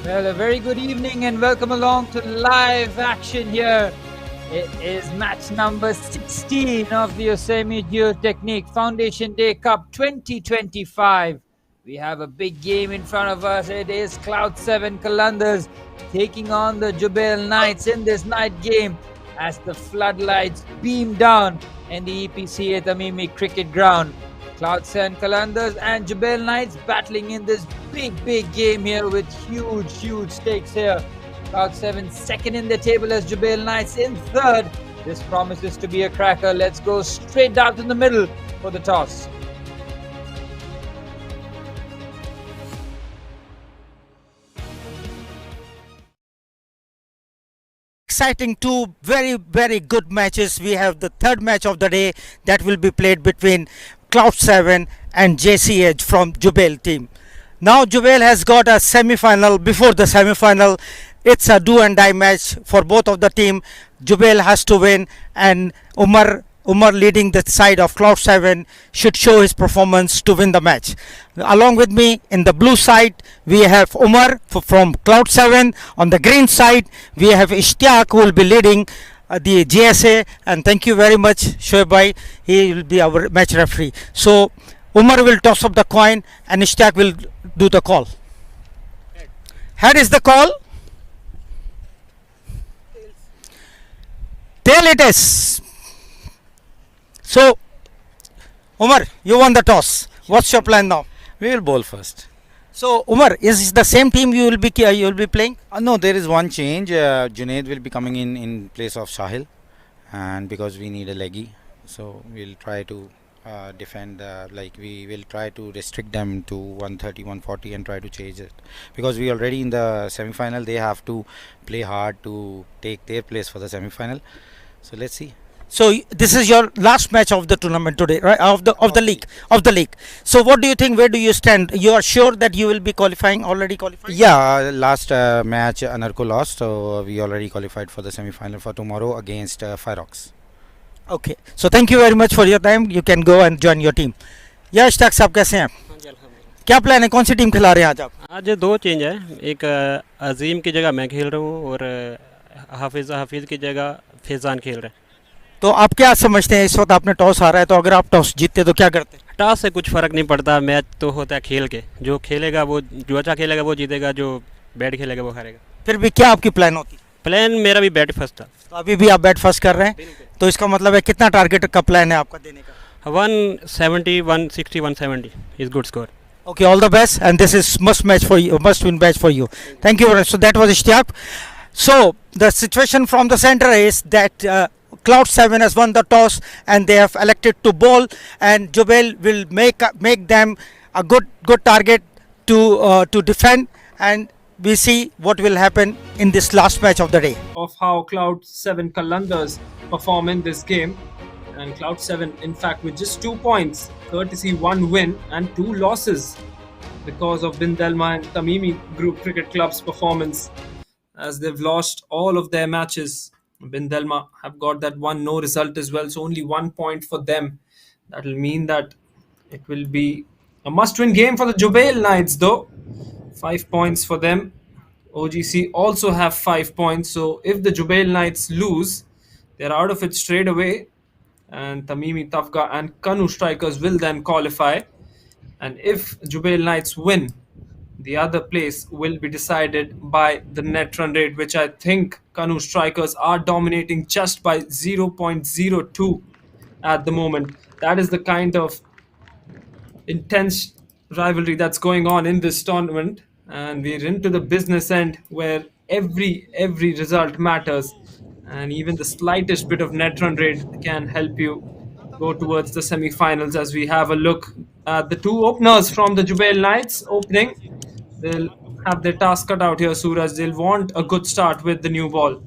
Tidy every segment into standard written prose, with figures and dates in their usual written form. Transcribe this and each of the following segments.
Well, a very good evening and welcome along to live action here. It is match number 16 of the Osemi Geotechnique Foundation Day Cup 2025. We have a big game in front of us. It is Cloud 7 Qalandars taking on the Jubail Knights in this night game as the floodlights beam down in the EPC Al-Tamimi Cricket Ground. Cloud 7 Qalandars and Jubail Knights battling in this big game here with huge stakes here. Cloud 7 second in the table as Jubail Knights in third. This promises to be a cracker. Let's go straight down in the middle for the toss. Exciting two very good matches. We have the third match of the day that will be played between Cloud 7 and JCA from Jubail team. Now Jubail has got a semi-final. Before the semi-final, it's a do and die match for both of the team. Jubail has to win, and Umar leading the side of Cloud 7 should show his performance to win the match. Along with me in the blue side we have Umar from Cloud 7. On the green side we have Ishtiaq, who will be leading the JSA, and thank you very much Shoaib bhai, he will be our match referee. So Umar will toss up the coin and Ishtiaq will do the call. Head is the call. Tail it is. So, Umar, you won the toss. What's your plan now? We will bowl first. So, Umar, is it the same team you will be playing? No, there is one change. Junaid will be coming in place of Sahil, and because we need a leggy, so we'll try to defend. We will try to restrict them to 130, 140, and try to change it. Because we already in the semi-final, they have to play hard to take their place for the semi-final. So let's see. So this is your last match of the tournament today, right? Of the league. So what do you think? Where do you stand? You are sure that you will be qualifying? Already qualified? Yeah, last match Anarko lost, so we already qualified for the semi-final for tomorrow against Fireox. Okay. So thank you very much for your time. You can go and join your team. या इश्ताक साहब कैसे हैं आप? क्या plan है? कौन सी team खिला रहे हैं आज आप? आज दो चेंज है, एक अजीम की जगह मैं खेल रहा हूँ और हाफिज़ की जगह फैज़ान खेल रहे हैं. तो आप क्या समझते हैं, इस वक्त आपने टॉस हारा है, तो अगर आप टॉस जीतते तो क्या करते? टॉस से कुछ फ़र्क नहीं पड़ता, मैच तो होता है खेल के. जो खेलेगा वो, जो अच्छा खेलेगा वो जीतेगा, जो बैट खेलेगा वो हारेगा. फिर भी क्या आपकी प्लान होती? प्लान मेरा भी बैट फर्स्ट था. तो अभी भी आप बैट फर्स्ट कर रहे हैं, तो इसका मतलब है कितना टारगेट का प्लान है आपका देने का? 170, 160, 170 is good score. Okay, all the best, and this is must win match for you. Thank you. So that was Ishtiaq. So the situation from the center is that Cloud 7 has won the toss and they have elected to bowl, and Jubail will make them a good target to defend, and we see what will happen in this last match of the day. Of how Cloud 7 Qalandars perform in this game. And Cloud 7, in fact, with just 2 points, courtesy 1 win and 2 losses because of Bin Delma and Tamimi Group Cricket Club's performance, as they've lost all of their matches. Bin Delma have got that 1 no result as well, so only 1 point for them. That will mean that it will be a must-win game for the Jubail Knights, though. 5 points for them. OGC also have 5 points, so if the Jubail Knights lose, they're out of it straight away. And Tamimi, Tafga and Kanu strikers will then qualify. And if Jubail Knights win, the other place will be decided by the net run rate, which I think Kanu strikers are dominating just by 0.02 at the moment. That is the kind of intense rivalry that's going on in this tournament. And we're into the business end where every result matters. And even the slightest bit of net run rate can help you go towards the semi-finals. As we have a look at the 2 openers from the Jubail Knights opening, they'll have their task cut out here, Suraj. They'll want a good start with the new ball.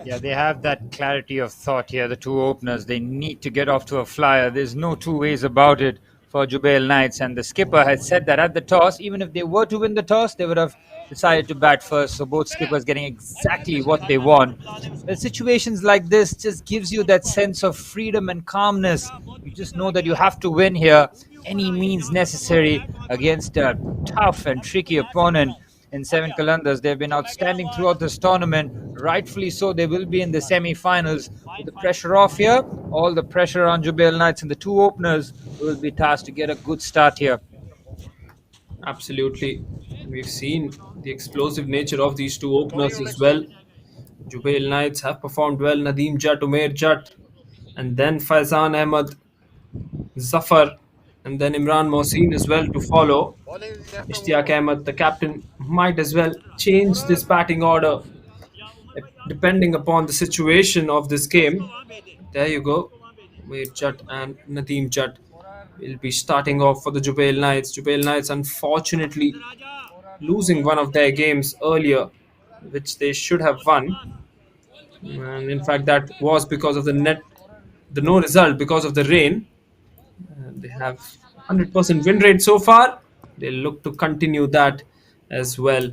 Yeah, they have that clarity of thought here, the 2 openers. They need to get off to a flyer. There's no 2 ways about it for Jubail Knights. And the skipper had said that at the toss, even if they were to win the toss, they would have decided to bat first. So both skippers getting exactly what they want. The situations like this just gives you that sense of freedom and calmness. You just know that you have to win here, any means necessary, against a tough and tricky opponent. in 7 Kalandars. They've been outstanding throughout this tournament. Rightfully so, they will be in the semi-finals. With the pressure off here, all the pressure on Jubail Knights and the two openers will be tasked to get a good start here. Absolutely. We've seen the explosive nature of these two openers as well. Jubail Knights have performed well. Nadeem Jatt, Umair Jatt, and then Faizan Ahmed, Zafar, and then Imran Mohsin as well to follow. Ishtiyaq Ahmed, the captain, might as well change this batting order depending upon the situation of this game. There you go. Umair Jatt and Nadeem Jatt will be starting off for the Jubail Knights. Jubail Knights, unfortunately, losing one of their games earlier, which they should have won. And in fact, that was because of the no result because of the rain. They have 100% win rate so far. They'll look to continue that as well.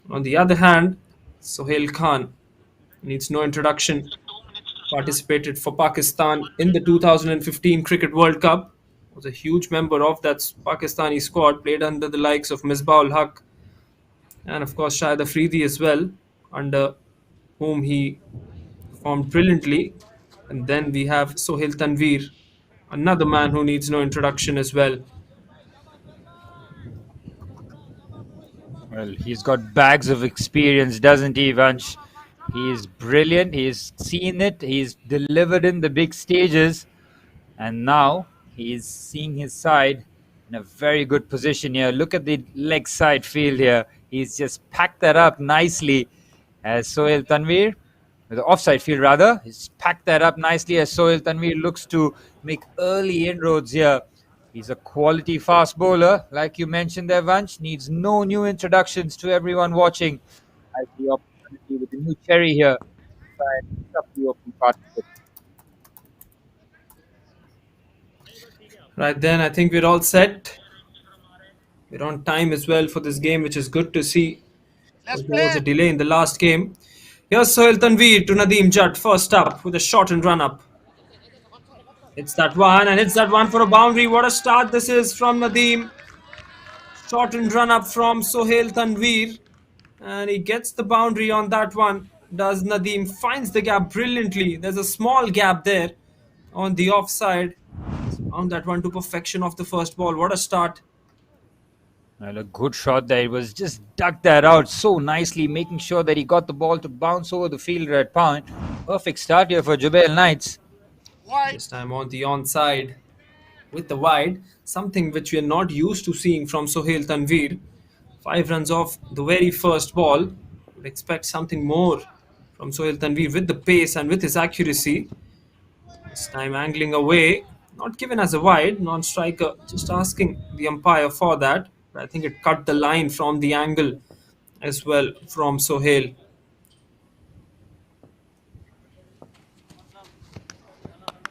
On the other hand, Sohail Khan needs no introduction. Participated for Pakistan in the 2015 Cricket World Cup. Was a huge member of that Pakistani squad. Played under the likes of Misbah ul Haq and of course Shahid Afridi as well, under whom he performed brilliantly. And then we have Sohail Tanveer, another man who needs no introduction as well. Well, he's got bags of experience, doesn't he, Vansh? He is brilliant. He's seen it. He's delivered in the big stages. And now he's seeing his side in a very good position here. Look at the leg side field here. He's just packed that up nicely as Sohail Tanveer, the offside field rather. He's packed that up nicely as Sohail Tanveer looks to make early inroads here. He's a quality fast bowler, like you mentioned there, Vansh. Needs no new introductions to everyone watching. Has the opportunity with the new cherry here to try and pick up the opening partnership. Right then, I think we're all set. We're on time as well for this game, which is good to see. There was a delay in the last game. Here's Sohail Tanveer to Nadeem Jatt, first up with a shot and run up. It's that one, and it's that one for a boundary. What a start this is from Nadeem. Shot and run up from Sohail Tanveer. And he gets the boundary on that one. Does Nadeem, finds the gap brilliantly. There's a small gap there on the offside. Found that one to perfection off the first ball. What a start. Well, a good shot there. He was just dug that out so nicely, making sure that he got the ball to bounce over the fielder at point. Perfect start here for Jubail Knights. This time on the onside with the wide. Something which we are not used to seeing from Sohail Tanveer. 5 runs off the very first ball. Would expect something more from Sohail Tanveer with the pace and with his accuracy. This time angling away. Not given as a wide, non-striker. Just asking the umpire for that. But I think it cut the line from the angle as well from Sohail.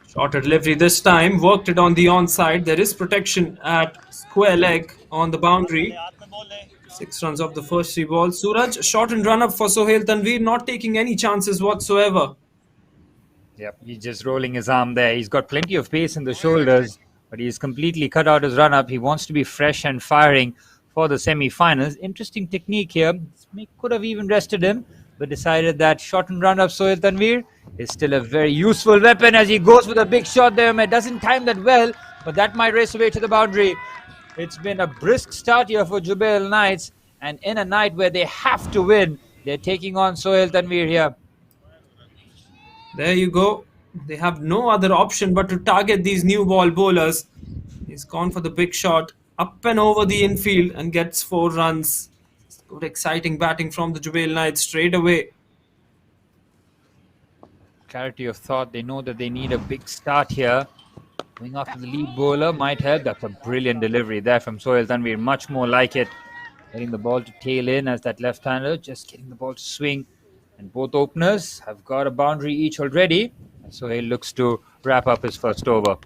Shorter delivery this time. Worked it on the onside. There is protection at square leg on the boundary. 6 runs off the first 3 balls. Suraj, short and run up for Sohail Tanveer, not taking any chances whatsoever. Yep, he's just rolling his arm there. He's got plenty of pace in the shoulders, but he's completely cut out his run-up. He wants to be fresh and firing for the semi-finals. Interesting technique here. Could have even rested him, but decided that shot and run-up Sohail Tanveer is still a very useful weapon as he goes with a big shot there. It doesn't time that well, but that might race away to the boundary. It's been a brisk start here for Jubail Knights, and in a night where they have to win, they're taking on Sohail Tanveer here. There you go. They have no other option but to target these new ball bowlers. He's gone for the big shot, up and over the infield, and gets 4 runs. Good exciting batting from the Jubail Knights straight away. Clarity of thought. They know that they need a big start here. Going after the lead bowler might help. That's a brilliant delivery there from Sohail Tanveer. Much more like it. Getting the ball to tail in as that left-hander. Just getting the ball to swing. And both openers have got a boundary each already. Sohail looks to wrap up his first over.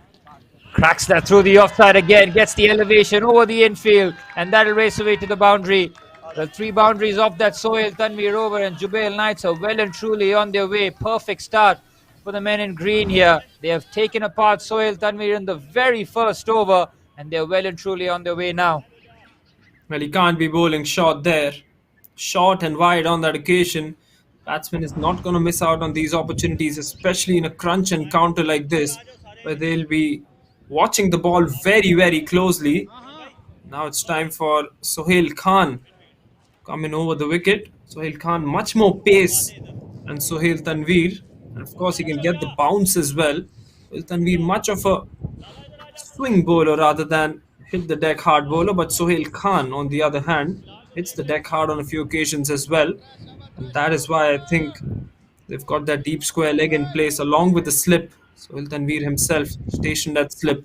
Cracks that through the offside again. Gets the elevation over the infield. And that'll race away to the boundary. The 3 boundaries off that Sohail Tanveer over, and Jubail Knights are well and truly on their way. Perfect start for the men in green here. They have taken apart Sohail Tanveer in the very first over, and they're well and truly on their way now. Well, he can't be bowling short there. short and wide on that occasion. Batsman is not going to miss out on these opportunities, especially in a crunch and counter like this, where they'll be watching the ball very, very closely. Now it's time for Sohail Khan coming over the wicket. Sohail Khan, much more pace than Sohail Tanveer. And of course, he can get the bounce as well. Sohail Tanveer, much of a swing bowler rather than hit the deck hard bowler. But Sohail Khan, on the other hand, hits the deck hard on a few occasions as well. And that is why I think they've got that deep square leg in place along with the slip. Sohail Tanveer himself stationed at slip.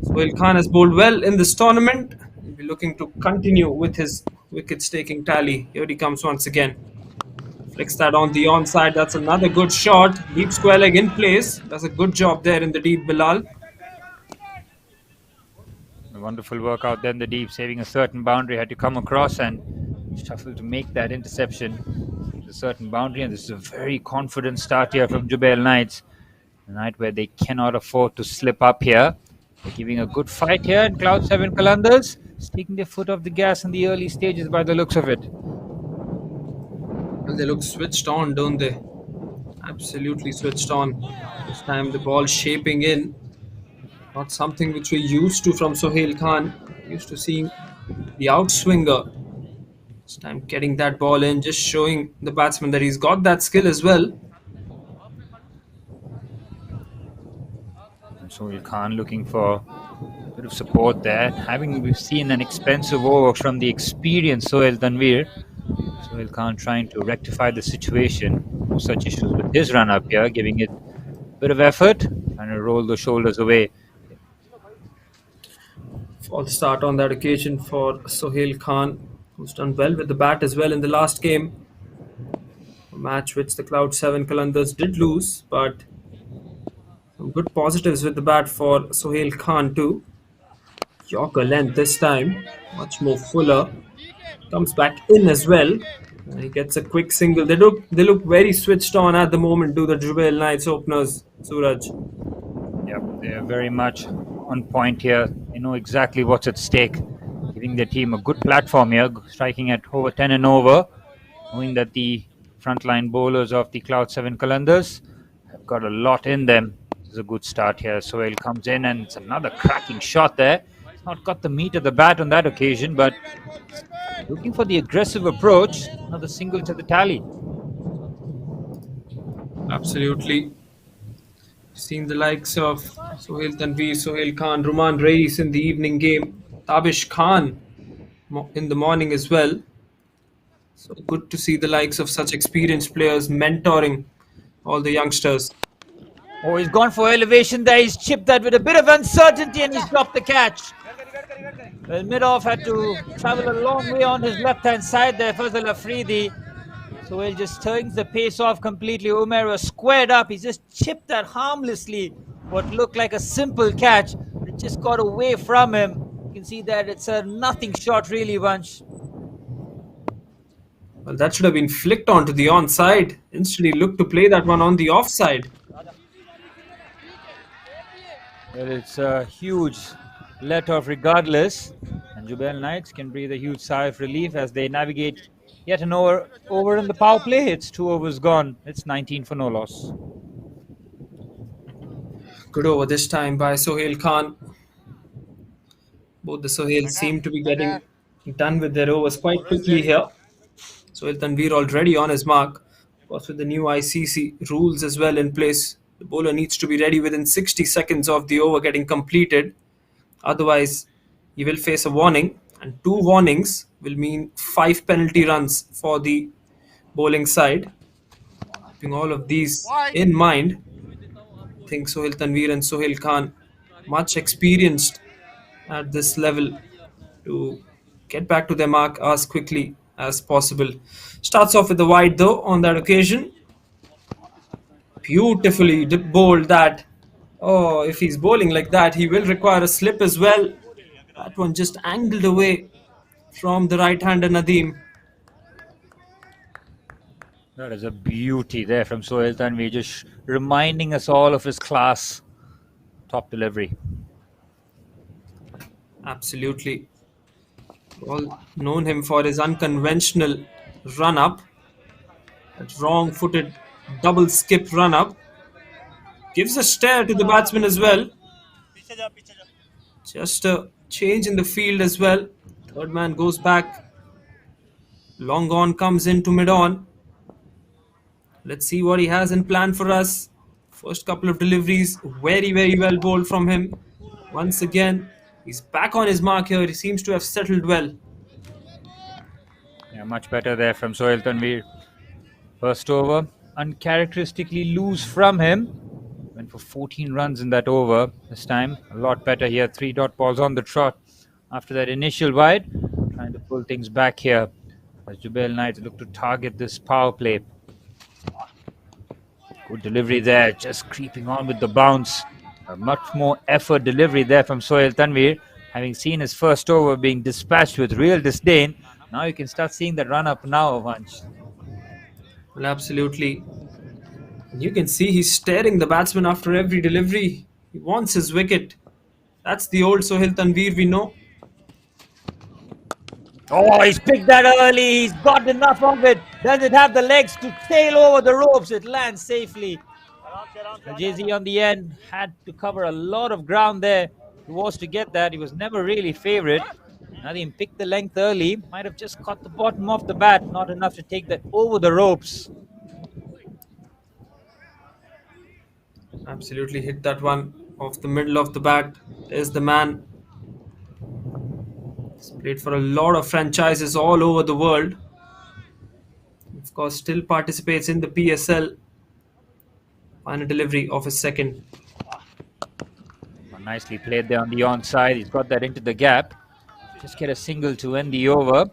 Sohail Khan has bowled well in this tournament. He'll be looking to continue with his wickets taking tally. Here he comes once again. Flicks that on the onside. That's another good shot. Deep square leg in place. Does a good job there in the deep, Bilal. A wonderful work out there in the deep, saving a certain boundary. Had to come across and shuffle to make that interception. A certain boundary, and this is a very confident start here from Jubail Knights. A night where they cannot afford to slip up here. They're giving a good fight here, and Cloud 7 Qalandars taking their foot off the gas in the early stages by the looks of it. Well, they look switched on, don't they? Absolutely switched on. This time the ball shaping in. Not something which we're used to from Sohail Khan. Used to seeing the outswinger. This time getting that ball in, just showing the batsman that he's got that skill as well. And Sohail Khan looking for a bit of support there. We've seen an expensive over from the experienced Sohail Tanveer. Sohail Khan trying to rectify the situation. No such issues with his run up here, giving it a bit of effort, trying to roll the shoulders away. False start on that occasion for Sohail Khan, who's done well with the bat as well in the last game. A match which the Cloud 7 Qalandars did lose, but some good positives with the bat for Sohail Khan too. Yorker length this time, much more fuller. Comes back in as well. And he gets a quick single. They look very switched on at the moment, do the Jubail Knights openers, Suraj. Yep, they're very much on point here. They know exactly what's at stake, giving their team a good platform here, striking at over 10 and over, knowing that the frontline bowlers of the Cloud 7 Qalandars have got a lot in them. This is a good start here. Sohail comes in, and it's another cracking shot there. He's not got the meat of the bat on that occasion, but looking for the aggressive approach. Another single to the tally. Absolutely. Seen the likes of Sohail Tanveer, Sohail Khan, Ruman Reis in the evening game, Tabish Khan in the morning as well. So good to see the likes of such experienced players mentoring all the youngsters. Oh, he's gone for elevation there. He's chipped that with a bit of uncertainty and he's dropped the catch. Well, mid-off had to travel a long way on his left-hand side there, Fazal Afridi. So he'll just turns the pace off completely. Umair was squared up. He just chipped that harmlessly. What looked like a simple catch. It just got away from him. You can see that it's a nothing shot really, Vansh. Well, that should have been flicked onto the onside. Instead, he looked to play that one on the offside. Well, it's a huge let-off regardless. And Jubail Knights can breathe a huge sigh of relief as they navigate yet an over in the power play. It's 2 overs gone. It's 19 for no loss. Good over this time by Sohail Khan. Both the Sohails seem to be getting done with their overs quite quickly here. Sohail Tanveer already on his mark. Of course, with the new ICC rules as well in place, the bowler needs to be ready within 60 seconds of the over getting completed. Otherwise, he will face a warning, and 2 warnings will mean 5 penalty runs for the bowling side. Keeping all of these in mind, I think Sohail Tanveer and Sohail Khan much experienced at this level to get back to their mark as quickly as possible. Starts off with the wide though on that occasion. Beautifully bowled that. Oh, if he's bowling like that, he will require a slip as well. That one just angled away from the right-hander Nadeem. That is a beauty there from Sohail Tanveer, just reminding us all of his class. Top delivery. Absolutely. All known him for his unconventional run up. That wrong footed double skip run up. Gives a stare to the batsman as well. Just a change in the field as well. Third man goes back. Long on comes into mid on. Let's see what he has in plan for us. First couple of deliveries, very, very well bowled from him. Once again, he's back on his mark here. He seems to have settled well. Yeah, much better there from Sohail Tanvir. First over, uncharacteristically loose from him. Went for 14 runs in that over this time. A lot better here. 3 dot balls on the trot after that initial wide. Trying to pull things back here as Jubail Knights look to target this power play. Good delivery there, just creeping on with the bounce. A much more effort delivery there from Sohail Tanvir. Having seen his first over being dispatched with real disdain, now you can start seeing the run up now, Vansh. Well, absolutely. And you can see he's staring the batsman after every delivery. He wants his wicket. That's the old Sohail Tanvir we know. Oh, he's picked that early. He's got enough of it. Does it have the legs to sail over the ropes? It lands safely. JC on the end had to cover a lot of ground there. He was to get that. He was never really favourite. Nadeem picked the length early. Might have just caught the bottom of the bat. Not enough to take that over the ropes. Absolutely hit that one off the middle of the bat. There's the man. He's played for a lot of franchises all over the world. Of course, still participates in the PSL. Final delivery of his second. Nicely played there on the onside. He's got that into the gap. Just get a single to end the over.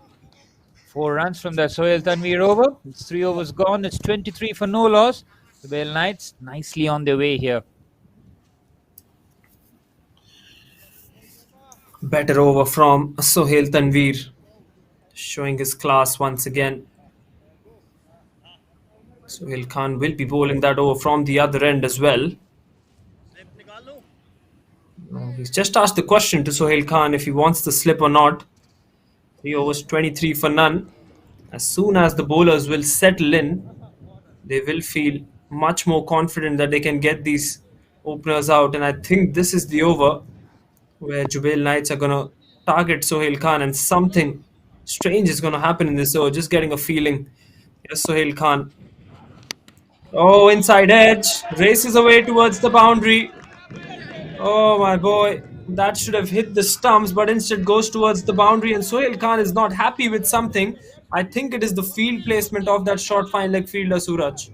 4 runs from that Sohail Tanvir over. It's 3 overs gone. It's 23 for no loss. The Jubail Knights nicely on their way here. Better over from Sohail Tanvir. Showing his class once again. Sohail Khan will be bowling that over from the other end as well. He's just asked the question to Sohail Khan if he wants the slip or not. 3 overs, 23 for none. As soon as the bowlers will settle in, they will feel much more confident that they can get these openers out. And I think this is the over where Jubail Knights are going to target Sohail Khan and something strange is going to happen in this over. Just getting a feeling. Yes, Sohail Khan. Oh, inside edge. Races away towards the boundary. Oh, my boy. That should have hit the stumps, but instead goes towards the boundary. And Sohail Khan is not happy with something. I think it is the field placement of that short fine leg fielder, Suraj.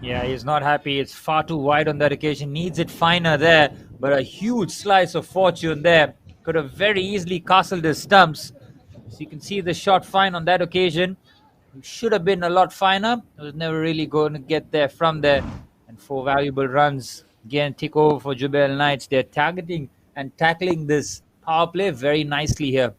Yeah, he's not happy. It's far too wide on that occasion. Needs it finer there. But a huge slice of fortune there. Could have very easily castled his stumps. So you can see the shot fine on that occasion. Should have been a lot finer. It was never really going to get there from there. And 4 valuable runs. Again, tick over for Jubail Knights. They're targeting and tackling this power play very nicely here.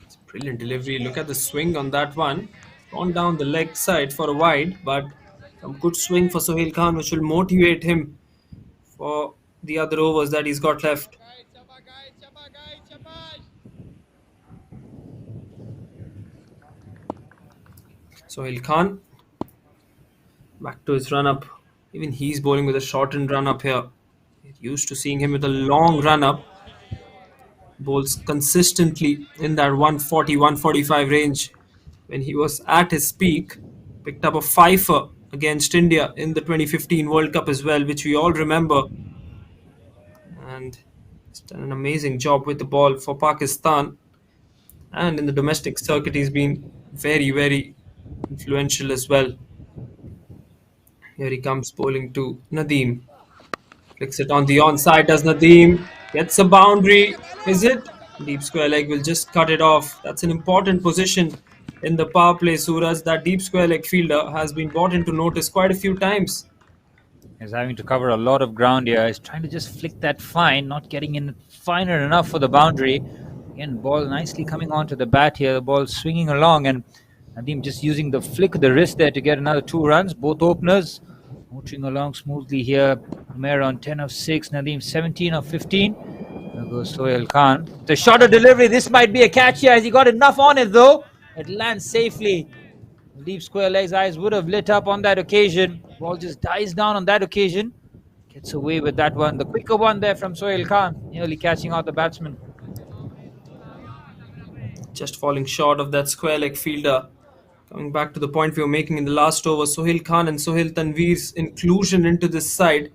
It's a brilliant delivery. Look at the swing on that one. Gone down the leg side for a wide, but some good swing for Sohail Khan, which will motivate him for the other overs that he's got left. Sohail Khan back to his run up. Even he's bowling with a shortened run up here. Used to seeing him with a long run up. Bowls consistently in that 140, 145 range. When he was at his peak, picked up a fifer against India in the 2015 World Cup as well, which we all remember. And he's done an amazing job with the ball for Pakistan. And in the domestic circuit, he's been very, very influential as well. Here he comes bowling to Nadeem. Flicks it on the onside, does Nadeem. Gets a boundary. Is it? Deep square leg will just cut it off. That's an important position in the power play, Suraj. That deep square leg fielder has been brought into notice quite a few times. He's having to cover a lot of ground here. He's trying to just flick that fine, not getting in finer enough for the boundary. Again, ball nicely coming onto the bat here. The ball swinging along, and Nadeem just using the flick of the wrist there to get another 2 runs. Both openers motoring along smoothly here. Umair on 10 of 6, Nadeem 17 of 15. There goes Sohail Khan. The shorter delivery. This might be a catch here. Has he got enough on it though? It lands safely. Deep square legs eyes would have lit up on that occasion. Ball just dies down on that occasion. Gets away with that one. The quicker one there from Sohail Khan. Nearly catching out the batsman. Just falling short of that square leg fielder. Coming back to the point we were making in the last over, Sohail Khan and Sohail Tanveer's inclusion into this side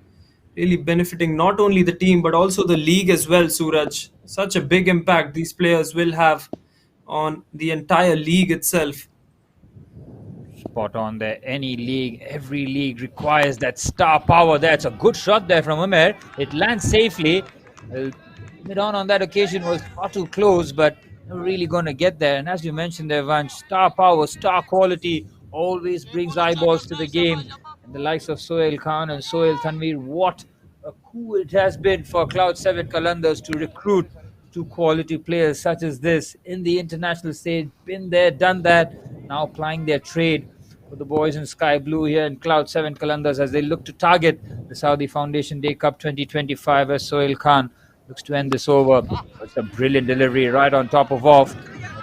really benefiting not only the team but also the league as well, Suraj. Such a big impact these players will have on the entire league itself. Spot on there. Any league, every league requires that star power there. It's a good shot there from Umer. It lands safely. Mid-on on that occasion was far too close, but really going to get there. And as you mentioned there, Vansh, star power, star quality always brings eyeballs to the game. And the likes of Sohail Khan and Sohail Tanveer, what a coup it has been for Cloud 7 Qalandars to recruit two quality players such as this in the international stage. Been there, done that, now plying their trade for the boys in Sky Blue here in Cloud 7 Qalandars as they look to target the Saudi Foundation Day Cup 2025 as Sohail Khan looks to end this over. It's a brilliant delivery right on top of off.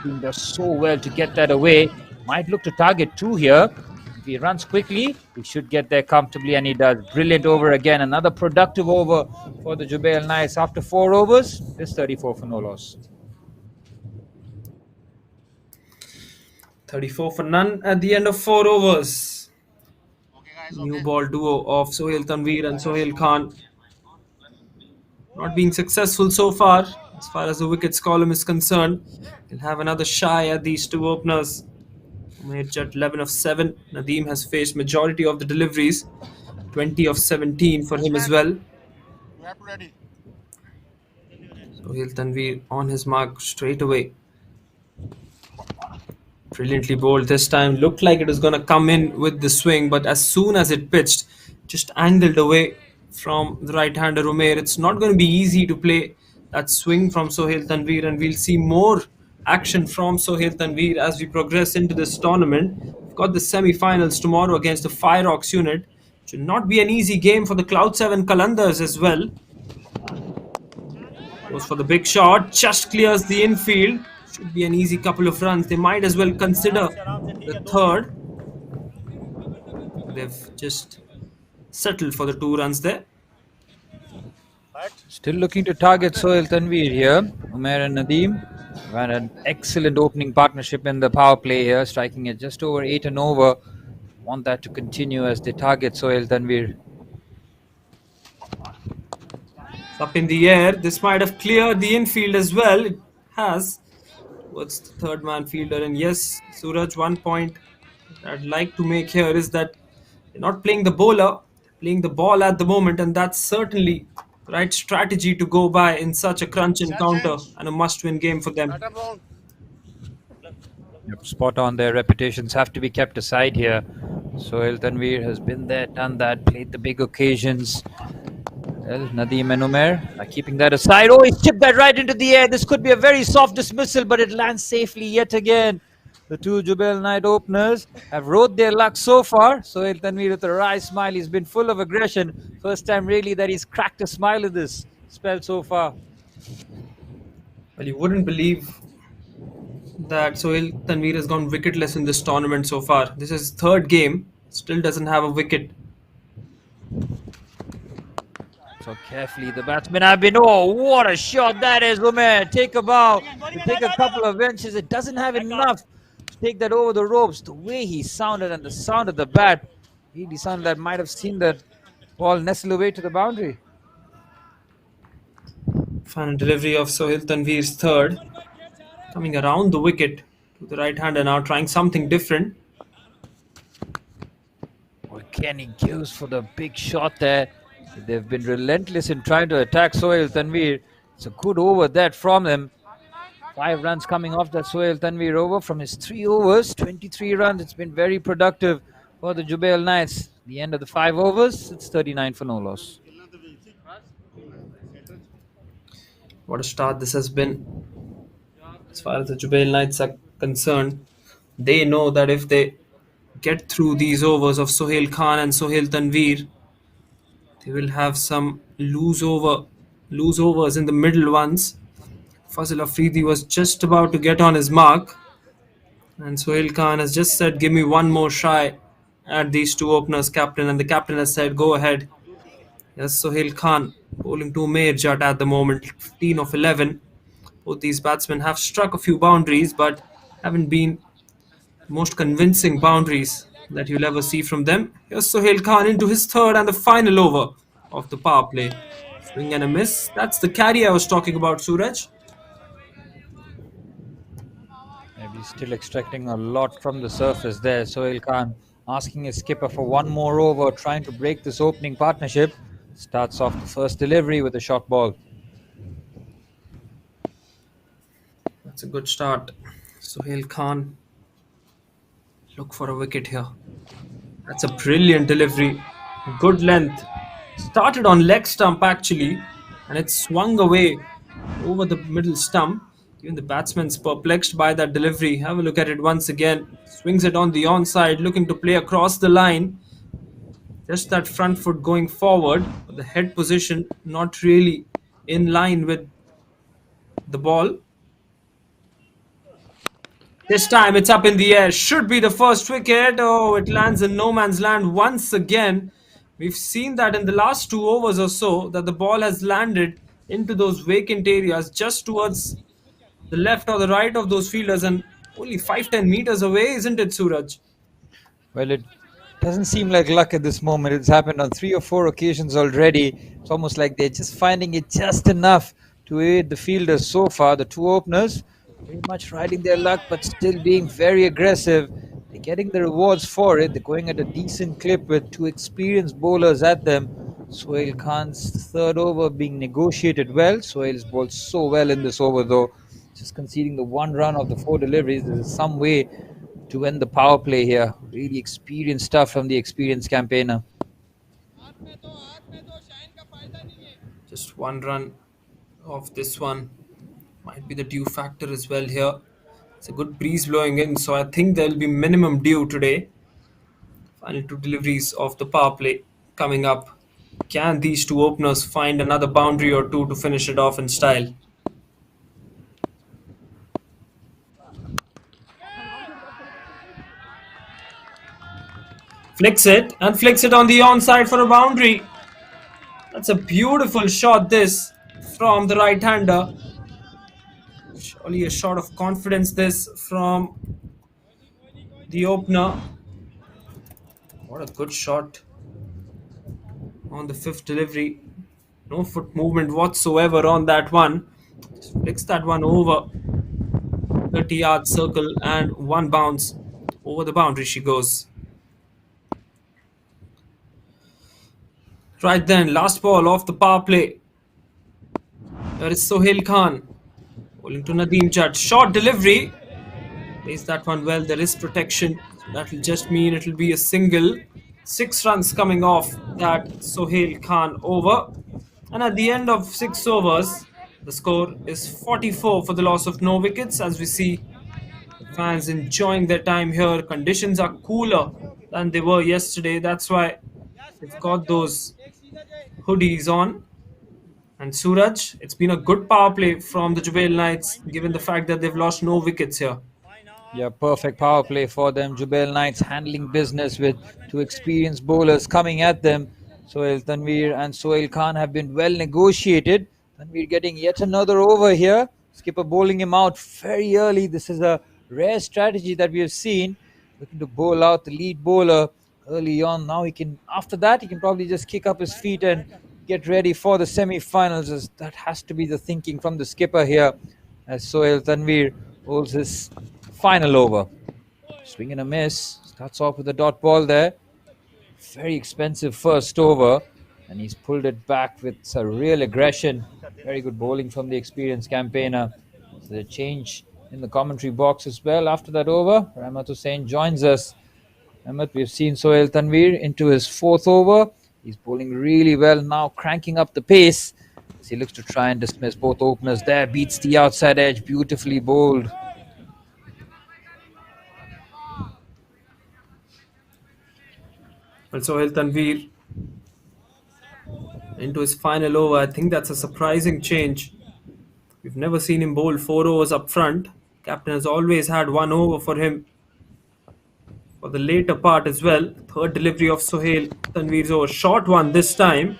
Doing does so well to get that away. Might look to target two here. If he runs quickly, he should get there comfortably, and he does. Brilliant over again. Another productive over for the Jubail Knights. After 4 overs, it's 34 for no loss. 34 for none at the end of 4 overs. New ball duo of Sohail Tanveer and Sohail Khan. Not being successful so far as the wickets column is concerned. He'll have another shy at these two openers. Umair 11 of 7. Nadeem has faced majority of the deliveries. 20 of 17 for him as well. Sohail Tanveer on his mark straight away. Brilliantly bowled this time. Looked like it was going to come in with the swing, but as soon as it pitched, just angled away from the right-hander Umair. It's not going to be easy to play that swing from Sohail Tanveer, and we'll see more action from Sohail Tanveer as we progress into this tournament. We've got the semi-finals tomorrow against the Fire Rocks unit. Should not be an easy game for the Cloud 7 Qalandars as well. Goes for the big shot, just clears the infield. Should be an easy couple of runs. They might as well consider the third. They've just settled for the 2 runs there. Still looking to target Sohail Tanveer here. Umair and Nadeem had an excellent opening partnership in the power play here, striking at just over 8 and over. Want that to continue as they target Sohail Tanveer. Up in the air. This might have cleared the infield as well. It has. What's the third man fielder? And yes, Suraj, one point I'd like to make here is that they're not playing the bowler, playing the ball at the moment, and that's certainly the right strategy to go by in such a crunch encounter and a must-win game for them. Yep, spot on. Their reputations have to be kept aside here. Sohail Tanveer has been there, done that, played the big occasions. Well, Nadeem and Umair are keeping that aside. Oh, he chipped that right into the air. This could be a very soft dismissal, but it lands safely yet again. The two Jubail Knight openers have rode their luck so far. Sohail Tanveer with a wry smile. He's been full of aggression. First time really that he's cracked a smile in this spell so far. Well, you wouldn't believe that Sohail Tanveer has gone wicketless in this tournament so far. This is his 3rd game. Still doesn't have a wicket. So carefully the batsmen have been. Oh, what a shot that is, Umair. Take a bow. To take a couple of inches. It doesn't have enough to take that over the ropes. The way he sounded and the sound of the bat really sounded that might have seen that ball nestle away to the boundary. Final delivery of Sohail Tanveer's 3rd. Coming around the wicket to the right-hander now, trying something different. Again, he goes for the big shot there. They've been relentless in trying to attack Sohail Tanveer. It's a good over that from them. 5 runs coming off that Sohail Tanveer over from his 3 overs. 23 runs. It's been very productive for the Jubail Knights. The end of the 5 overs, it's 39 for no loss. What a start this has been. As far as the Jubail Knights are concerned, they know that if they get through these overs of Sohail Khan and Sohail Tanveer, they will have some loose over lose overs in the middle ones. Fazil Afridi was just about to get on his mark, and Sohail Khan has just said, "Give me one more try at these two openers, captain." And the captain has said, "Go ahead." Yes, Sohail Khan bowling to Umair Jat at the moment, 15 of 11. Both these batsmen have struck a few boundaries, but haven't been the most convincing boundaries that you'll ever see from them. Here's Sohail Khan into his third and the final over of the power play. Swing and a miss. That's the carry I was talking about, Suraj. Maybe still extracting a lot from the surface there. Sohail Khan asking his skipper for one more over, trying to break this opening partnership. Starts off the first delivery with a short ball. That's a good start. Sohail Khan, look for a wicket here. That's a brilliant delivery. Good length. Started on leg stump actually, and it swung away over the middle stump. Even the batsman's perplexed by that delivery. Have a look at it once again. Swings it on the onside, looking to play across the line. Just that front foot going forward, but the head position not really in line with the ball. This time it's up in the air. Should be the first wicket. Oh, it lands in no man's land once again. We've seen that in the last 2 overs or so, that the ball has landed into those vacant areas just towards the left or the right of those fielders and only 5-10 meters away, isn't it, Suraj? Well, it doesn't seem like luck at this moment. It's happened on 3 or 4 occasions already. It's almost like they're just finding it just enough to aid the fielders so far. The two openers pretty much riding their luck, but still being very aggressive. They're getting the rewards for it. They're going at a decent clip with two experienced bowlers at them. Sohail Khan's third over being negotiated well. Sohail's bowled so well in this over, though. Just conceding the one run of the 4 deliveries. There's some way to end the power play here. Really experienced stuff from the experienced campaigner. Just one run of this one might be the dew factor as well here. It's a good breeze blowing in, so I think there'll be minimum dew today. Final two deliveries of the power play coming up. Can these two openers find another boundary or two to finish it off in style? Flicks it and flicks it on the onside for a boundary. That's a beautiful shot, this from the right hander. Surely a shot of confidence, this from the opener. What a good shot on the fifth delivery. No foot movement whatsoever on that one. Just flicks that one over 30-yard circle and one bounce over the boundary she goes. Right then, last ball off the power play. There is Sohail Khan bowling to Nadeem Jat. Short delivery. Plays that one well. There is protection. So that will just mean it will be a single. 6 runs coming off that Sohail Khan over. And at the end of 6 overs, the score is 44 for the loss of no wickets. As we see the fans enjoying their time here. Conditions are cooler than they were yesterday. That's why they've got those hoodies on. And Suraj, it's been a good power play from the Jubail Knights, given the fact that they've lost no wickets here. Yeah, perfect power play for them. Jubail Knights handling business with two experienced bowlers coming at them. Sohail Tanveer and Sohail Khan have been well negotiated. Tanveer getting yet another over here. Skipper bowling him out very early. This is a rare strategy that we have seen. Looking to bowl out the lead bowler early on. Now he can, after that, he can probably just kick up his feet and get ready for the semi-finals. As that has to be the thinking from the skipper here, as Sohail Tanveer bowls his final over. Swing and a miss. Starts off with a dot ball there. Very expensive first over, and he's pulled it back with a real aggression. Very good bowling from the experienced campaigner. So the change in the commentary box as well after that over. Rahmat Hussain joins us. Rahmat, we've seen Sohail Tanveer into his fourth over. He's bowling really well now, cranking up the pace as he looks to try and dismiss both openers there. Beats the outside edge, beautifully bowled. Well, Sohail Tanveer into his final over. I think that's a surprising change. We've never seen him bowl 4 overs up front. Captain has always had 1 over for him for the later part as well. Third delivery of Sohail Tanveer's over. Short one this time.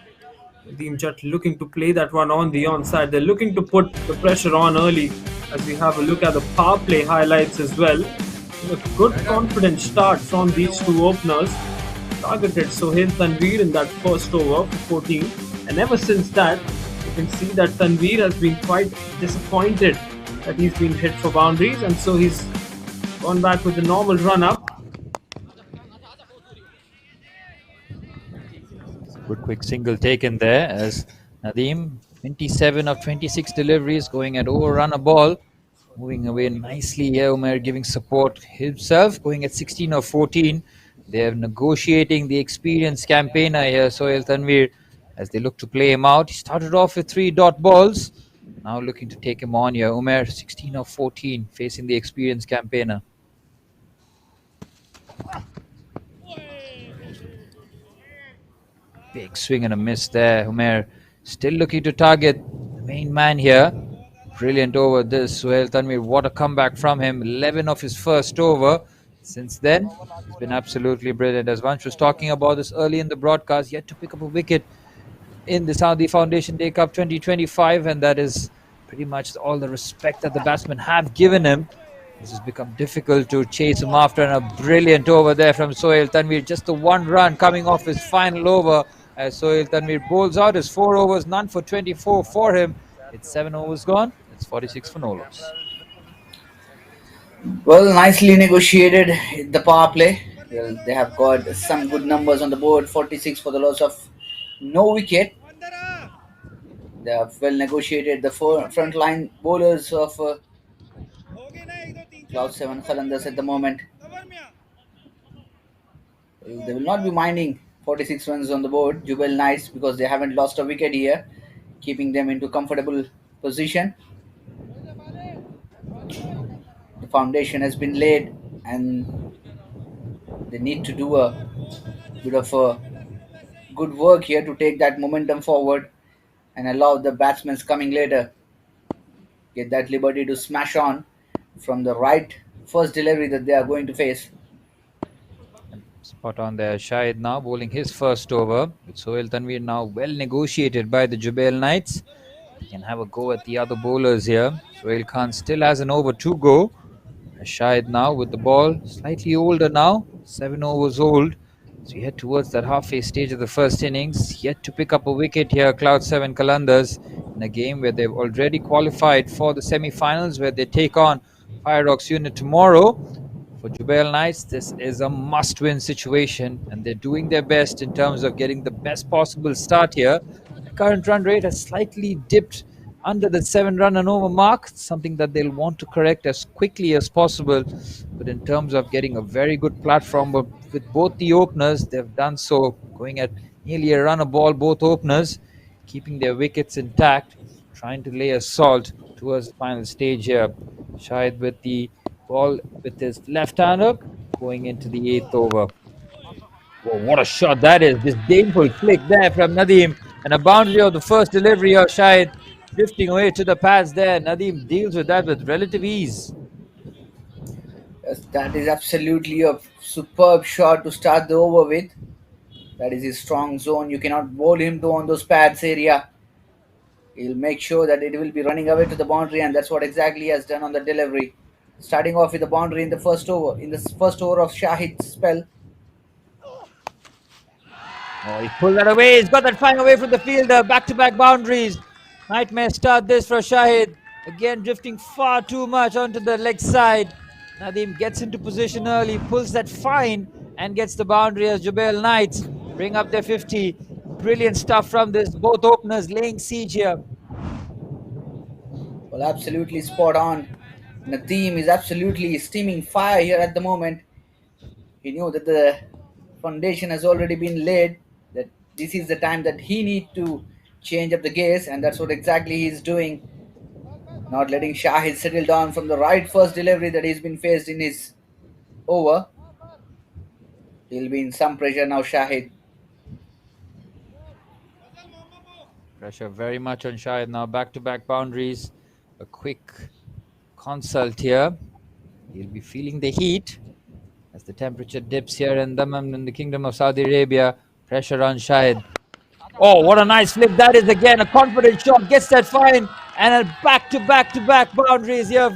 Nadeem Jatt looking to play that one on the onside. They're looking to put the pressure on early as we have a look at the power play highlights as well. A good confident start from these two openers. Targeted Sohail Tanveer in that first over for 14. And ever since that, you can see that Tanveer has been quite disappointed that he's been hit for boundaries, and so he's gone back with the normal run up. Good quick single taken there as Nadeem, 27 of 26 deliveries, going at overrun a ball. Moving away nicely here, Umair giving support himself, going at 16 of 14. They're negotiating the experienced campaigner here, Sohail Tanveer, as they look to play him out. He started off with 3 dot balls. Now looking to take him on here. Umair, 16 of 14, facing the experienced campaigner. Big swing and a miss there. Umair still looking to target the main man here. Brilliant over this. Sohail Tanveer, what a comeback from him. 11 of his first over. Since then, he's been absolutely brilliant. As Vansh was talking about this early in the broadcast, yet to pick up a wicket in the Saudi Foundation Day Cup 2025, and that is pretty much all the respect that the batsmen have given him. This has become difficult to chase him after, and a brilliant over there from Sohail Tanveer. Just the one run coming off his final over as Sohail Tanveer bowls out his 4 overs, none for 24 for him. It's 7 overs gone. It's 46 for no loss. Well, nicely negotiated the power play. Well, they have got some good numbers on the board. 46 for the loss of no wicket. They have well negotiated the front line bowlers of Cloud 7 Qalandars at the moment. They will not be minding 46 runs on the board, Jubail Knights, because they haven't lost a wicket here, keeping them into comfortable position. The foundation has been laid and they need to do a bit of a good work here to take that momentum forward and allow the batsmen coming later get that liberty to smash on from the right first delivery that they are going to face. Spot on there. Shahid now bowling his first over. With Sohail Tanveer now well negotiated by the Jubail Knights. He can have a go at the other bowlers here. Sohail Khan still has an over to go. Shahid now with the ball, slightly older now, 7 overs old. So we head towards that halfway stage of the first innings. Yet to pick up a wicket here, Cloud 7 Qalandars, in a game where they've already qualified for the semi-finals, where they take on Fire Rocks Unit tomorrow. For Jubail Knights, this is a must-win situation, and they're doing their best in terms of getting the best possible start here. The current run rate has slightly dipped under the 7-run and over mark, something that they'll want to correct as quickly as possible. But in terms of getting a very good platform with both the openers, they've done so, going at nearly a run a ball, both openers, keeping their wickets intact, trying to lay assault towards the final stage here. Shahid with the ball with his left-hander going into the 8th over. Whoa, what a shot that is. Disdainful flick there from Nadeem. And a boundary of the first delivery of Shahid, drifting away to the pads there. Nadeem deals with that with relative ease. Yes, that is absolutely a superb shot to start the over with. That is his strong zone. You cannot bowl him to on those pads area. He'll make sure that it will be running away to the boundary, and that's what exactly he has done on the delivery. Starting off with the boundary in the first over, of Shahid's spell. Oh, he pulled that away. He's got that flying away from the fielder. Back-to-back boundaries. Nightmare start this for Shahid. Again, drifting far too much onto the leg side. Nadeem gets into position early, pulls that fine, and gets the boundary as Jubail Knights bring up their 50. Brilliant stuff from this. Both openers laying siege here. Well, absolutely spot on. Nadeem is absolutely steaming fire here at the moment. He knew that the foundation has already been laid, that this is the time that he needs to change up the gears, and that's what exactly he's doing. Not letting Shahid settle down from the right first delivery that he's been faced in his over. He'll be in some pressure now, Shahid. Pressure very much on Shahid now. Back-to-back boundaries. A quick consult here. He'll be feeling the heat as the temperature dips here in Dammam in the Kingdom of Saudi Arabia. Pressure on Shahid. Oh, what a nice flip that is again. A confident shot. Gets that fine. And a back-to-back-to-back boundaries here.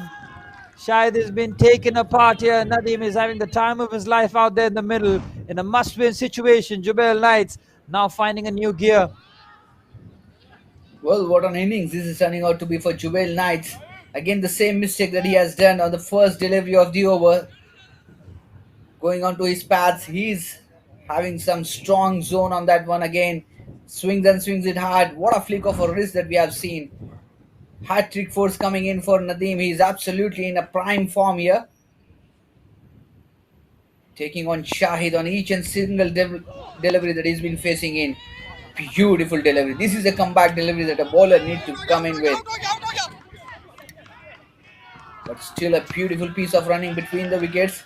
Shahid has been taken apart here. Nadeem is having the time of his life out there in the middle in a must-win situation. Jubail Knights now finding a new gear. Well, what an innings this is turning out to be for Jubail Knights. Again, the same mistake that he has done on the first delivery of the over. Going on to his pads, he's having some strong zone on that one again. Swings and swings it hard. What a flick of a wrist that we have seen. Hat-trick force coming in for Nadeem. He's absolutely in a prime form here. Taking on Shahid on each and single delivery that he's been facing in. Beautiful delivery. This is a comeback delivery that a bowler needs to come in with. But still a beautiful piece of running between the wickets.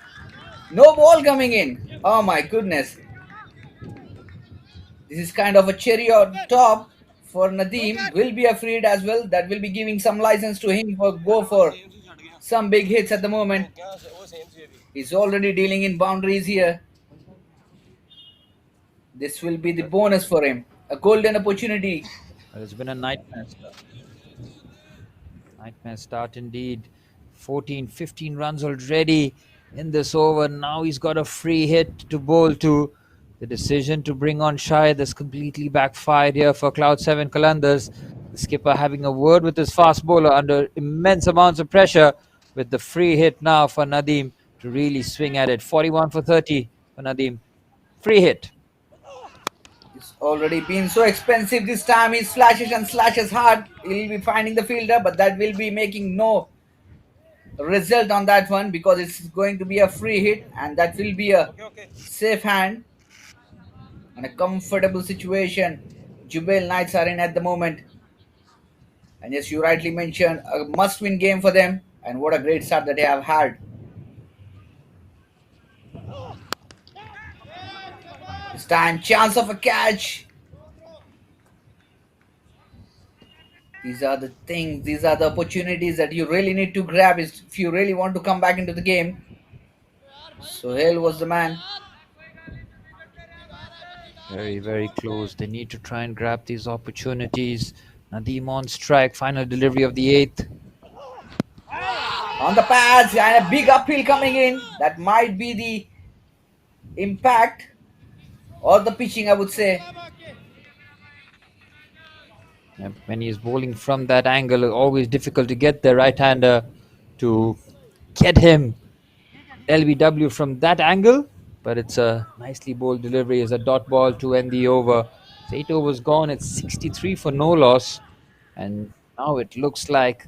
No ball coming in. Oh my goodness. This is kind of a cherry on top for Nadeem. Will be a free hit as well. That will be giving some license to him for go for some big hits at the moment. He's already dealing in boundaries here. This will be the bonus for him. A golden opportunity. Well, it's been a nightmare start. Nightmare start indeed. 14, 15 runs already in this over. Now he's got a free hit to bowl to. The decision to bring on Shahid has completely backfired here for Cloud 7 Qalandars. The skipper having a word with his fast bowler under immense amounts of pressure with the free hit now for Nadeem to really swing at it. 41 for 30 for Nadeem. Free hit. It's already been so expensive this time. He slashes and slashes hard. He'll be finding the fielder, but that will be making no result on that one because it's going to be a free hit and that will be a safe hand and a comfortable situation Jubail Knights are in at the moment. And yes, you rightly mentioned a must-win game for them, and what a great start that they have had. This time, chance of a catch. These are the things, these are the opportunities that you really need to grab if you really want to come back into the game. Sohail was the man. Very, very close. They need to try and grab these opportunities. Nadeem on strike. Final delivery of the 8th. On the pads and a big uphill coming in. That might be the impact or the pitching, I would say. Yeah, when he's bowling from that angle, always difficult to get the right-hander to get him LBW from that angle. But it's a nicely bowled delivery as a dot ball to end the over. 8 overs gone. It's 63 for no loss. And now it looks like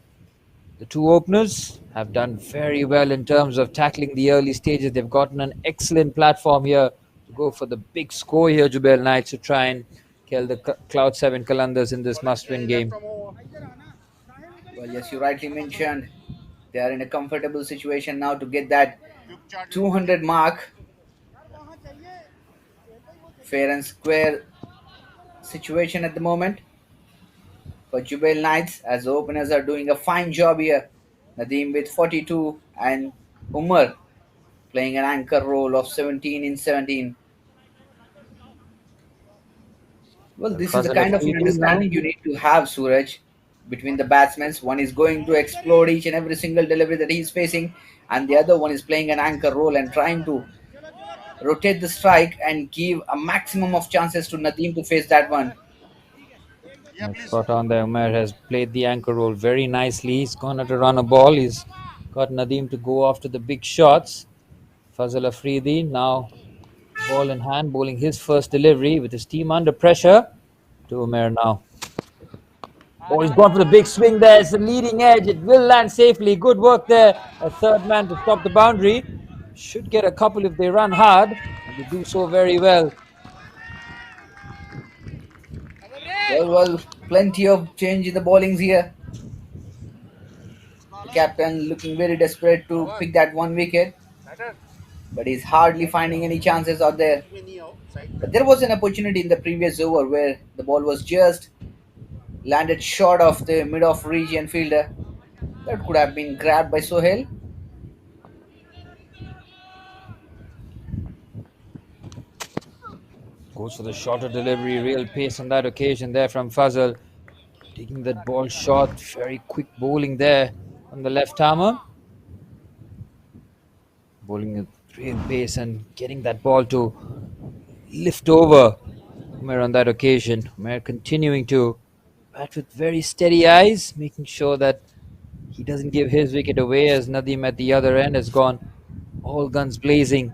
the two openers have done very well in terms of tackling the early stages. They've gotten an excellent platform here to go for the big score here, Jubail Knights, to try and kill the Cloud 7 Qalandars in this must-win game. Well, yes, you rightly mentioned they are in a comfortable situation now to get that 200 mark. Fair and square situation at the moment for Jubail Knights as the openers are doing a fine job here. Nadeem with 42 and Umar playing an anchor role of 17 in 17. Well, this is the kind of understanding you need to have, Suraj, between the batsmen. One is going to explode each and every single delivery that he's facing, and the other one is playing an anchor role and trying to rotate the strike and give a maximum of chances to Nadeem to face that one. Spot on there. Umar has played the anchor role very nicely. He's gone to run a ball. He's got Nadeem to go after the big shots. Fazal Afridi now ball in hand, bowling his first delivery with his team under pressure to Umar now. Oh, he's gone for the big swing there. It's the leading edge. It will land safely. Good work there. A third man to stop the boundary. Should get a couple if they run hard, and they do so very well. Well, plenty of change in the bowlings here. The captain looking very desperate to pick that one wicket, but he's hardly finding any chances out there. But there was an opportunity in the previous over where the ball was just landed short of the mid-off region fielder. That could have been grabbed by Sohail. Goes for the shorter delivery, real pace on that occasion there from Fazal. Taking that ball short, very quick bowling there on the left armer. Bowling with real pace and getting that ball to lift over Umair on that occasion. Umair continuing to bat with very steady eyes, making sure that he doesn't give his wicket away as Nadeem at the other end has gone all guns blazing.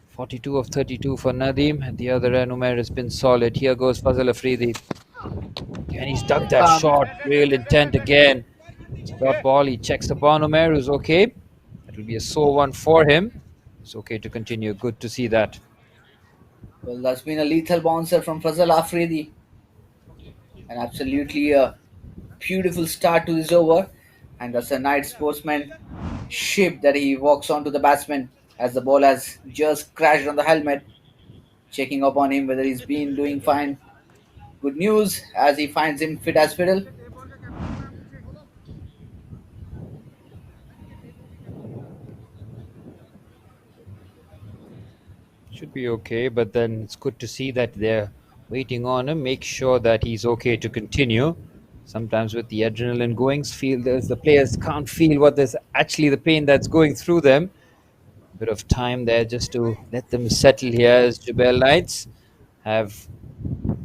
42 of 32 for Nadeem. At the other end, Umair has been solid. Here goes Fazal Afridi. And he's dug that shot. Real intent again. It's a dot ball. He checks upon Umair, who's okay. That will be a sore one for him. It's okay to continue. Good to see that. Well, that's been a lethal bouncer from Fazal Afridi. And absolutely a beautiful start to this over. And that's a nice sportsmanship that he walks onto the batsman as the ball has just crashed on the helmet, checking up on him whether he's been doing fine. Good news as he finds him fit as fiddle. Should be okay, but then it's good to see that they're waiting on him. Make sure that he's okay to continue. Sometimes with the adrenaline goings, the players can't feel what there's actually the pain that's going through them. Bit of time there just to let them settle here as Jubail Knights have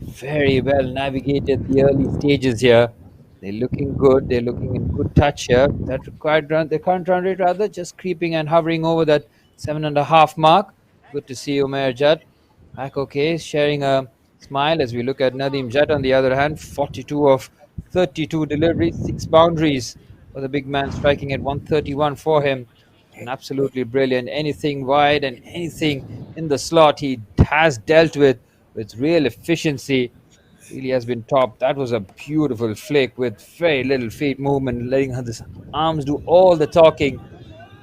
very well navigated the early stages here. They're looking good. They're looking in good touch here. That required run, the current run rate rather, just creeping and hovering over that 7.5 mark. Good to see Umair Judd back okay, sharing a smile as we look at Nadeem Judd on the other hand. 42 of 32 deliveries, 6 boundaries for the big man, striking at 131 for him. And absolutely brilliant. Anything wide and anything in the slot he has dealt with real efficiency. Really has been top. That was a beautiful flick with very little feet movement, letting his arms do all the talking.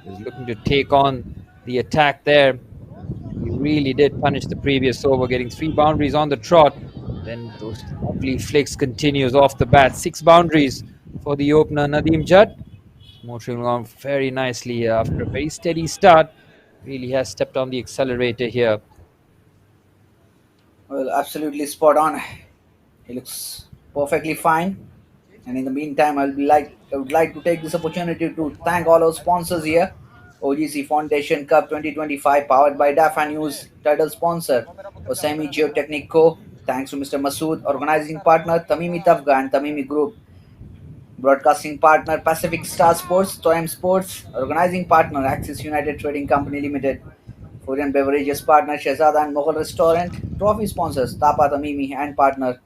He was looking to take on the attack there. He really did punish the previous over, getting 3 boundaries on the trot. Then those lovely flicks continues off the bat. 6 boundaries for the opener, Nadeem Judd. Motoring along very nicely after a very steady start. Really has stepped on the accelerator here. Well, absolutely spot on. He looks perfectly fine. And in the meantime, I would like to take this opportunity to thank all our sponsors here. OGC Foundation Cup 2025 powered by DAFA News, title sponsor Osami Geotechnic Co. Thanks to Mr. Masood, organizing partner Tamimi Tafga and Tamimi Group, broadcasting partner Pacific Star Sports, Toyam Sports, organizing partner Axis United Trading Company Limited, food and beverages partner Shehzada and Mughal Restaurant, trophy sponsors Tapa Tamimi and partner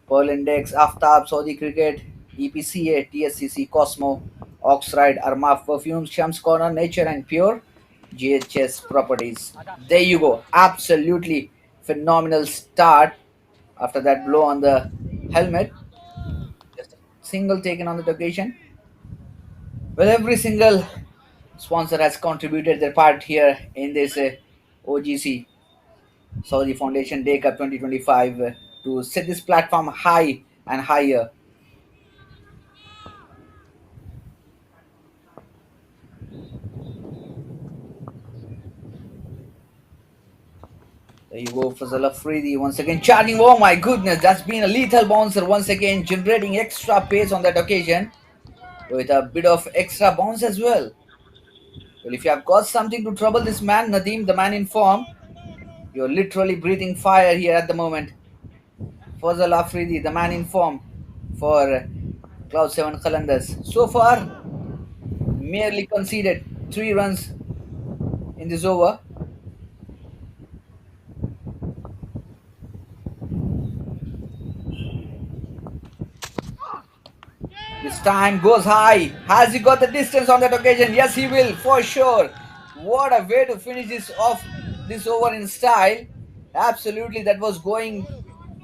Pearl Index, Aftab, Saudi Cricket, EPCA, TSCC, Cosmo, Oxride, Armaf Perfumes, Shams Corner, Nature and Pure, GHS Properties. There you go. Absolutely phenomenal start after that blow on the helmet. Just a single taken on the occasion. Well, every single sponsor has contributed their part here in this OGC Saudi Foundation Day Cup 2025 to set this platform high and higher. There you go, Fazal Afridi once again charging. Oh my goodness, that's been a lethal bouncer once again, generating extra pace on that occasion with a bit of extra bounce as well. Well, if you have got something to trouble this man, Nadeem, the man in form, you're literally breathing fire here at the moment. Fazal Afridi, the man in form for Cloud 7 Qalandars. So far, merely conceded 3 runs in this over. This time goes high. Has he got the distance on that occasion? Yes, he will, for sure. What a way to finish this off, this over in style. Absolutely, that was going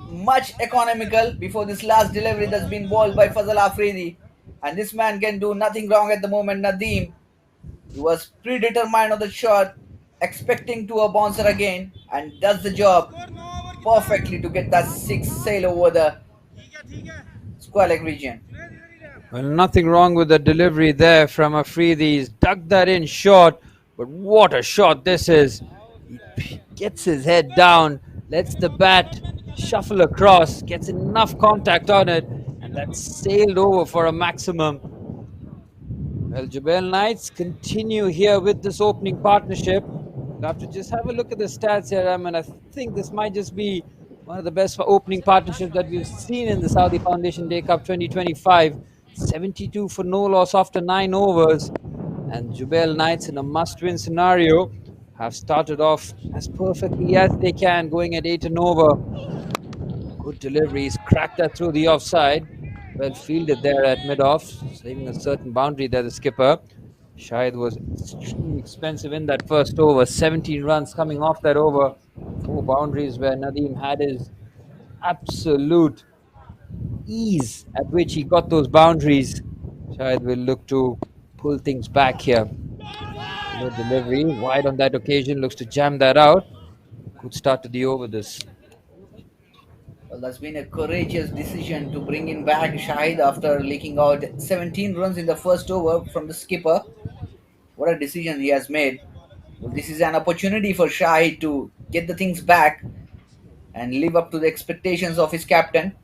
much economical before this last delivery that's been bowled by Fazal Afridi. And this man can do nothing wrong at the moment, Nadeem. He was predetermined on the shot, expecting to a bouncer again, and does the job perfectly to get that 6 sail over the square leg region. Well, nothing wrong with the delivery there from Afridi. He's dug that in short, but what a shot this is. He gets his head down, lets the bat shuffle across, gets enough contact on it, and that's sailed over for a maximum. Well, Jubail Knights continue here with this opening partnership. We'll have to just have a look at the stats here, I think this might just be one of the best opening partnerships that we've seen in the Saudi Foundation Day Cup 2025. 72 for no loss after 9 overs. And Jubail Knights, in a must-win scenario, have started off as perfectly as they can, going at 8 and over. Good deliveries, cracked that through the offside. Well fielded there at mid-off, saving a certain boundary there, the skipper. Shahid was extremely expensive in that first over. 17 runs coming off that over. 4 boundaries where Nadeem had his absolute ease at which he got those boundaries. Shahid will look to pull things back here. No delivery, wide on that occasion, looks to jam that out. Good start to the over this. Well, that's been a courageous decision to bring in back Shahid after leaking out 17 runs in the first over from the skipper. What a decision he has made. Well, this is an opportunity for Shahid to get the things back and live up to the expectations of his captain.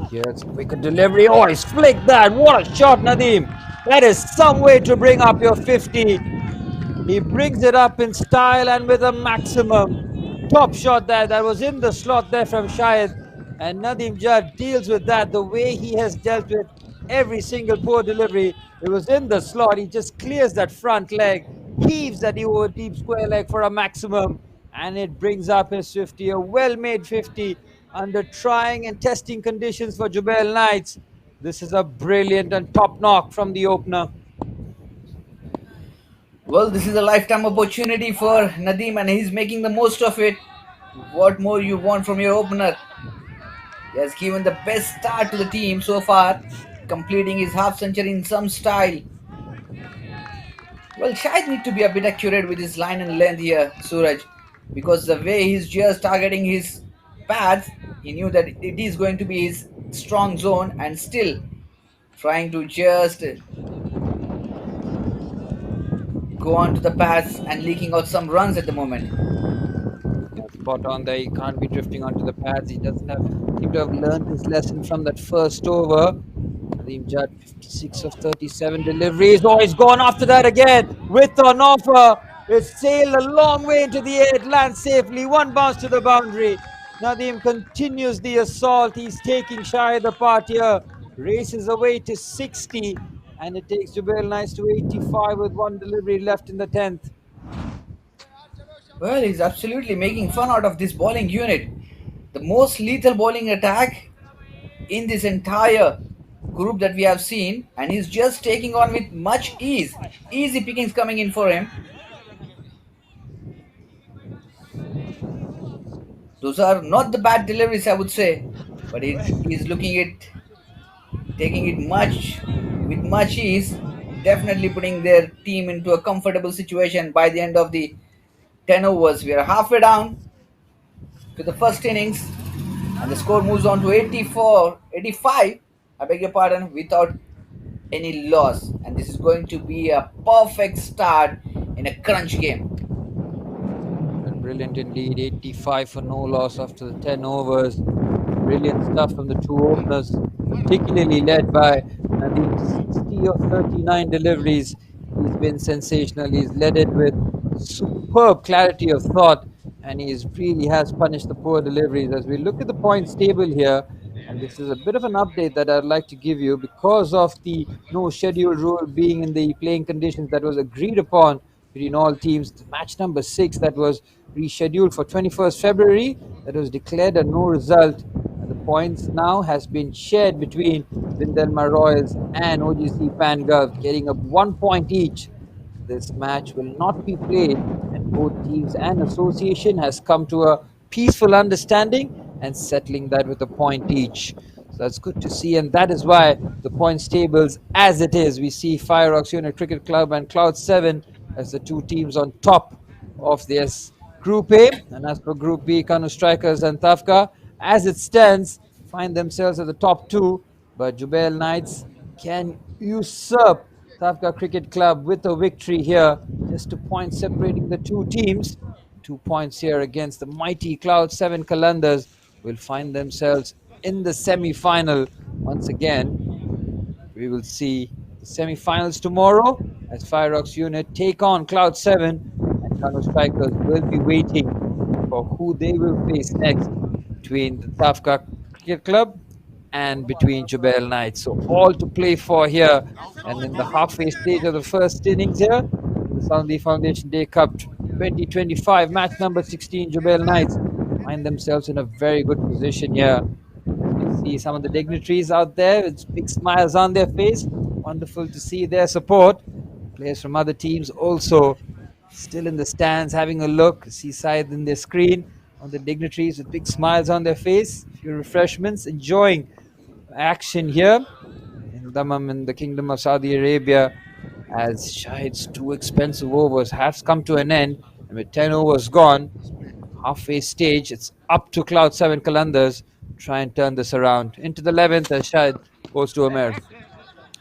Here's a quicker delivery. Oh, he's flicked that. What a shot, Nadeem. That is some way to bring up your 50. He brings it up in style and with a maximum. Top shot there. That was in the slot there from Shahid. And Nadeem Judd deals with that the way he has dealt with every single poor delivery. It was in the slot. He just clears that front leg, heaves that over deep square leg for a maximum. And it brings up his 50, a well-made 50 under trying and testing conditions for Jubail Knights. This is a brilliant and top knock from the opener. Well, this is a lifetime opportunity for Nadeem and he's making the most of it. What more you want from your opener? He has given the best start to the team so far, completing his half century in some style. Well, Shahid need to be a bit accurate with his line and length here, Suraj, because the way he's just targeting his pads, he knew that it is going to be his strong zone and still trying to just go on to the pads and leaking out some runs at the moment. Yeah, spot on there. He can't be drifting onto the pads. He doesn't seem to have learned his lesson from that first over. Nadeem Judd, 56 of 37 deliveries. Oh, he's gone after that again with an offer. It's sailed a long way into the air. It lands safely. One bounce to the boundary. Nadeem continues the assault. He's taking Shahid apart here. Races away to 60. And it takes Jubail Knights to 85 with one delivery left in the 10th. Well, he's absolutely making fun out of this bowling unit. The most lethal bowling attack in this entire group that we have seen, and he's just taking on with much ease. Easy pickings coming in for him. Those are not the bad deliveries, I would say, but he's looking at taking it with much ease, definitely putting their team into a comfortable situation by the end of the 10 overs. We are halfway down to the first innings, and the score moves on to 85, I beg your pardon, without any loss. And this is going to be a perfect start in a crunch game. Brilliant indeed. 85 for no loss after the 10 overs. Brilliant stuff from the two openers, particularly led by Nadeem. 60 of 39 deliveries. He's been sensational. He's led it with superb clarity of thought, and he really has punished the poor deliveries. As we look at the points table here, and this is a bit of an update that I'd like to give you because of the no schedule rule being in the playing conditions that was agreed upon between all teams. The match number 6 that was rescheduled for 21st February, that was declared a no result. And the points now has been shared between Vindelmar Royals and OGC Fangulf, getting up 1 point each. This match will not be played, and both teams and association has come to a peaceful understanding and settling that with a point each. So that's good to see, and that is why the points tables as it is. We see Fire Rocks Unit Cricket Club and Cloud 7 as the two teams on top of this Group A, and as for Group B, Kanu Strikers and Tafka, as it stands, find themselves at the top two, but Jubail Knights can usurp Tafka Cricket Club with a victory here, just a point separating the two teams. 2 points here against the mighty Cloud 7 Kalandars will find themselves in the semi-final once again. We will see the semi-finals tomorrow as Firerock's unit take on Cloud 7, and Kano Strikers will be waiting for who they will face next between the Tafka Cricket Club and between Jubail Knights. So all to play for here, and in the halfway stage of the first innings here in the Saudi Foundation Day Cup 2025, match number 16, Jubail Knights find themselves in a very good position here. As we see some of the dignitaries out there with big smiles on their face. Wonderful to see their support. Players from other teams also still in the stands having a look. See side in their screen on the dignitaries with big smiles on their face. A few refreshments, enjoying action here in Dammam in the Kingdom of Saudi Arabia, as Shahid's 2 expensive overs have come to an end, and with 10 overs gone, halfway stage, it's up to Cloud 7 Kalandars try and turn this around. Into the 11th as Shahid goes to Omer.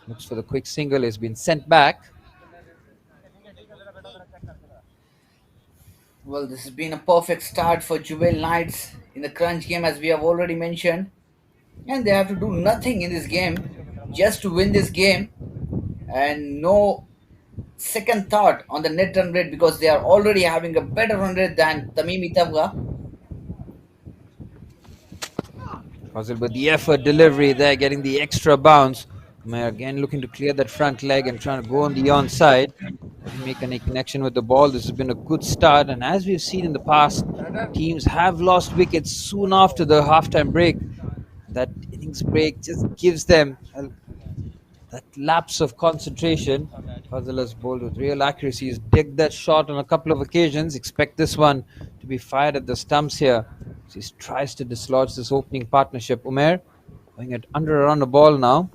Looks for the quick single, has been sent back. Well, this has been a perfect start for Jubail Knights in the crunch game, as we have already mentioned. And they have to do nothing in this game just to win this game, and no second thought on the net run rate, because they are already having a better run rate than Tamimi Tabga. Fazil with the effort delivery there, getting the extra bounce. Omer again looking to clear that front leg and trying to go on the onside. Doesn't make any connection with the ball. This has been a good start, and as we've seen in the past, teams have lost wickets soon after the halftime break. That innings break just gives them that lapse of concentration. Fazil has bowled with real accuracy. He's digged that shot on a couple of occasions. Expect this one to be fired at the stumps here. So he tries to dislodge this opening partnership. Umair going at under around the ball now.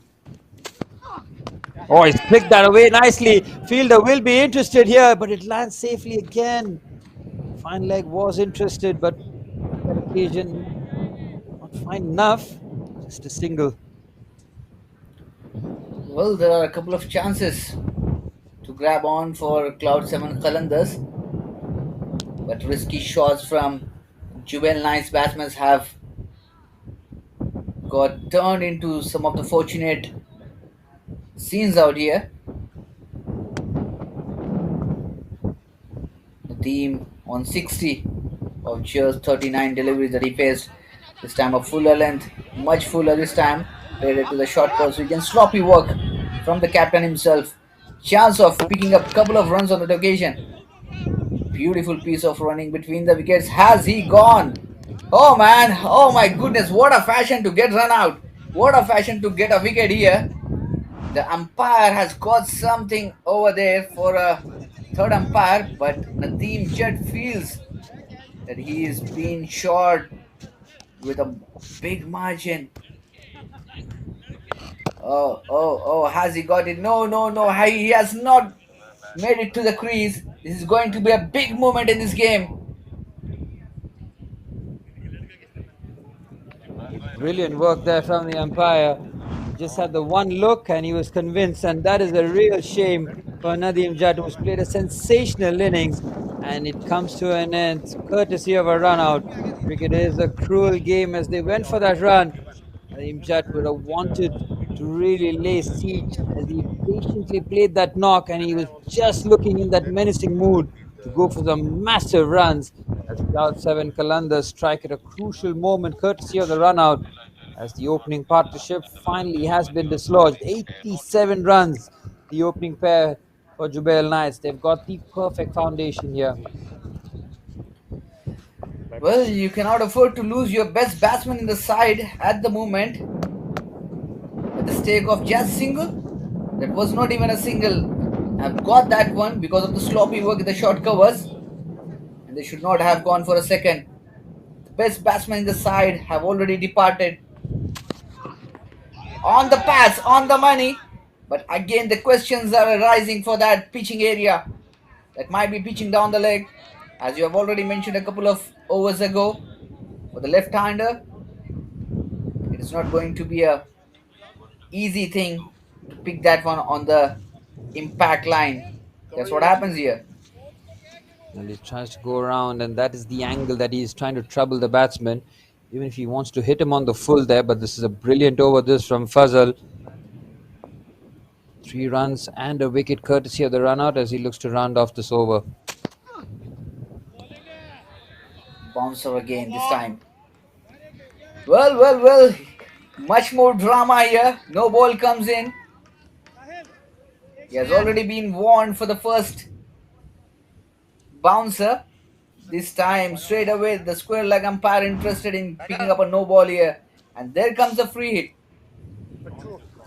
Oh, he's flicked that away nicely. Fielder will be interested here, but it lands safely again. Fine leg was interested, but that occasion not fine enough. Just a single. Well, there are a couple of chances to grab on for Cloud 7 Kalandars, but risky shots from Jubail Knights batsmen have got turned into some of the fortunate scenes out here. The team on 60 of just 39 deliveries that he faced. This time a fuller length, much fuller this time. Played it to the short course region. Sloppy work from the captain himself. Chance of picking up a couple of runs on that occasion. Beautiful piece of running between the wickets. Has he gone? Oh man, oh my goodness, what a fashion to get run out. What a fashion to get a wicket here. The umpire has got something over there for a third umpire, but Nadeem Judd feels that he is being short with a big margin. Oh, has he got it? No, he has not made it to the crease. This is going to be a big moment in this game. Brilliant work there from the umpire. Just had the one look and he was convinced, and that is a real shame for Nadeem Jatt, who's played a sensational innings, and it comes to an end courtesy of a run out. Cricket is a cruel game. As they went for that run, Nadeem Jatt would have wanted to really lay siege as he patiently played that knock, and he was just looking in that menacing mood to go for some massive runs as Cloud 7 Kalandars strike at a crucial moment courtesy of the run out, as the opening partnership finally has been dislodged. 87 runs, the opening pair for Jubail Knights. They've got the perfect foundation here. Well, you cannot afford to lose your best batsman in the side at the moment. At the stake of just single, that was not even a single. I've got that one because of the sloppy work in the short covers, and they should not have gone for a second. The best batsmen in the side have already departed. On the pass, on the money, but again the questions are arising for that pitching area. That might be pitching down the leg. As you have already mentioned a couple of overs ago, for the left-hander, it is not going to be a easy thing to pick that one on the impact line. That's what happens here. And he tries to go around, and that is the angle that he is trying to trouble the batsman. Even if he wants to hit him on the full there, but this is a brilliant over this from Fazal. 3 runs and a wicket courtesy of the run out as he looks to round off this over. Bouncer again this time. Well, well, well. Much more drama here. No ball comes in. He has already been warned for the first bouncer. This time, straight away, the square leg umpire interested in picking up a no ball here. And there comes a free hit.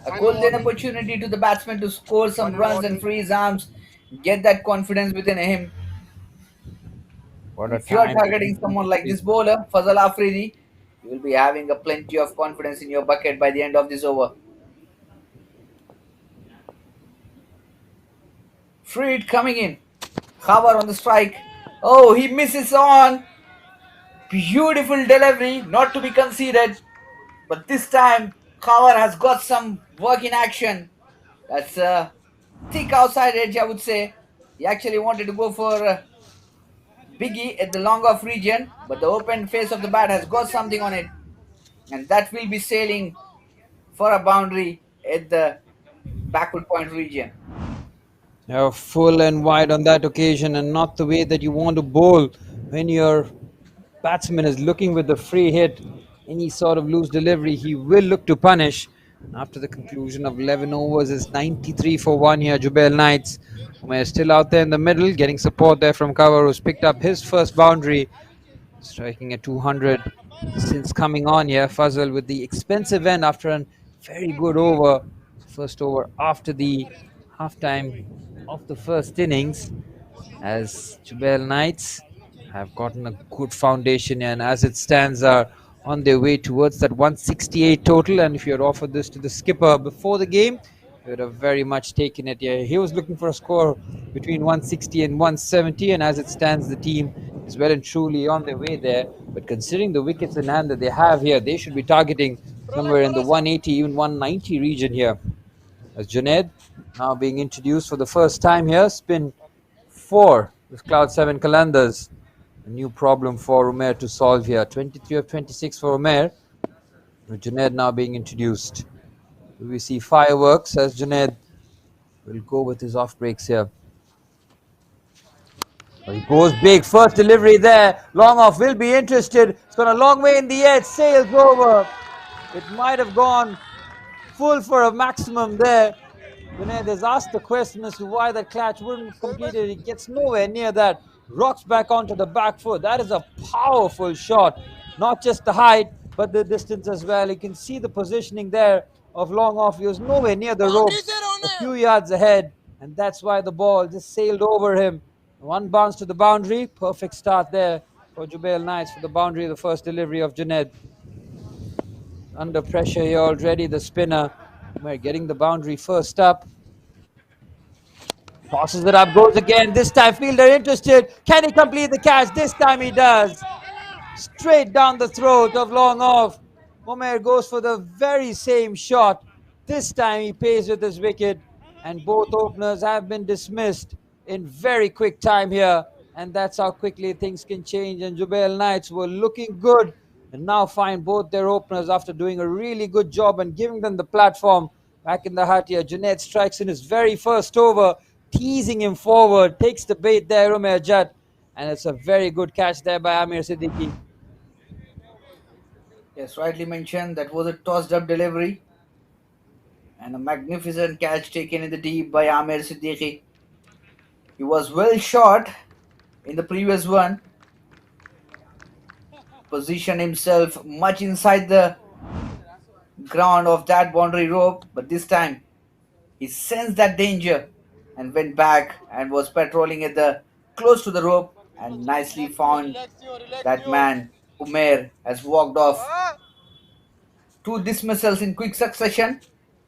A golden opportunity to the batsman to score some runs and free his arms, get that confidence within him. What a If you are time. targeting someone like this bowler, Fazal Afridi, you will be having a plenty of confidence in your bucket by the end of this over. Free hit coming in. Khabar on the strike. Oh, he misses on. Beautiful delivery, not to be conceded. But this time, Khabar has got some work in action. That's a thick outside edge, I would say. He actually wanted to go for Biggie at the long off region, but the open face of the bat has got something on it. And that will be sailing for a boundary at the backward point region. Full and wide on that occasion, and not the way that you want to bowl when your batsman is looking with the free hit. Any sort of loose delivery, he will look to punish. After the conclusion of 11 overs, it's 93 for 1 here. Jubail Knights, Umair still out there in the middle, getting support there from cover, who's picked up his first boundary, striking at 200 since coming on here. Fazal with the expensive end after a very good over. First over after the halftime of the first innings, as Jubail Knights have gotten a good foundation, and as it stands are on their way towards that 168 total. And if you had offered this to the skipper before the game, he would have very much taken it. Yeah, he was looking for a score between 160 and 170, and as it stands, the team is well and truly on their way there. But considering the wickets in hand that they have here, they should be targeting somewhere in the 180, even 190 region here. As Junaid now being introduced for the first time here, spin 4 with Cloud 7 Kalandars. A new problem for Umair to solve here. 23 of 26 for Umair, with Junaid now being introduced. We see fireworks as Junaid will go with his off breaks here. He goes big, first delivery there. Long off will be interested. It's gone a long way in the air, sails over. It might have gone full for a maximum there. Junaid has asked the question as to why that catch wouldn't complete it. He gets nowhere near that. Rocks back onto the back foot. That is a powerful shot. Not just the height, but the distance as well. You can see the positioning there of long off. He was nowhere near the rope, a few yards ahead, and that's why the ball just sailed over him. One bounce to the boundary. Perfect start there for Jubail Knights for the boundary, the first delivery of Junaid. Under pressure here already, the spinner. We're getting the boundary first up. Tosses it up, goes again. This time, fielder interested. Can he complete the catch? This time he does. Straight down the throat of long off. Umair goes for the very same shot. This time he pays with his wicket. And both openers have been dismissed in very quick time here. And that's how quickly things can change. And Jubail Knights were looking good, and now find both their openers after doing a really good job and giving them the platform back in the hut here. Junaid strikes in his very first over, teasing him forward, takes the bait there, Umair Jat, and it's a very good catch there by Amir Siddiqui. Yes, rightly mentioned, that was a tossed up delivery and a magnificent catch taken in the deep by Amir Siddiqui. He was well shot in the previous one, positioned himself much inside the ground of that boundary rope, but this time he sensed that danger and went back and was patrolling at the close to the rope and nicely found that man. Umair has walked off. 2 dismissals in quick succession.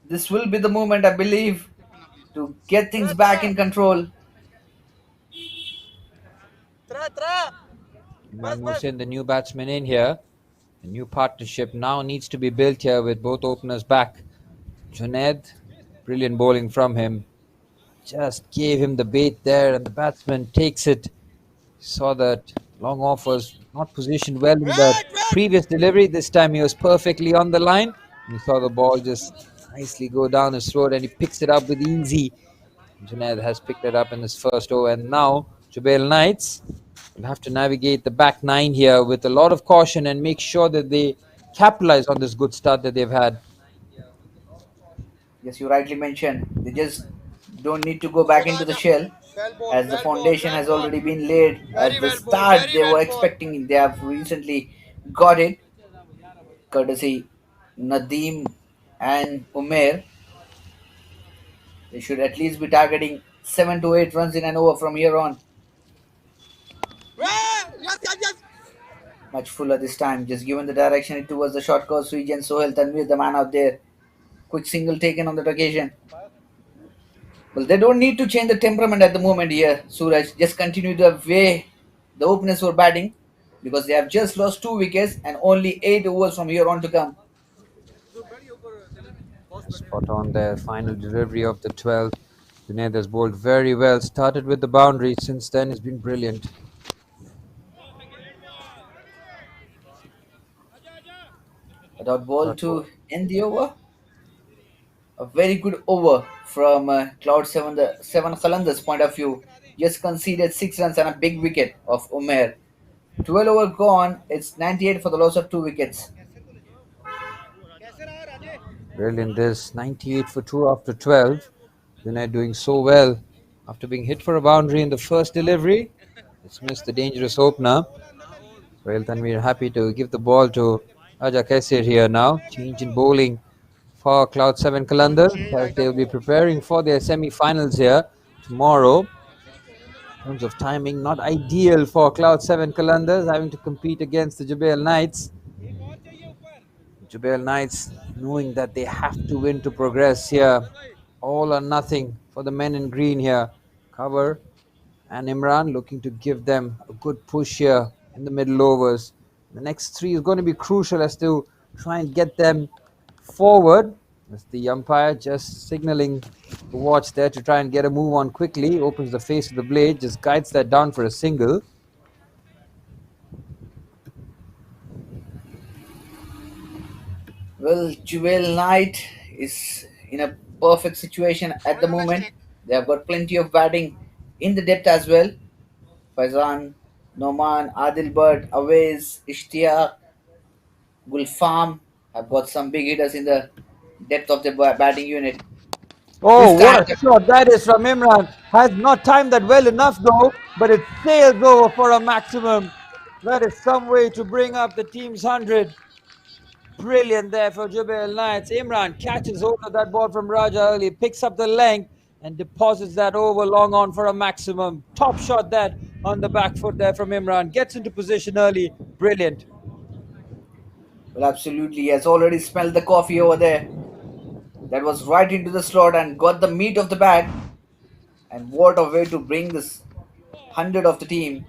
This will be the moment, I believe, to get things back in control. Imran Mohsin, the new batsman in here. The new partnership now needs to be built here with both openers back. Junaid, brilliant bowling from him. Just gave him the bait there, and the batsman takes it. Saw that long off was not positioned well in the previous delivery. This time he was perfectly on the line. And he saw the ball just nicely go down his throat, and he picks it up with easy. Junaid has picked it up in his first over, and now Jubail Knights will have to navigate the back nine here with a lot of caution and make sure that they capitalize on this good start that they've had. Yes, you rightly mentioned. They just don't need to go back into the shell, as the foundation has already been laid. As the start they were expecting, they have recently got it, courtesy Nadeem and Umair. They should at least be targeting 7 to 8 runs in an over from here on. Much fuller this time, just given the direction it towards the short course region. Sohail Tanvir, the man out there. Quick single taken on that occasion. Well, they don't need to change the temperament at the moment here, Suraj. Just continue the way the openers were batting, because they have just lost 2 wickets and only 8 overs from here on to come. Spot on there, final delivery of the 12th. Junaid has bowled very well. Started with the boundary. Since then, it's been brilliant. A dot ball to end the over. A very good over from Cloud 7, the 7 Qalandar's point of view. Just conceded 6 runs and a big wicket of Umair. 12 over gone. It's 98 for the loss of 2 wickets. Brilliant this. 98 for 2 after 12. Junaid doing so well after being hit for a boundary in the first delivery. It's missed the dangerous opener. Well, then we're happy to give the ball to Raja Kaisir here now. Change in bowling for Cloud 7 Qalandar, as they'll be preparing for their semi-finals here tomorrow. In terms of timing, not ideal for Cloud 7 Qalandars, having to compete against the Jubail Knights. Jubail Knights knowing that they have to win to progress here. All or nothing for the men in green here. Cover and Imran looking to give them a good push here in the middle overs. The next 3 is going to be crucial as to try and get them forward. As the umpire just signaling the watch there to try and get a move on quickly. Opens the face of the blade, just guides that down for a single. Well, Jubail Knight is in a perfect situation at the moment. They have got plenty of batting in the depth as well. Faizan, Noman, Adil Bhatt, Awais, Ishtiyaq, Gulfam have got some big hitters in the depth of the batting unit. Oh, This time, what a shot that is from Imran. Has not timed that well enough though, but it sails over for a maximum. That is some way to bring up the team's 100. Brilliant there for Jubail Knights. Imran catches hold of that ball from Raja early, picks up the length and deposits that over long on for a maximum. Top shot that on the back foot there from Imran. Gets into position early. Brilliant. well, absolutely, he has already smelled the coffee over there. That was right into the slot and got the meat of the bat. And what a way to bring this 100 of the team.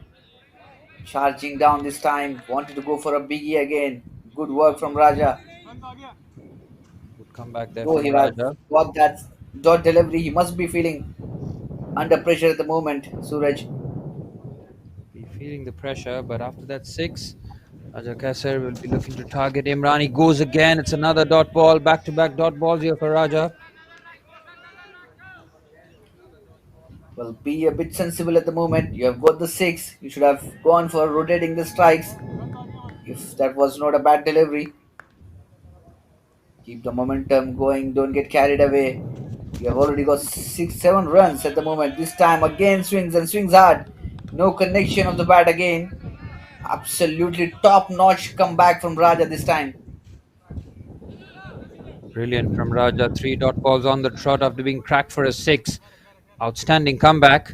Charging down this time, wanted to go for a biggie again. Good work from Raja. Good comeback there Though from he has Raja. got that dot delivery, he must be feeling under pressure at the moment, Suraj. Be feeling the pressure, but after that 6, Raja Kaisar will be looking to target Imran. He goes again. It's another dot ball. Back-to-back dot balls here for Raja. Well, be a bit sensible at the moment. You have got the 6. You should have gone for rotating the strikes. If that was not a bad delivery. Keep the momentum going. Don't get carried away. You have already got 6, 7 runs at the moment. This time again swings and swings hard. No connection of the bat again. Absolutely top-notch comeback from Raja this time. Brilliant from Raja. 3 dot balls on the trot after being cracked for a 6. Outstanding comeback.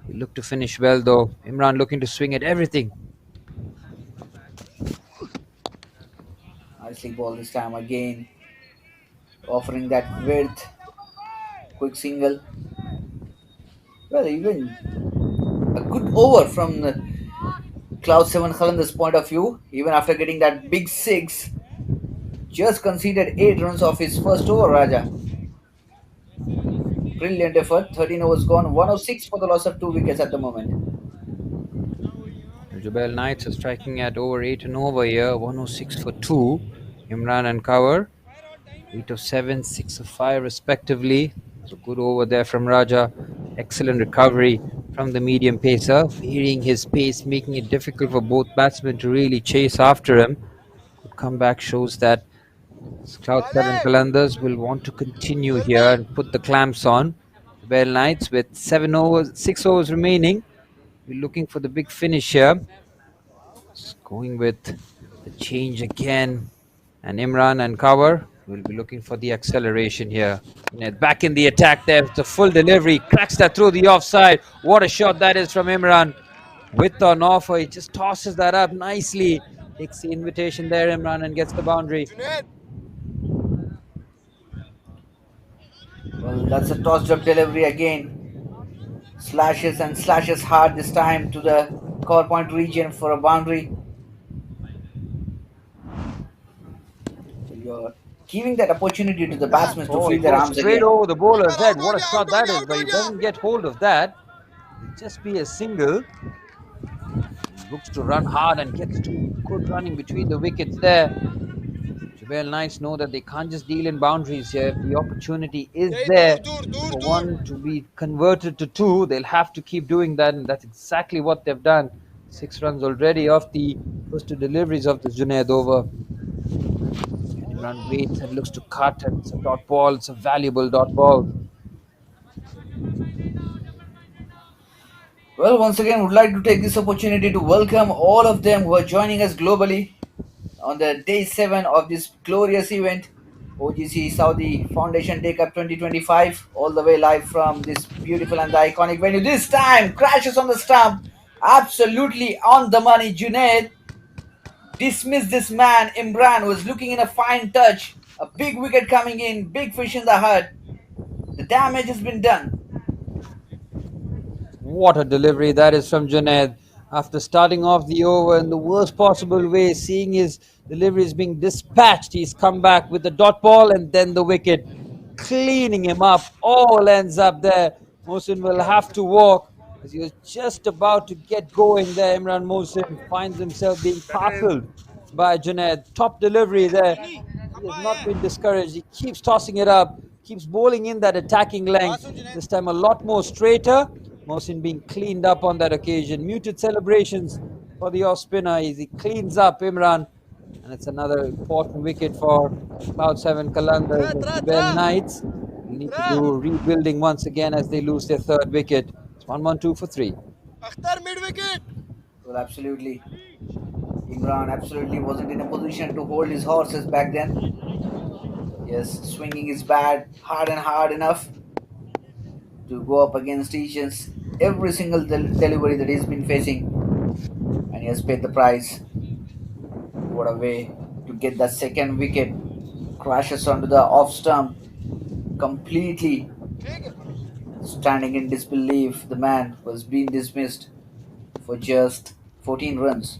He looked to finish well though. Imran looking to swing at everything. Nicely ball this time again. Offering that width. Quick single. Well, even a good over from Cloud 7 Khalandar's point of view, even after getting that big six, just conceded 8 runs off his first over, Raja. Brilliant effort. 13 overs gone. 106 for the loss of 2 wickets at the moment. Jubail Knights are striking at over 8 and over here. 106 for 2. Imran and Cover 8 of 7, 6 of 5 respectively. So good over there from Raja. Excellent recovery from the medium pacer, varying his pace, making it difficult for both batsmen to really chase after him. Good comeback shows that Cloud 7 Qalandars will want to continue here and put the clamps on. Jubail Knights with 6 overs remaining. We're looking for the big finish here. Just going with the change again. And Imran and Cover will be looking for the acceleration here. Back in the attack there. It's a full delivery. Cracks that through the offside. What a shot that is from Imran. With or an offer, he just tosses that up nicely. Takes the invitation there, Imran, and gets the boundary. Well, that's a tossed up delivery again. Slashes and slashes hard this time to the cover point region for a boundary. So you're giving that opportunity to the batsmen to He feel their goes arms straight again. over the bowler's head. What a shot that is, but he doesn't get hold of that. It'll just be a single. He looks to run hard and gets to good running between the wickets there. Jubail Knights know that they can't just deal in boundaries here. If the opportunity is there for one to be converted to two, they'll have to keep doing that, and that's exactly what they've done. 6 runs already off the first 2 deliveries of the Junaid over. Imran waits and looks to cut, and it's a dot ball. It's a valuable dot ball. Well, once again, would like to take this opportunity to welcome all of them who are joining us globally on the day 7 of this glorious event, OGC Saudi Foundation Day Cup 2025, all the way live from this beautiful and the iconic venue. This time, crashes on the stump, absolutely on the money. Junaid dismissed this man, Imran, was looking in a fine touch. A big wicket coming in, big fish in the hut. The damage has been done. What a delivery that is from Junaid. After starting off the over in the worst possible way, seeing his deliveries being dispatched, he's come back with the dot ball and then the wicket, cleaning him up. All ends up there. Mohsin will have to walk as he was just about to get going there. Imran Mohsin finds himself being parceled by Junaid. Top delivery there. He has not been discouraged. He keeps tossing it up, keeps bowling in that attacking length. This time a lot more straighter. Mohsin being cleaned up on that occasion. Muted celebrations for the off spinner as he cleans up Imran. And it's another important wicket for Cloud 7 Qalandars. Jubail Knights will need to do rebuilding once again as they lose their 3rd wicket. It's 1-1-2 for 3. Well, absolutely. Imran absolutely wasn't in a position to hold his horses back then. Yes, swinging his bat hard and hard enough to go up against every single delivery that he's been facing, and he has paid the price. What a way to get that 2nd wicket. Crashes onto the off stump, completely standing in disbelief. The man was being dismissed for just 14 runs.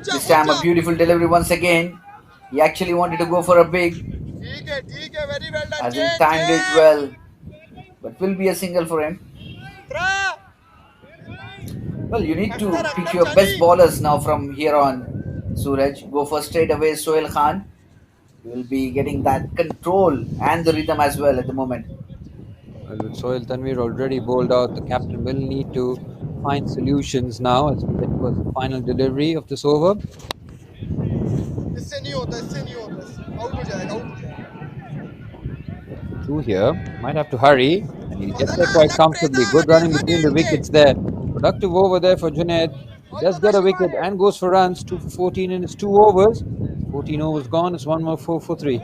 This time a beautiful delivery once again. He actually wanted to go for a big, as he timed it well, but will be a single for him. Well, you need to pick your best bowlers now from here on, Suraj. Go for straight away Sohail Khan. You will be getting that control and the rhythm as well at the moment. Well, with Sohail Tanvir already bowled out, the captain will need to find solutions now as we get towards the final delivery of this over. Two here, might have to hurry, and he'll get there quite comfortably. Good running between the wickets there. Productive over there for Junaid. He does get a wicket and goes for runs. 2 for 14 in his 2 overs. 14 overs gone. It's 1-4 for 3.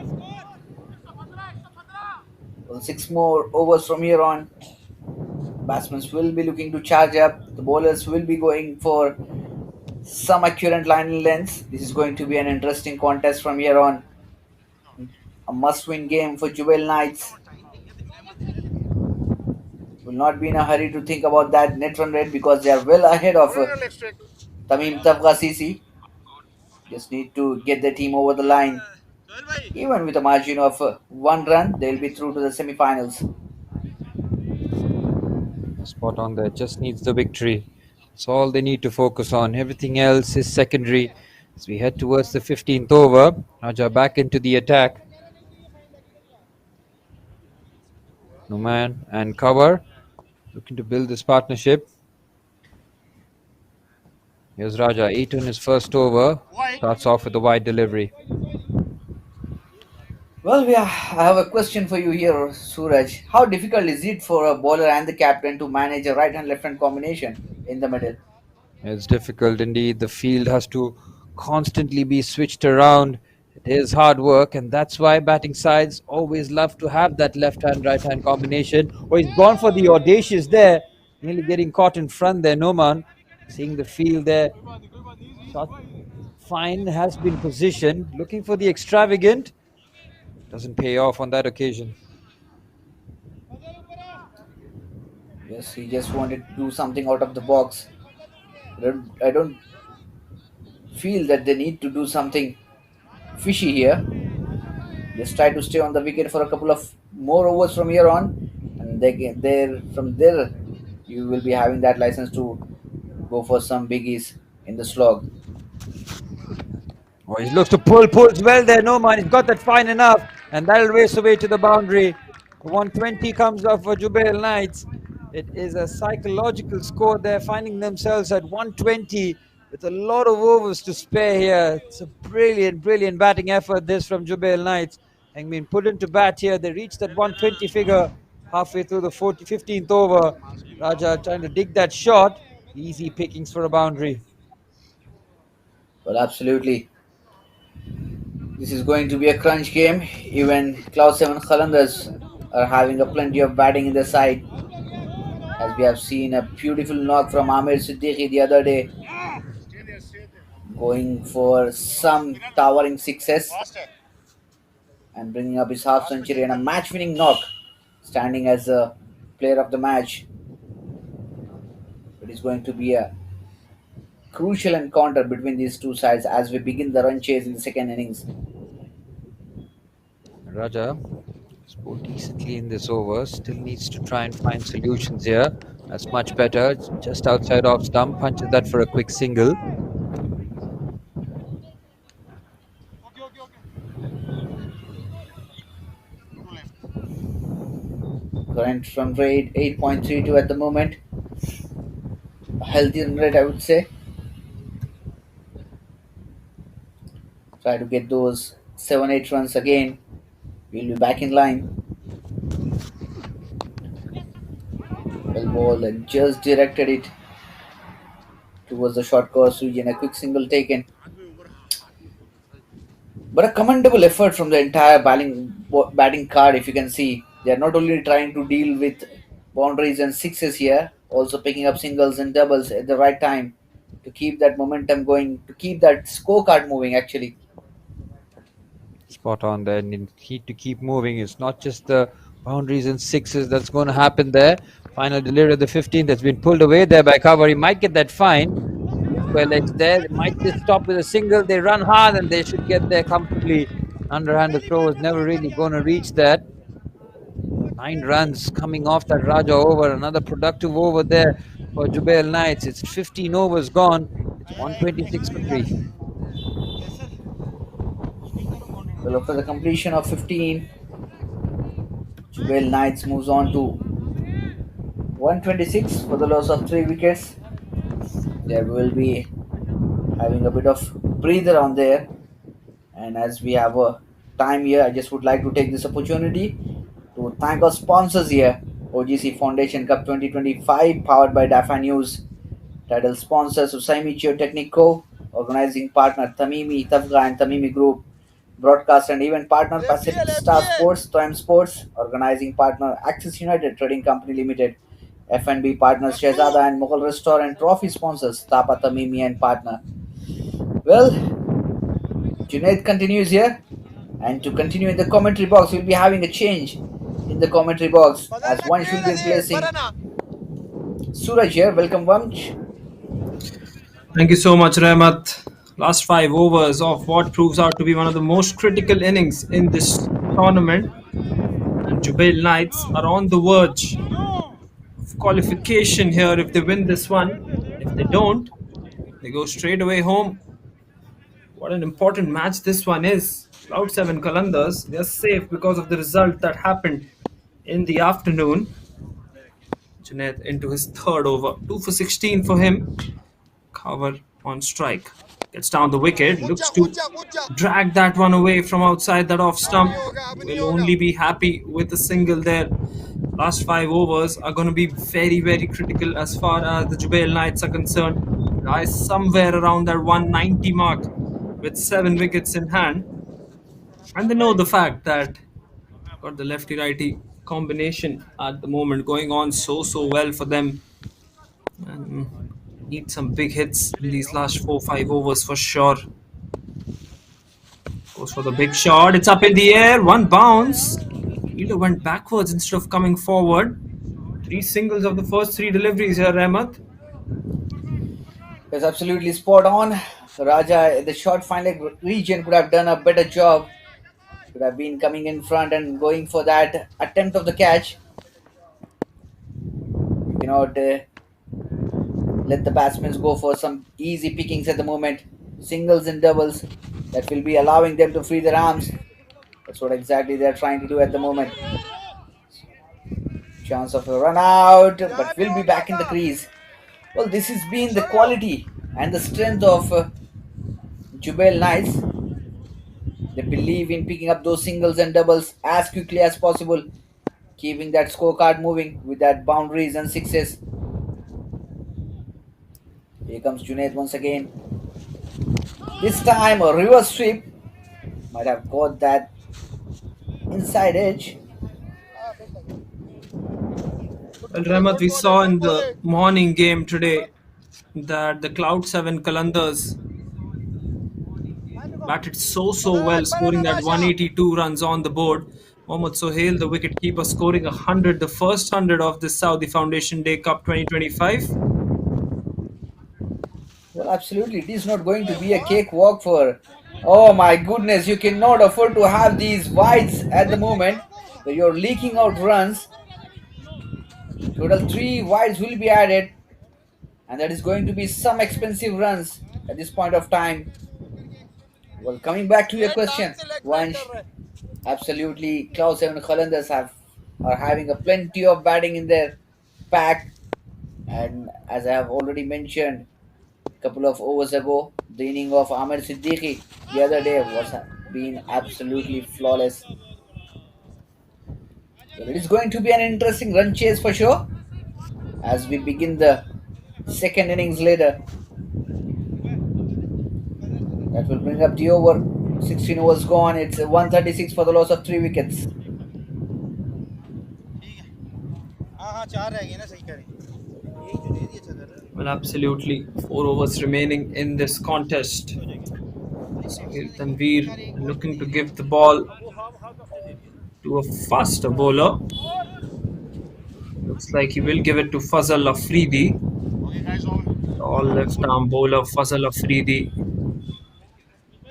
Well, 6 more overs from here on. Batsmen will be looking to charge up. The bowlers will be going for some accurate line lengths. This is going to be an interesting contest from here on. A must-win game for Jubail Knights. will not be in a hurry to think about that net run rate because they are well ahead of Tamim Tafgha CC. Just need to get the team over the line. Even with a margin of 1 run, they'll be through to the semi-finals. Spot on there. Just needs the victory. That's all they need to focus on. Everything else is secondary. As we head towards the 15th over, Raja back into the attack. Numan and cover, looking to build this partnership. Here's Raja, 8 on his first over. Starts off with a wide delivery. Well, I have a question for you here, Suraj. How difficult is it for a bowler and the captain to manage a right-hand left-hand combination in the middle? It's difficult indeed. The field has to constantly be switched around. It is hard work, and that's why batting sides always love to have that left hand, right hand combination. Oh, he's gone for the audacious there, nearly getting caught in front there. Noman, seeing the field there. Shot fine has been positioned, looking for the extravagant. Doesn't pay off on that occasion. Yes, he just wanted to do something out of the box. I don't feel that they need to do something fishy here. Just try to stay on the wicket for a couple of more overs from here on, and from there you will be having that license to go for some biggies in the slog. Oh, he looks to pulls well there. No man, he's got that fine enough, and that'll race away to the boundary. 120 comes off for Jubail Knights. It is a psychological score there, finding themselves at 120 with a lot of overs to spare here. It's a brilliant, brilliant batting effort this from Jubail Knights. I mean, put into bat here. They reached that 120 figure halfway through the 15th over. Raja trying to dig that shot. Easy pickings for a boundary. Well, absolutely. This is going to be a crunch game. Even Cloud 7 Qalandars are having a plenty of batting in their side. As we have seen a beautiful knock from Amir Siddiqui the other day, going for some towering success and bringing up his half century and a match winning knock, standing as a player of the match. It is going to be a crucial encounter between these two sides as we begin the run chase in the second innings. Raja scored decently in this over. Still needs to try and find solutions here. That's much better. Just outside off stump. Punches that for a quick single. Current run rate 8.32 at the moment. A healthy run rate, I would say. Try to get those 7-8 runs again. We'll be back in line. Well ball and just directed it towards the short course region. A quick single taken. But a commendable effort from the entire batting card, if you can see. They are not only trying to deal with boundaries and sixes here, also picking up singles and doubles at the right time to keep that momentum going, to keep that scorecard moving actually. Spot on there. Need to keep moving. It's not just the boundaries and sixes that's going to happen there. Final delivery of the 15th that's been pulled away there by cover. He might get that fine. Well, it's there. They might just stop with a single. They run hard and they should get there comfortably. Underhanded throw is never really going to reach that. 9 runs coming off that Raja over. Another productive over there for Jubail Knights. It's 15 overs gone. It's 126 for 3. Well, after the completion of 15, Jubail Knights moves on to 126 for the loss of 3 wickets. They will be having a bit of breather on there. And as we have a time here, I just would like to take this opportunity to thank our sponsors here. OGC Foundation Cup 2025 powered by Dafa News. Title sponsors Usaimi Geotechnic Co. Organizing partner Tamimi Tafga and Tamimi Group. Broadcast and event partner Pacific Star Sports, Toim Sports. Organizing partner Axis United Trading Company Limited. F&B partners Shehzada and Mughal Restaurant. Trophy sponsors Tapa Tamimi and partner. Well, Junaid continues here. And to continue in the commentary box, we'll be having a change in in the commentary box as Vansh will be replacing Suraj here. Welcome, Vansh. Thank you so much, Rahmat. Last 5 overs of what proves out to be one of the most critical innings in this tournament. And Jubail Knights are on the verge of qualification here if they win this one. If they don't, they go straight away home. What an important match this one is. Cloud 7 Qalandars, they're safe because of the result that happened in the afternoon. Junaid into his third over. 2 for 16 for him. Cover on strike. Gets down the wicket. Looks to drag that one away from outside that off stump. Will only be happy with a single there. Last 5 overs are going to be very, very critical as far as the Jubail Knights are concerned. Guys, somewhere around that 190 mark with 7 wickets in hand. And they know the fact that got the lefty-righty combination at the moment going on so well for them. And need some big hits in these last 4-5 overs for sure. Goes for the big shot. It's up in the air. One bounce. Fielder went backwards instead of coming forward. 3 singles of the first 3 deliveries here, Rahmat. It's absolutely spot on. Raja, the short fine leg region, could have done a better job. Could have been coming in front and going for that attempt of the catch. You cannot let the batsmen go for some easy pickings at the moment. Singles and doubles that will be allowing them to free their arms. That's what exactly they're trying to do at the moment. Chance of a run out, but will be back in the crease. Well, this has been the quality and the strength of Jubail Knights. They believe in picking up those singles and doubles as quickly as possible, keeping that scorecard moving with that boundaries and sixes. Here comes Junaid once again. This time a reverse sweep might have got that inside edge. Well, Rahmat, we saw in the morning game today that the Cloud 7 Qalandars batted so well, scoring that 182 runs on the board. Mohammad Sohail, the wicketkeeper, scoring 100, the first 100 of the Saudi Foundation Day Cup 2025. Well, absolutely. It is not going to be a cakewalk for... Oh my goodness, you cannot afford to have these wides at the moment. So you're leaking out runs. Total 3 wides will be added. And that is going to be some expensive runs at this point of time. Well, coming back to your question, Vansh, absolutely, Cloud 7 Qalandars are having a plenty of batting in their pack. And as I have already mentioned a couple of overs ago, the inning of Amir Siddiqui the other day was being absolutely flawless. Well, it is going to be an interesting run chase for sure as we begin the second innings later. That will bring up the over. 16 overs gone. It's 136 for the loss of 3 wickets. Well, absolutely. 4 overs remaining in this contest. Sahil Tanveer looking to give the ball to a faster bowler. Looks like he will give it to Fazal Afridi. All left arm bowler Fazal Afridi.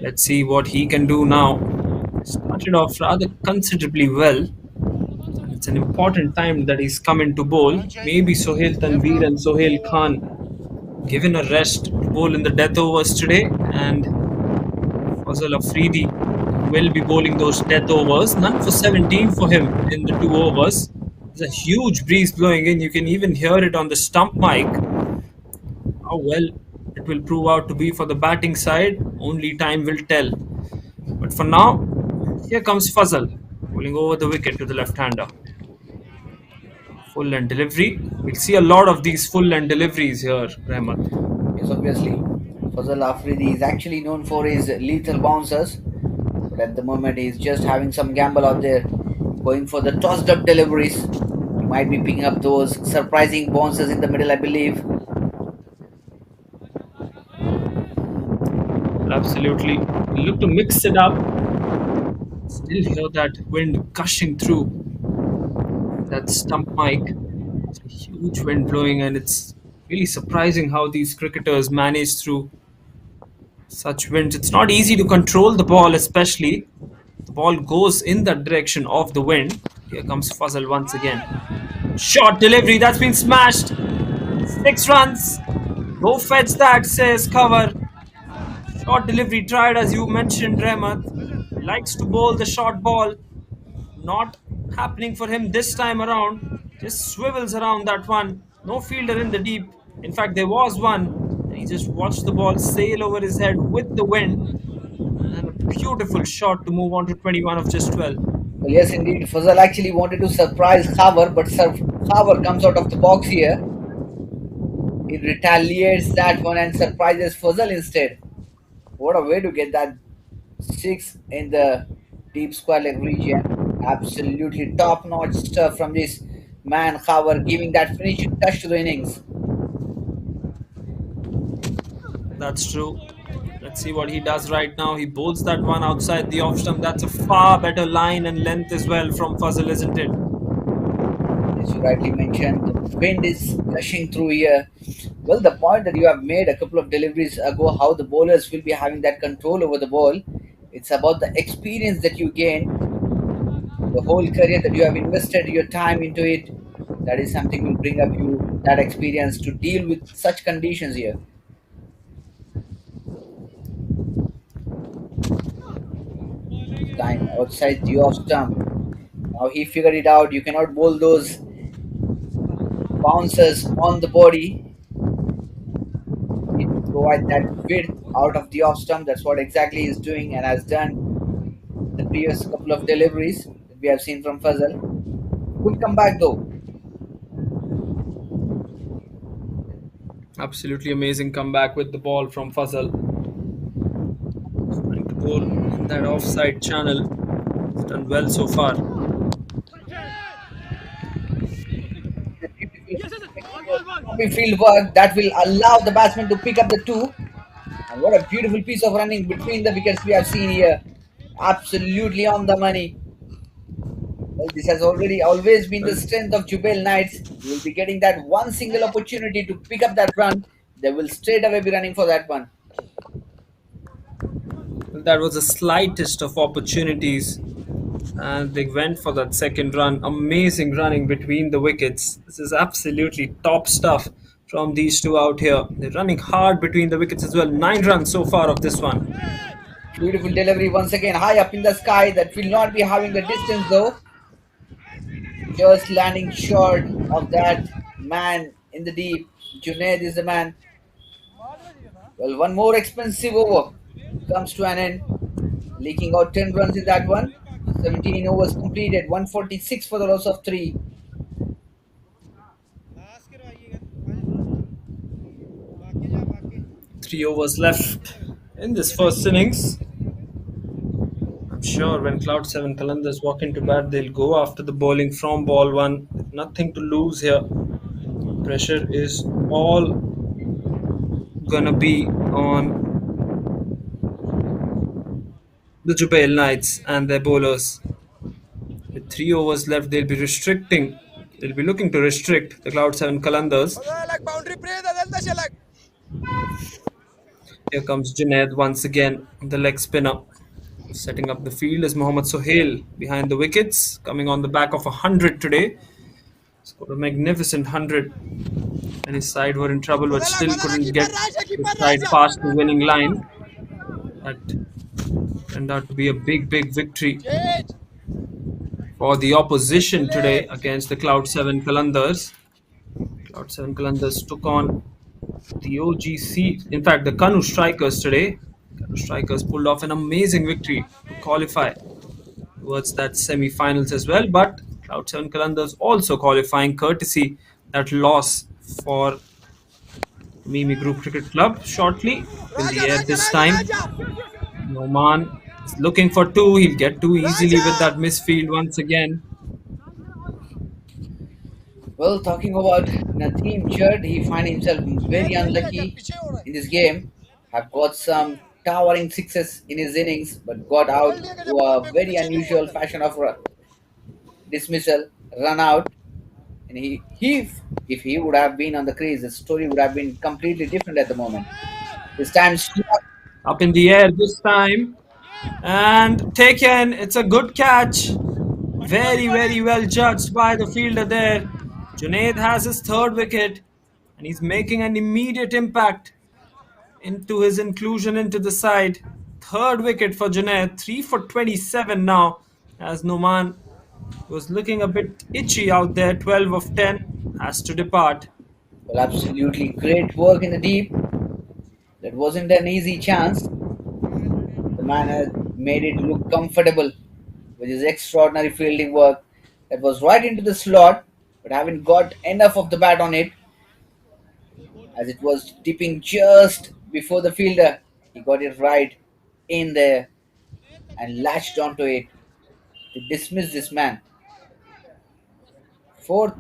Let's see what he can do now. Started off rather considerably well. It's an important time that he's come into bowl. Maybe Sohail Tanveer and Sohail Khan given a rest to bowl in the death overs today, and Fazal Afridi will be bowling those death overs. None for 17 for him in the 2 overs. There's a huge breeze blowing in. You can even hear it on the stump mic. How well it will prove out to be for the batting side, only time will tell. But for now, here comes Fazal, pulling over the wicket to the left-hander. Full end delivery. We'll see a lot of these full end deliveries here, Rahmat. Yes, obviously. Fazal Afridi is actually known for his lethal bouncers. But at the moment, he's just having some gamble out there, going for the tossed up deliveries. He might be picking up those surprising bouncers in the middle, I believe. Absolutely. Look to mix it up. Still hear that wind gushing through. that stump mic. It's a huge wind blowing, and it's really surprising how these cricketers manage through such winds. It's not easy to control the ball, especially the ball goes in the direction of the wind. Here comes Fazal once again. Short delivery that's been smashed. 6 runs. Go fetch that, says cover. Short delivery tried, as you mentioned, Rehmat. Likes to bowl the short ball. Not happening for him this time around. Just swivels around that one. No fielder in the deep. In fact, there was one. And he just watched the ball sail over his head with the wind. And a beautiful shot to move on to 21 of just 12. Well, yes, indeed. Fazal actually wanted to surprise Khabar, but Khabar comes out of the box here. He retaliates that one and surprises Fazal instead. What a way to get that six in the deep square leg region. Absolutely top notch stuff from this man Khabar, giving that finishing touch to the innings. That's true. Let's see what he does right now. He bowls that one outside the off stump. That's a far better line and length as well from Fazal, isn't it? As you rightly mentioned, the wind is gushing through here. Well, the point that you have made a couple of deliveries ago, how the bowlers will be having that control over the ball. It's about the experience that you gain, the whole career that you have invested your time into it. That is something will bring up you that experience to deal with such conditions here. Line outside the off stump. Now he figured it out. You cannot bowl those bouncers on the body. You need to provide that width out of the off stump. That's what exactly he's doing and has done the previous couple of deliveries that we have seen from Fazal. Good comeback though. Absolutely amazing comeback with the ball from Fazal. Trying to bowl in that offside channel. He's done well so far. Field work that will allow the batsman to pick up the two. And what a beautiful piece of running between the wickets we have seen here. Absolutely on the money. Well, this has already always been the strength of Jubail Knights. You will be getting that one single opportunity to pick up that run. They will straight away be running for that one. That was the slightest of opportunities. And they went for that second run. Amazing running between the wickets. This is absolutely top stuff from these two out here. They're running hard between the wickets as well. 9 runs so far of this one. Beautiful delivery once again, high up in the sky. That will not be having the distance though. Just landing short of that man in the deep. Junaid is the man. Well, one more expensive over comes to an end. Leaking out 10 runs in that one. 17 overs completed. 146 for the loss of 3. Three overs left in this first innings. I'm sure when Cloud 7 Qalandars walk into bat, they'll go after the bowling from ball 1. Nothing to lose here. Pressure is all gonna be on the Jubail Knights and their bowlers. With 3 overs left, they'll be looking to restrict the Cloud 7 Qalandars. Here comes Junaid once again, the leg spinner. Setting up the field is Mohammad Sohail behind the wickets, coming on the back of 100 today. Scored a magnificent 100. And his side were in trouble, but still couldn't get his side past the winning line. That turned out to be a big, big victory for the opposition today against the Cloud 7 Qalandars. Cloud 7 Qalandars took on the OGC, in fact, the Kanu Strikers today. Kanu Strikers pulled off an amazing victory to qualify towards that semi-finals as well. But Cloud 7 Qalandars also qualifying courtesy that loss for Mimi Group Cricket Club shortly in the air this time. Noman is looking for 2. He'll get 2 easily with that misfield once again. Well, talking about Nadeem Churd, he find himself very unlucky in this game. Have got some towering sixes in his innings, but got out to a very unusual fashion of dismissal, run out. And if he would have been on the crease, the story would have been completely different at the moment. This time, Up in the air this time and taken. It's a good catch. Very, very well judged by the fielder there. Junaid has his third wicket and he's making an immediate impact into his inclusion into the side. Third wicket for Junaid, 3 for 27 now, as Noman was looking a bit itchy out there. 12 of 10 has to depart. well, absolutely great work in the deep. That wasn't an easy chance. The man has made it look comfortable with his extraordinary fielding work. That was right into the slot, but haven't got enough of the bat on it as it was tipping just before the fielder. He got it right in there and latched onto it to dismiss this man. Fourth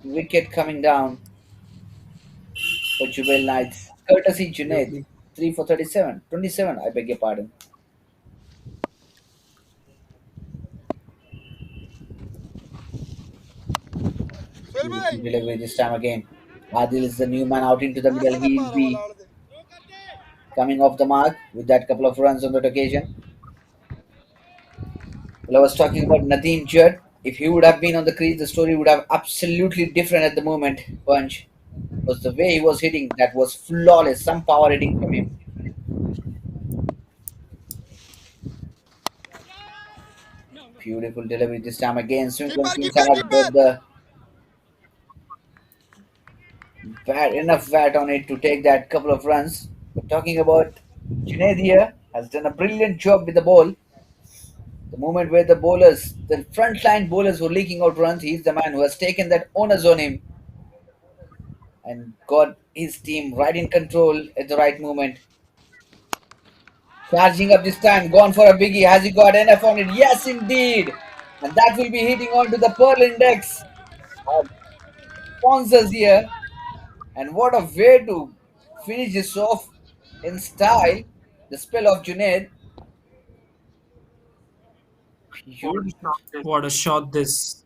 wicket coming down for Jubail Knights. Courtesy Junaid. Absolutely. 3 for 37. 27, I beg your pardon. Beautiful delivery this time again. Adil is the new man out into the middle. He'll be coming off the mark with that couple of runs on that occasion. Well, I was talking about Nadeem Judd. If he would have been on the crease, the story would have absolutely different at the moment. Punch was the way he was hitting. That was flawless. Some power hitting from him. Beautiful delivery this time again. Swing inside, got the enough bat on it to take that couple of runs. But talking about Junaid here, has done a brilliant job with the ball. The moment where the front line bowlers were leaking out runs, he's the man who has taken that onus on him and got his team right in control at the right moment. Charging up this time, gone for a biggie. Has he got enough on it? Yes, indeed. And that will be hitting onto the Pearl Index. Our sponsors here. And what a way to finish this off in style. The spell of Junaid. Huge. What a shot this.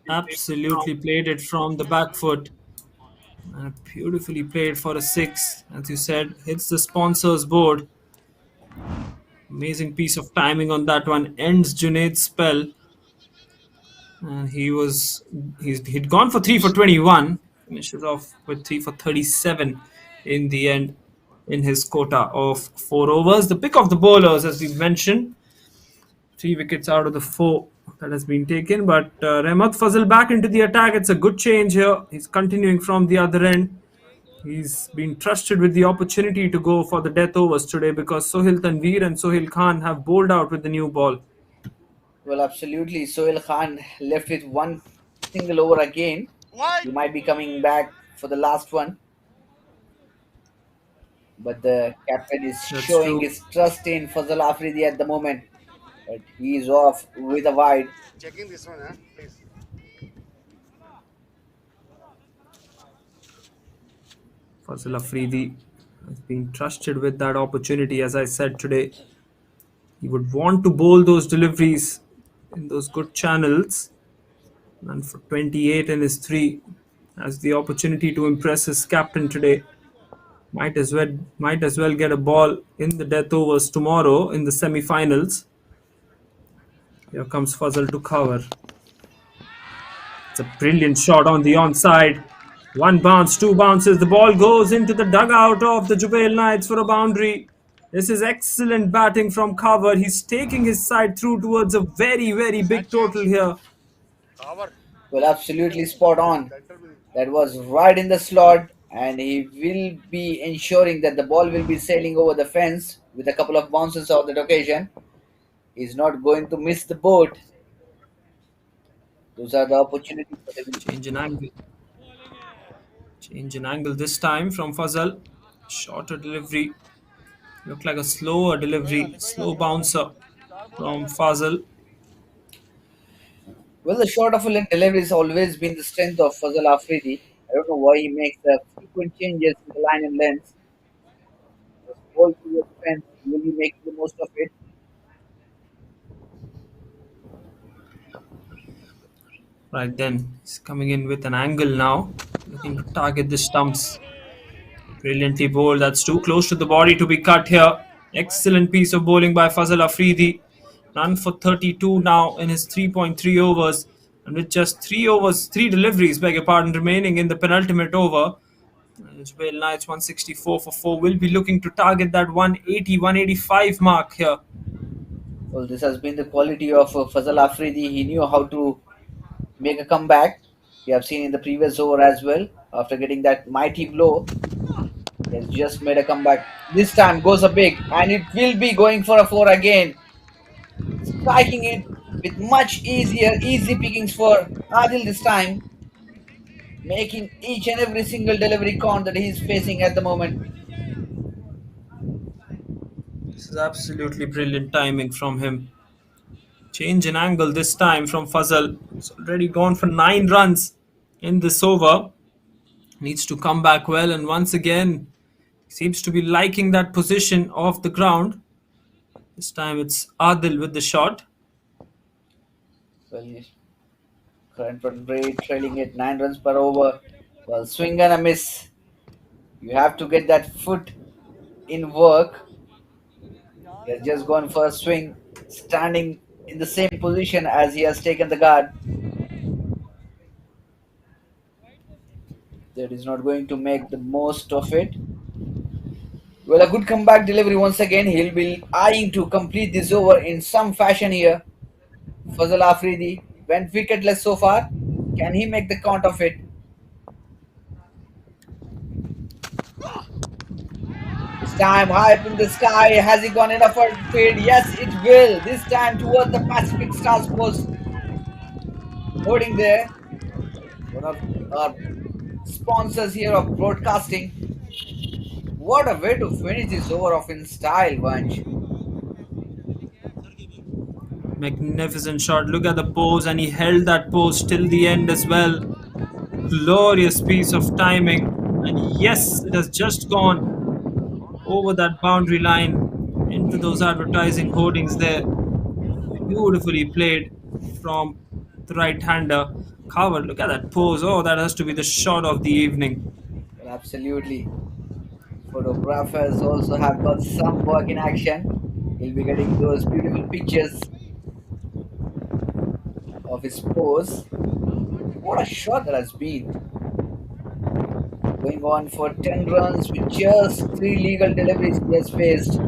Absolutely played it from the back foot. And beautifully played for a six. As you said, hits the sponsors board. Amazing piece of timing on that one. Ends Junaid's spell. And he'd gone for 3 for 21. Finishes off with 3 for 37 in the end in his quota of 4 overs. The pick of the bowlers, as we've mentioned, 3 wickets out of the 4 that has been taken. But Rahmat Fazal back into the attack. It's a good change here. He's continuing from the other end. He's been trusted with the opportunity to go for the death overs today because Sohail Tanveer and Sohail Khan have bowled out with the new ball. Well, absolutely. Sohail Khan left with one single over again. He might be coming back for the last one. But the captain is That's showing true. his trust in Fazal Afridi at the moment. But he is off with a wide. Fazil Afridi has been trusted with that opportunity. As I said today, he would want to bowl those deliveries in those good channels. And for 28 in his 3, has the opportunity to impress his captain today. Might as well get a ball in the death overs tomorrow in the semi-finals. Here comes Fazal to cover. It's a brilliant shot on the onside. 1 bounce, 2 bounces. The ball goes into the dugout of the Jubail Knights for a boundary. This is excellent batting from cover. He's taking his side through towards a very, very big total here. Well, absolutely spot on. That was right in the slot. And he will be ensuring that the ball will be sailing over the fence with a couple of bounces on that occasion. He's not going to miss the boat. Those are the opportunities for the Change in angle. Change in angle this time from Fazal. Shorter delivery. Looked like a slower delivery. Slow bouncer from Fazal. Well, the short of a leg delivery has always been the strength of Fazal Afridi. I don't know why he makes the frequent changes in the line and length. Just ball towards fence, really making the most of it. Right then, he's coming in with an angle now, looking to target the stumps. Brilliantly bowled. That's too close to the body to be cut here. Excellent piece of bowling by Fazal Afridi. Run for 32 now in his 3.3 overs. And with just 3 overs, 3 deliveries, beg your pardon, remaining in the penultimate over. Jubail Knights 164 for 4 will be looking to target that 180, 185 mark here. Well, this has been the quality of Fazal Afridi. He knew how to make a comeback. We have seen in the previous over as well. After getting that mighty blow, he has just made a comeback. This time goes a big, and it will be going for a four again. Striking it with much easy pickings for Adil this time, making each and every single delivery count that he is facing at the moment. This is absolutely brilliant timing from him. Change in angle this time from Fazal. He's already gone for 9 runs in this over. Needs to come back well, and once again seems to be liking that position of the ground. This time it's Adil with the shot. Well, current run rate trailing at 9 runs per over. Well, swing and a miss. You have to get that foot in work. He has just gone for a swing, standing in the same position as he has taken the guard. That is not going to make the most of it. Well, a good comeback delivery once again. He'll be eyeing to complete this over in some fashion here. Fazal Afridi went wicketless so far. Can he make the count of it? This time high up in the sky. Has he gone enough for field? Yes, it will. This time towards the Pacific Stars post. Holding there. One of our sponsors here of broadcasting. What a way to finish this over off in style, Vanch. Magnificent shot. Look at the pose, and he held that pose till the end as well. Glorious piece of timing. And yes, it has just gone over that boundary line into those advertising hoardings there. Beautifully played from the right-hander. Cover, look at that pose. Oh, that has to be the shot of the evening. Well, absolutely. Photographers also have got some work in action. He'll be getting those beautiful pictures of his pose. What a shot that has been. Going on for 10 runs with just 3 legal deliveries he has faced.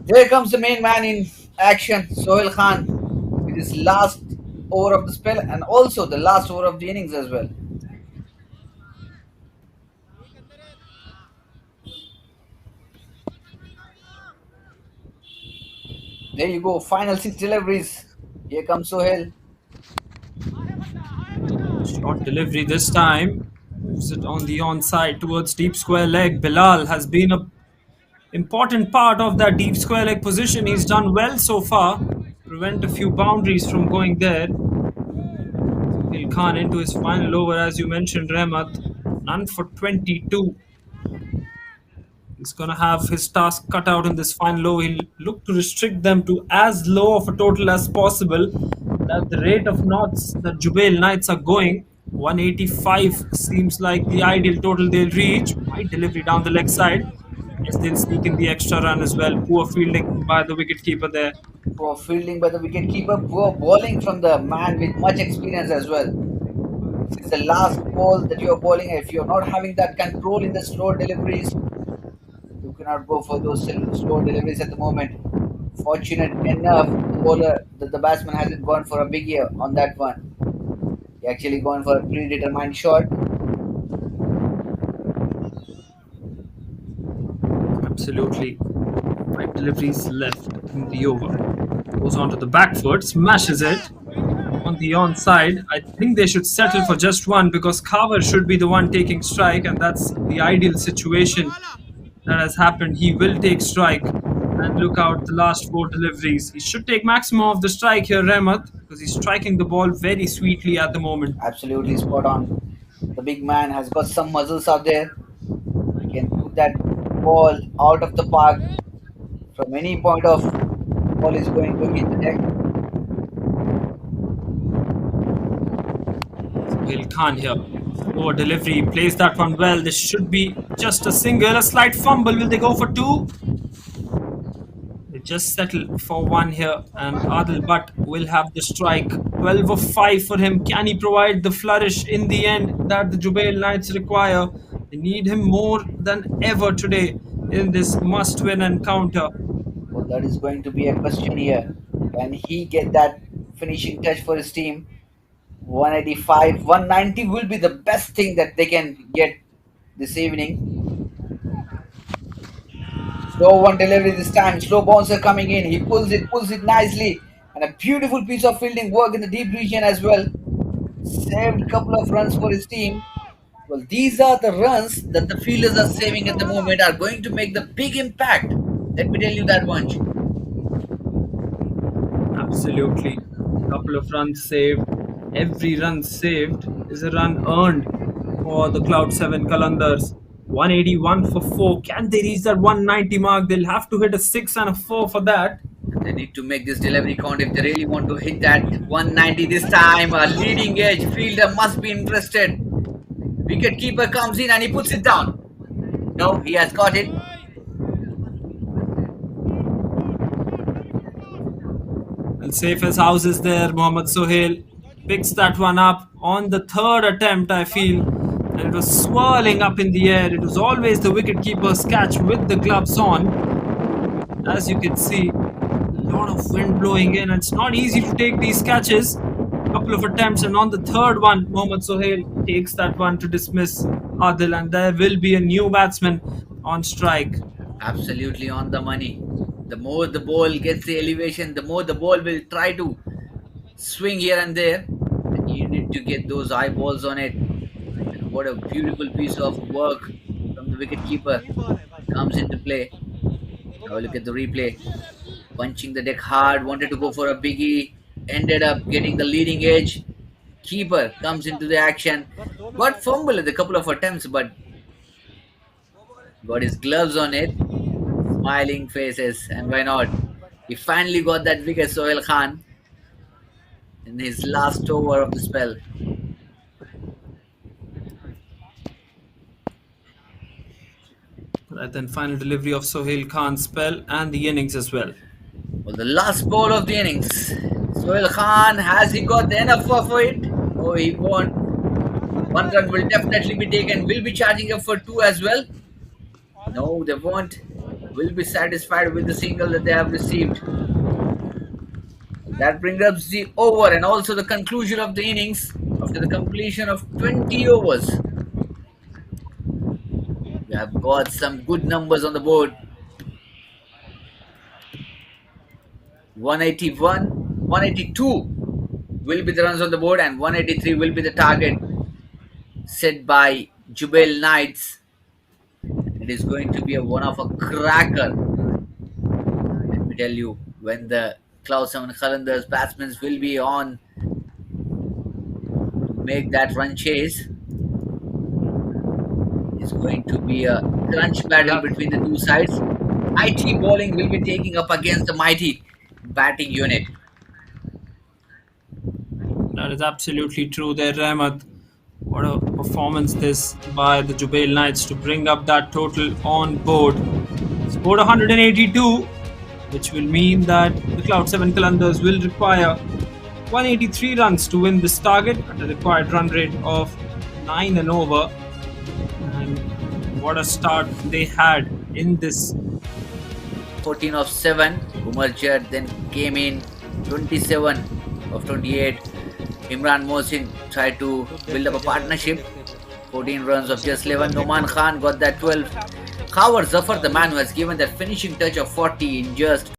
There comes the main man in action, Sohail Khan, with his last over of the spell and also the last over of the innings as well. There you go, final 6 deliveries. Here comes Sohail. Short delivery this time. Moves it on the onside towards deep square leg. Bilal has been a important part of that deep square leg position. He's done well so far. Prevent a few boundaries from going there. Sohail Khan into his final over, as you mentioned, Rehmat. None for 22. He's going to have his task cut out in this final over. He'll look to restrict them to as low of a total as possible. At the rate of knots that Jubail Knights are going, 185 seems like the ideal total they'll reach. Wide delivery down the leg side. Yes, they'll sneak in the extra run as well. Poor fielding by the wicketkeeper there. Poor fielding by the wicketkeeper. Poor bowling from the man with much experience as well. This is the last ball that you're bowling. If you're not having that control in the slow deliveries, you cannot go for those slow deliveries at the moment. Fortunate enough, the batsman hasn't gone for a big year on that one. He actually gone for a predetermined shot. Absolutely. 5 deliveries left in the over. Goes on to the back foot, smashes it on the onside. I think they should settle for just one because Carver should be the one taking strike, and that's the ideal situation that has happened. He will take strike, and look out the last 4 deliveries. He should take maximum of the strike here, Rehmat, because he's striking the ball very sweetly at the moment. Absolutely spot on. The big man has got some muscles out there. He can put that ball out of the park from any point of. The ball is going to hit the deck. Will Khan here. Over delivery, plays that one well. This should be just a single. A slight fumble. Will they go for two? They just settle for one here, and Adil Butt will have the strike. 12 of 5 for him. Can he provide the flourish in the end that the Jubail Knights require? They need him more than ever today in this must win encounter. Well, that is going to be a question here. Can he get that finishing touch for his team? 185, 190 will be the best thing that they can get this evening. Slow one delivery this time. Slow bouncer coming in. He pulls it nicely. And a beautiful piece of fielding work in the deep region as well. Saved couple of runs for his team. Well, these are the runs that the fielders are saving at the moment are going to make the big impact. Let me tell you that much. Absolutely. Couple of runs saved. Every run saved is a run earned for the Cloud 7 Kalandars. 181 for 4. Can they reach that 190 mark? They'll have to hit a 6 and a 4 for that. They need to make this delivery count if they really want to hit that 190 this time. A leading edge fielder must be interested. Wicket keeper comes in and he puts it down. No, he has got it. And safe as houses there, Mohammad Sohail picks that one up on the third attempt, I feel. And it was swirling up in the air. It was always the wicketkeeper's catch with the gloves on. As you can see, a lot of wind blowing in. It's not easy to take these catches. Couple of attempts, and on the third one, Mohammad Sohail takes that one to dismiss Adil, and there will be a new batsman on strike. Absolutely on the money. The more the ball gets the elevation, the more the ball will try to swing here and there. And you need to get those eyeballs on it. And what a beautiful piece of work from the wicketkeeper comes into play. Now look at the replay. Punching the deck hard, wanted to go for a biggie, ended up getting the leading edge. Keeper comes into the action. Got fumble at a couple of attempts, but got his gloves on it. Smiling faces, and why not? He finally got that wicket, Sohail Khan, in his last over of the spell. Right then, final delivery of Sohail Khan's spell and the innings as well. Well, the last ball of the innings. Sohail Khan, has he got enough for it? Oh, he won't. One run will definitely be taken. Will be charging up for two as well. No, they won't. Will be satisfied with the single that they have received. That brings up the over and also the conclusion of the innings after the completion of 20 overs. We have got some good numbers on the board. 181, 182 will be the runs on the board, and 183 will be the target set by Jubail Knights. It is going to be one of a cracker. Let me tell you, when the Cloud 7 Qalandars batsmen will be on to make that run chase. It's going to be a crunch battle between the two sides. Mighty bowling will be taking up against the mighty batting unit. That is absolutely true there, Rahmat. What a performance this by the Jubail Knights to bring up that total on board. Scored 182, which will mean that the Cloud 7 Qalandars will require 183 runs to win this target at a required run rate of 9 and over. And what a start they had in this. 14 of 7. Umar Jad then came in. 27 of 28. Imran Mohsin tried to build up a partnership. 14 runs of just 11. Noman Khan got that 12. Khawar Zafar, the man who has given that finishing touch of 40 in just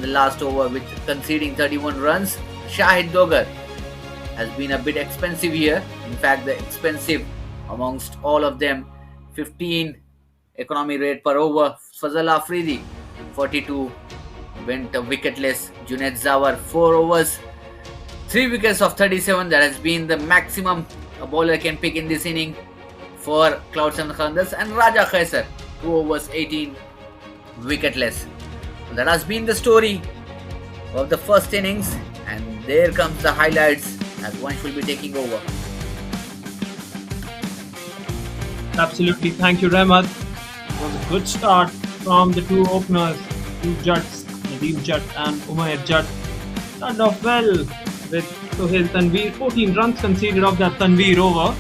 the last over with conceding 31 runs. Shahid Dogar has been a bit expensive here. In fact, the expensive amongst all of them, 15 economy rate per over. Fazal Afridi, 42, went wicketless. Junaid Zawar, 4 overs, 3 wickets of 37. That has been the maximum a bowler can pick in this inning for Cloud 7 Qalandars. And Raja Khaisar, 2 overs, 18, wicketless. That has been the story of the first innings, and there comes the highlights as one will be taking over. Absolutely, thank you, Rehmat. It was a good start from the two openers, two Jats, Nadeem Jat and Umair Jat. Started off well with Sohail Tanveer. 14 runs conceded off that Tanveer over.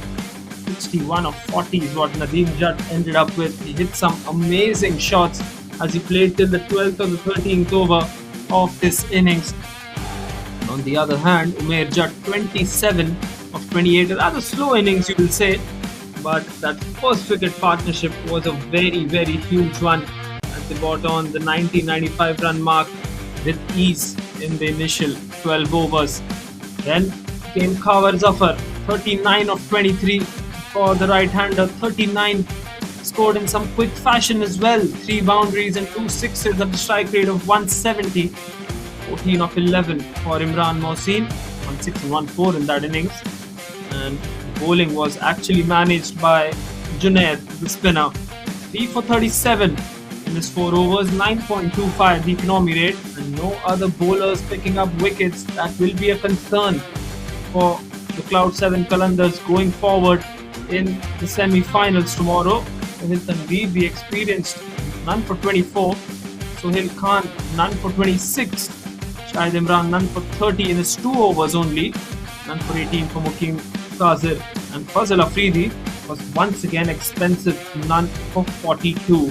61 of 40 is what Nadeem Jat ended up with. He hit some amazing shots as he played till the 12th or the 13th over of this innings. And on the other hand, Umair Jat, 27 of 28. A rather slow innings, you will say, but that first wicket partnership was a very, very huge one as they brought on the 90-95 run mark with ease in the initial 12 overs. Then came Khawar Zafar, 39 of 23 for the right-hander. 39 scored in some quick fashion as well. 3 boundaries and 2 sixes at the strike rate of 170. 14 of 11 for Imran Mohsin, 1 6 and 1 4 in that innings. And the bowling was actually managed by Junaid, the spinner. 3 for 37 in his 4 overs, 9.25 the economy rate, and no other bowlers picking up wickets. That will be a concern for the Cloud 7 Qalandars going forward in the semi-finals tomorrow. Sohail Tanveer, the experienced, none for 24. Sohail Khan, none for 26. Shahid Imran, none for 30 in his 2 overs only. None for 18 for Mukim Kazir. And Fazal Afridi was once again expensive, none for 42.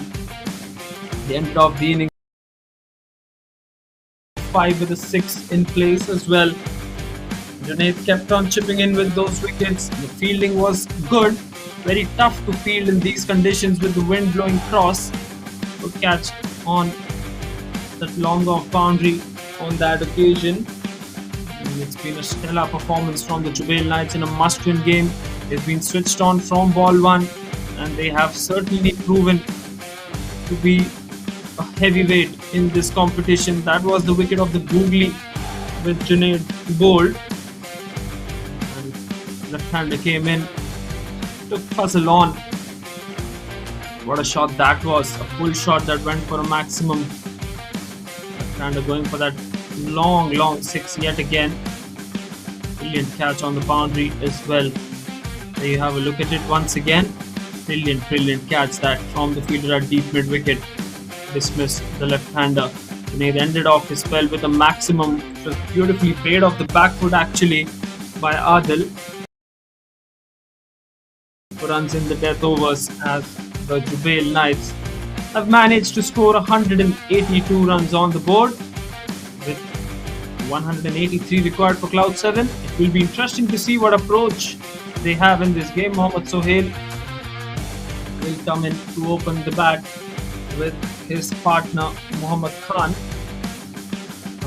They ended off the innings 5 with a 6 in place as well. Junaid kept on chipping in with those wickets. The fielding was good. Very tough to field in these conditions with the wind blowing cross. To catch on that long off boundary on that occasion. And it's been a stellar performance from the Jubail Knights in a must-win game. They've been switched on from ball 1, and they have certainly proven to be a heavyweight in this competition. That was the wicket of the Googly with Junaid bowled. And left-hander came in, took Fazal on. What a shot that was. A full shot that went for a maximum. Left-hander going for that long 6 yet again. Brilliant catch on the boundary as well. There you have a look at it once again. Brilliant catch that from the fielder at deep mid wicket. Dismissed the left-hander. Junaid ended off his spell with a maximum, which was beautifully played off the back foot actually by Adil. Runs in the death overs as the Jubail Knights have managed to score 182 runs on the board with 183 required for Cloud 7. It will be interesting to see what approach they have in this game. Mohammad Sohail will come in to open the bat with his partner Muhammad Khan,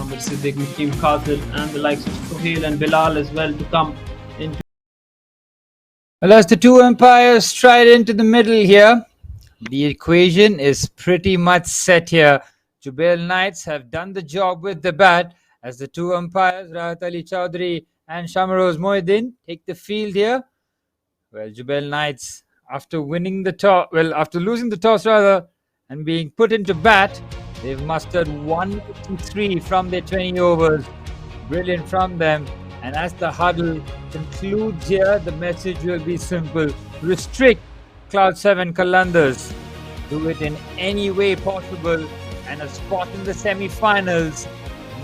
Amir Siddiq, Mukim Kazir, and the likes of Sohail and Bilal as well to come in. Well, as the two umpires stride into the middle here, the equation is pretty much set here. Jubail Knights have done the job with the bat as the two umpires, Rahat Ali Chowdhury and Shamaroz Mohiddin, take the field here. Well, Jubail Knights, after losing the toss rather, and being put into bat, they've mustered 153 from their 20 overs. Brilliant from them. And as the huddle concludes here, the message will be simple. Restrict Cloud 7 Qalandars. Do it in any way possible, and a spot in the semi-finals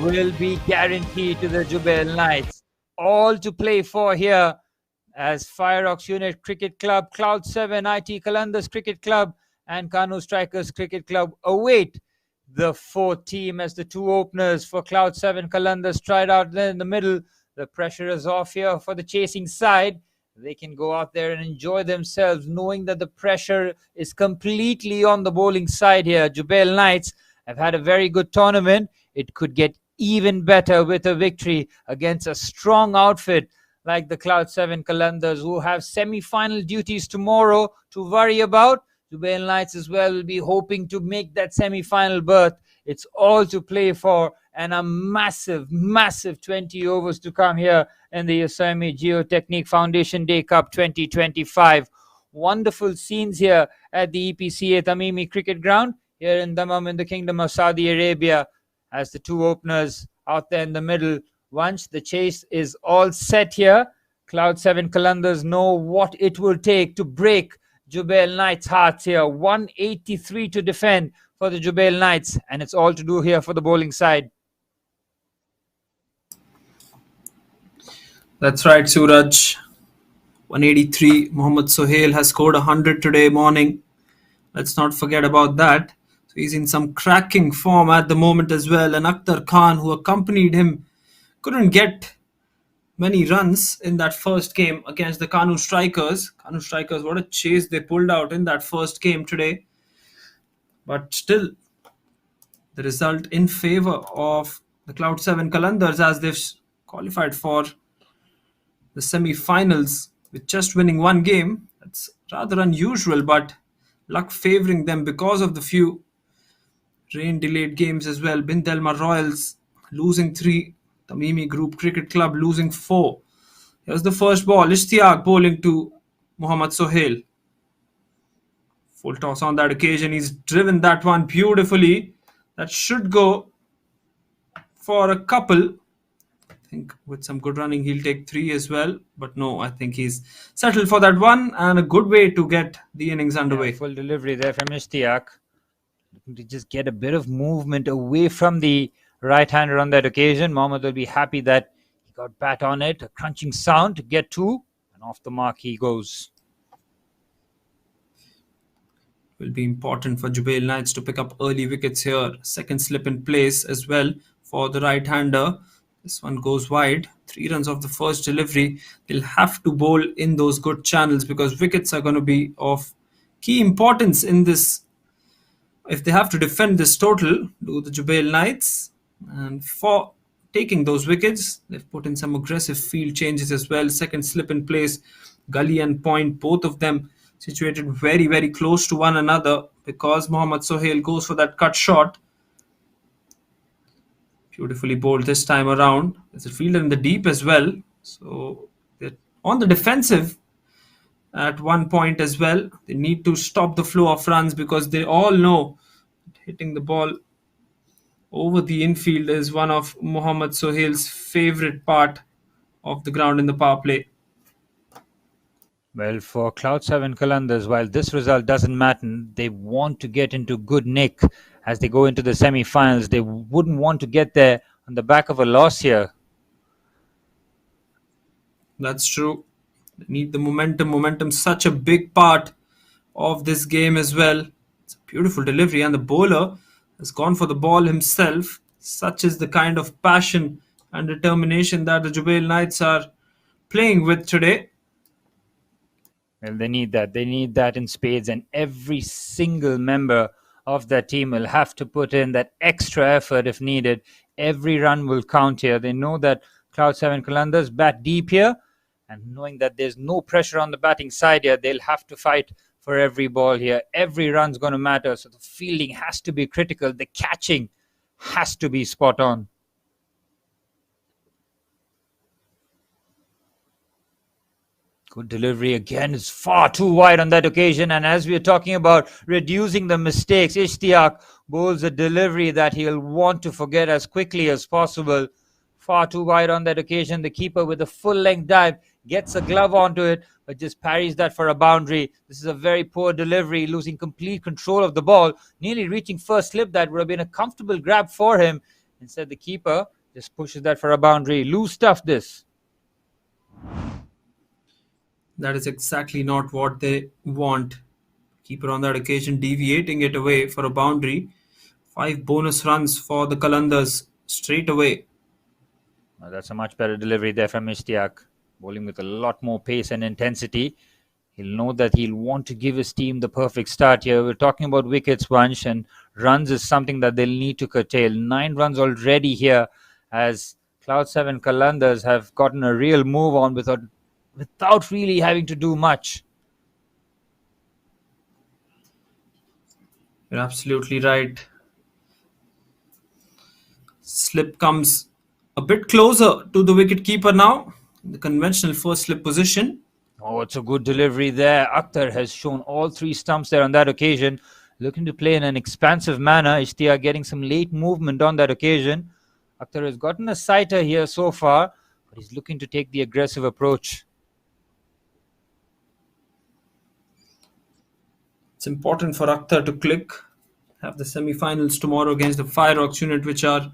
will be guaranteed to the Jubail Knights. All to play for here as Fire Ox Unit Cricket Club, Cloud 7 IT Qalandars Cricket Club and Kanu Strikers Cricket Club await the fourth team as the two openers for Cloud 7 Qalandars stride out there in the middle. The pressure is off here for the chasing side. They can go out there and enjoy themselves knowing that the pressure is completely on the bowling side here. Jubail Knights have had a very good tournament. it could get even better with a victory against a strong outfit like the Cloud 7 Qalandars, who have semi-final duties tomorrow to worry about. Jubail Knights as well will be hoping to make that semi-final berth. It's all to play for, and a massive 20 overs to come here in the Yosemite Geotechnique Foundation Day Cup 2025. Wonderful scenes here at the EPCA Tamimi Cricket Ground here in Dammam in the Kingdom of Saudi Arabia, as the two openers out there in the middle. Once the chase is all set here, Cloud 7 Qalandars know what it will take to break Jubail Knights' hearts here. 183 to defend for the Jubail Knights, and it's all to do here for the bowling side. That's right, Suraj. 183. Mohammad Sohail has scored 100 today morning. Let's not forget about that. So he's in some cracking form at the moment as well. And Akhtar Khan, who accompanied him, couldn't get many runs in that first game against the Kanu Strikers. Kanu Strikers, what a chase they pulled out in that first game today. But still, the result in favor of the Cloud 7 Qalandars, as they've qualified for the semi-finals with just winning one game. That's rather unusual, but luck favoring them because of the few rain-delayed games as well. Bin Delmar Royals losing 3, Tamimi Group Cricket Club losing 4. Here's the first ball. Ishtiaq bowling to Mohammad Sohail. Full toss on that occasion. He's driven that one beautifully. That should go for a couple. I think with some good running, he'll take 3 as well. But no, I think he's settled for that one, and a good way to get the innings underway. Full delivery there from Ishtiaq. Looking to just get a bit of movement away from the right-hander on that occasion. Mohammad will be happy that he got bat on it. A crunching sound to get 2, and off the mark he goes. Will be important for Jubail Knights to pick up early wickets here. Second slip in place as well for the right-hander. This one goes wide. 3 runs off the first delivery. They'll have to bowl in those good channels because wickets are going to be of key importance in this. If they have to defend this total, do the Jubail Knights. And for taking those wickets, they've put in some aggressive field changes as well. Second slip in place. Gully and point, both of them situated very, very close to one another because Mohammad Sohail goes for that cut shot. Beautifully bowled this time around. There's a fielder in the deep as well. So they're on the defensive at one point as well. They need to stop the flow of runs because they all know hitting the ball over the infield is one of Mohammad Sohail's favorite part of the ground in the power play. Well, for Cloud 7 Qalandars, while this result doesn't matter, they want to get into good nick as they go into the semi-finals. They wouldn't want to get there on the back of a loss here. That's true. They need the momentum. Momentum's such a big part of this game as well. It's a beautiful delivery, and the bowler has gone for the ball himself. Such is the kind of passion and determination that the Jubail Knights are playing with today. Well, they need that. They need that in spades, and every single member of that team will have to put in that extra effort if needed. Every run will count here. They know that Cloud 7 Qalandars bat deep here, and knowing that there's no pressure on the batting side here, they'll have to fight for every ball here. Every run's going to matter, so the fielding has to be critical. The catching has to be spot on. Good delivery again. It's far too wide on that occasion. And as we're talking about reducing the mistakes, Ishtiaq bowls a delivery that he'll want to forget as quickly as possible. Far too wide on that occasion. The keeper with a full length dive gets a glove onto it, but just parries that for a boundary. This is a very poor delivery, losing complete control of the ball, nearly reaching first slip. That would have been a comfortable grab for him. Instead, the keeper just pushes that for a boundary. Loose stuff, this. That is exactly not what they want. Keeper on that occasion deviating it away for a boundary. 5 bonus runs for the Qalandars straight away. Well, that's a much better delivery there from Ishtiaq. Bowling with a lot more pace and intensity. He'll know that he'll want to give his team the perfect start here. We're talking about wickets, Vansh, and runs is something that they'll need to curtail. 9 runs already here, as Cloud 7 Kalandars have gotten a real move on without really having to do much. You're absolutely right. Slip comes a bit closer to the wicketkeeper now. The conventional first slip position. Oh, it's a good delivery there. Akhtar has shown all 3 stumps there on that occasion. Looking to play in an expansive manner. Ishtiaq getting some late movement on that occasion. Akhtar has gotten a sighter here so far, but he's looking to take the aggressive approach. It's important for Akhtar to click. Have the semi-finals tomorrow against the Fire Rocks unit, which are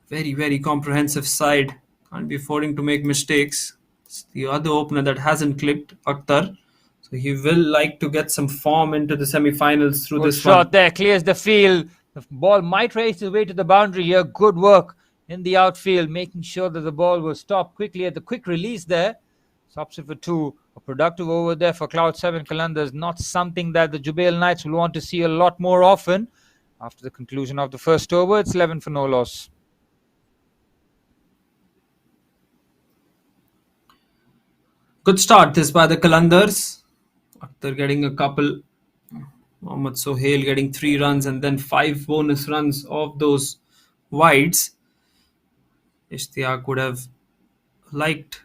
very, very comprehensive side. Can't be affording to make mistakes. It's the other opener that hasn't clicked, Akhtar. So he will like to get some form into the semi-finals through Good this shot one. there, clears the field. The ball might race its way to the boundary here. Good work in the outfield, making sure that the ball was stopped quickly at the quick release there. Stops it for 2. A productive over there for Cloud 7 Kalandars. Not something that the Jubail Knights will want to see a lot more often. After the conclusion of the first over, it's 11 for no loss. Good start this by the Kalandars. Akhtar getting a couple. Mohammad Sohail getting 3 runs and then 5 bonus runs of those wides. Ishtiaq would have liked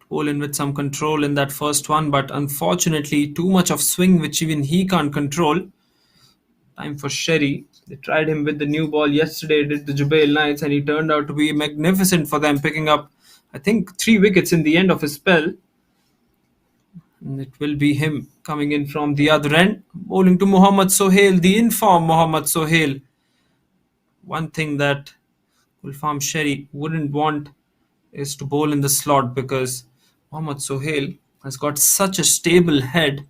to bowl in with some control in that first one, but unfortunately too much of swing which even he can't control. Time for Sherry. They tried him with the new ball yesterday, did the Jubail Knights, and he turned out to be magnificent for them, picking up, I think, 3 wickets in the end of his spell. And it will be him coming in from the other end, bowling to Mohammad Sohail, the informed Mohammad Sohail. One thing that Gulfam Sherry wouldn't want is to bowl in the slot, because Mohammad Sohail has got such a stable head.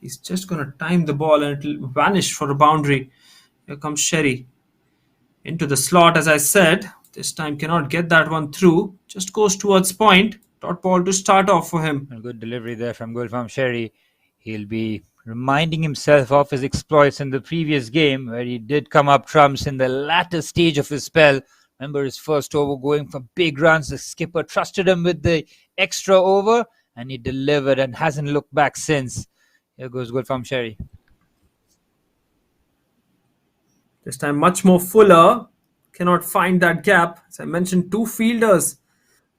He's just going to time the ball and it'll vanish for a boundary. Here comes Sherry into the slot, as I said. This time cannot get that one through. Just goes towards point. Dot ball to start off for him. A good delivery there from Gulfam Sherry. He'll be reminding himself of his exploits in the previous game, where he did come up trumps in the latter stage of his spell. Remember his first over going for big runs. The skipper trusted him with the extra over, and he delivered and hasn't looked back since. Here goes Gulfam Sherry. This time much more fuller. Cannot find that gap. As I mentioned, 2 fielders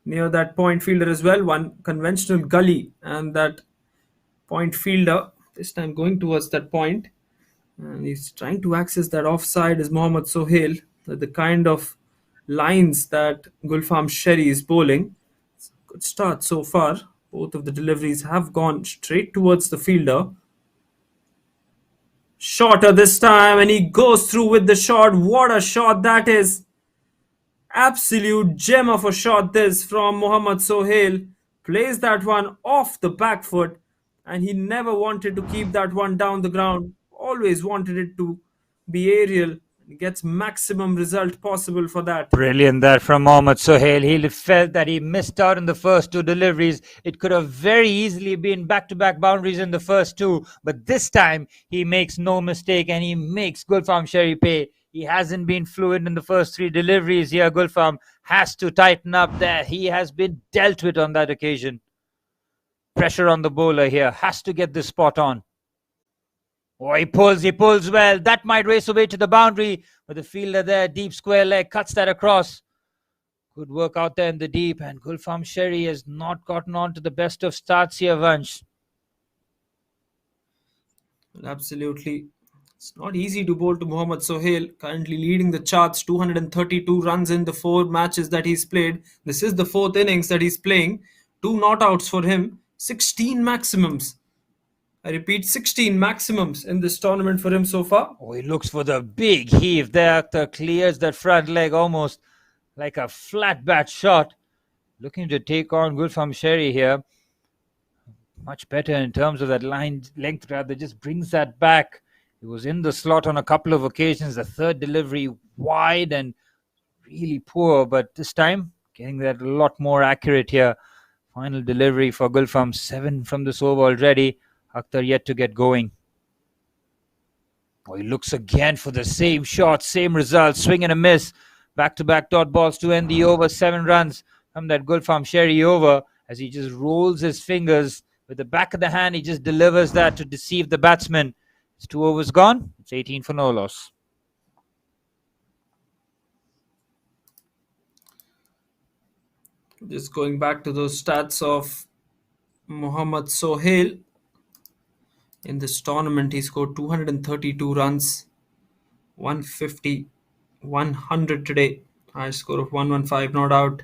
near that point fielder as well. One conventional gully and that point fielder. This time going towards that point. And he's trying to access that offside is Mohammad Sohail. The kind of lines that Gulfam Sherry is bowling. Good start so far. Both of the deliveries have gone straight towards the fielder. Shorter this time, and he goes through with the shot. What a shot that is. Absolute gem of a shot this from Mohammad Sohail. Plays that one off the back foot, and he never wanted to keep that one down the ground. Always wanted it to be aerial. He gets maximum result possible for that. Brilliant there from Mohammad Sohail. He felt that he missed out in the first 2 deliveries. It could have very easily been back-to-back boundaries in the first 2, but this time he makes no mistake and he makes Gulfam Sherry pay. He hasn't been fluent in the first 3 deliveries here. Gulfam has to tighten up there. He has been dealt with on that occasion. Pressure on the bowler here. Has to get this spot on. Oh, he pulls well. That might race away to the boundary, but the fielder there, deep square leg, cuts that across. Good work out there in the deep, and Gulfam Sherry has not gotten on to the best of starts here, Vansh. Well, absolutely. It's not easy to bowl to Mohammad Sohail, currently leading the charts, 232 runs in the 4 matches that he's played. This is the 4th innings that he's playing. 2 not outs for him, 16 maximums. I repeat, 16 maximums in this tournament for him so far. Oh, he looks for the big heave there. Clears that front leg almost like a flat bat shot. Looking to take on Gulfam Sherry here. Much better in terms of that line length rather. Just brings that back. He was in the slot on a couple of occasions. The 3rd delivery wide and really poor, but this time getting that a lot more accurate here. Final delivery for Gulfam. 7 from this over already. Akhtar yet to get going. Oh, he looks again for the same shot, same result, swing and a miss. Back-to-back dot balls to end the over. 7 runs from that Gulfam Sherry over as he just rolls his fingers with the back of the hand. He just delivers that to deceive the batsman. It's 2 overs gone. It's 18 for no loss. Just going back to those stats of Mohammad Sohail. In this tournament, he scored 232 runs, 150, 100 today. High score of 115, not out.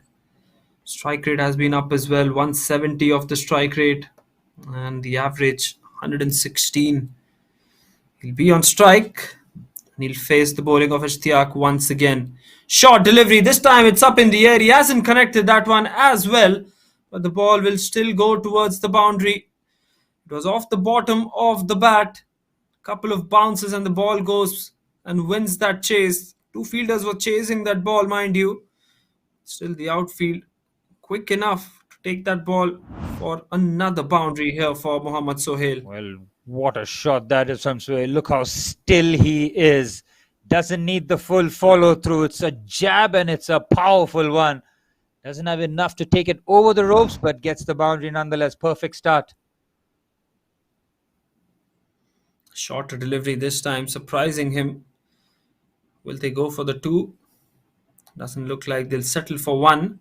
Strike rate has been up as well, 170 of the strike rate, and the average 116. He'll be on strike, and he'll face the bowling of Ishtiaq once again. Short delivery, this time it's up in the air. He hasn't connected that one as well, but the ball will still go towards the boundary. It was off the bottom of the bat. Couple of bounces and the ball goes and wins that chase. 2 fielders were chasing that ball, mind you. Still the outfield quick enough to take that ball for another boundary here for Mohammad Sohail. Well, what a shot that is from Sohail. Look how still he is. Doesn't need the full follow through. It's a jab and it's a powerful one. Doesn't have enough to take it over the ropes, but gets the boundary nonetheless. Perfect start. Shorter delivery this time, surprising him. Will they go for the 2? Doesn't look like they'll settle for 1.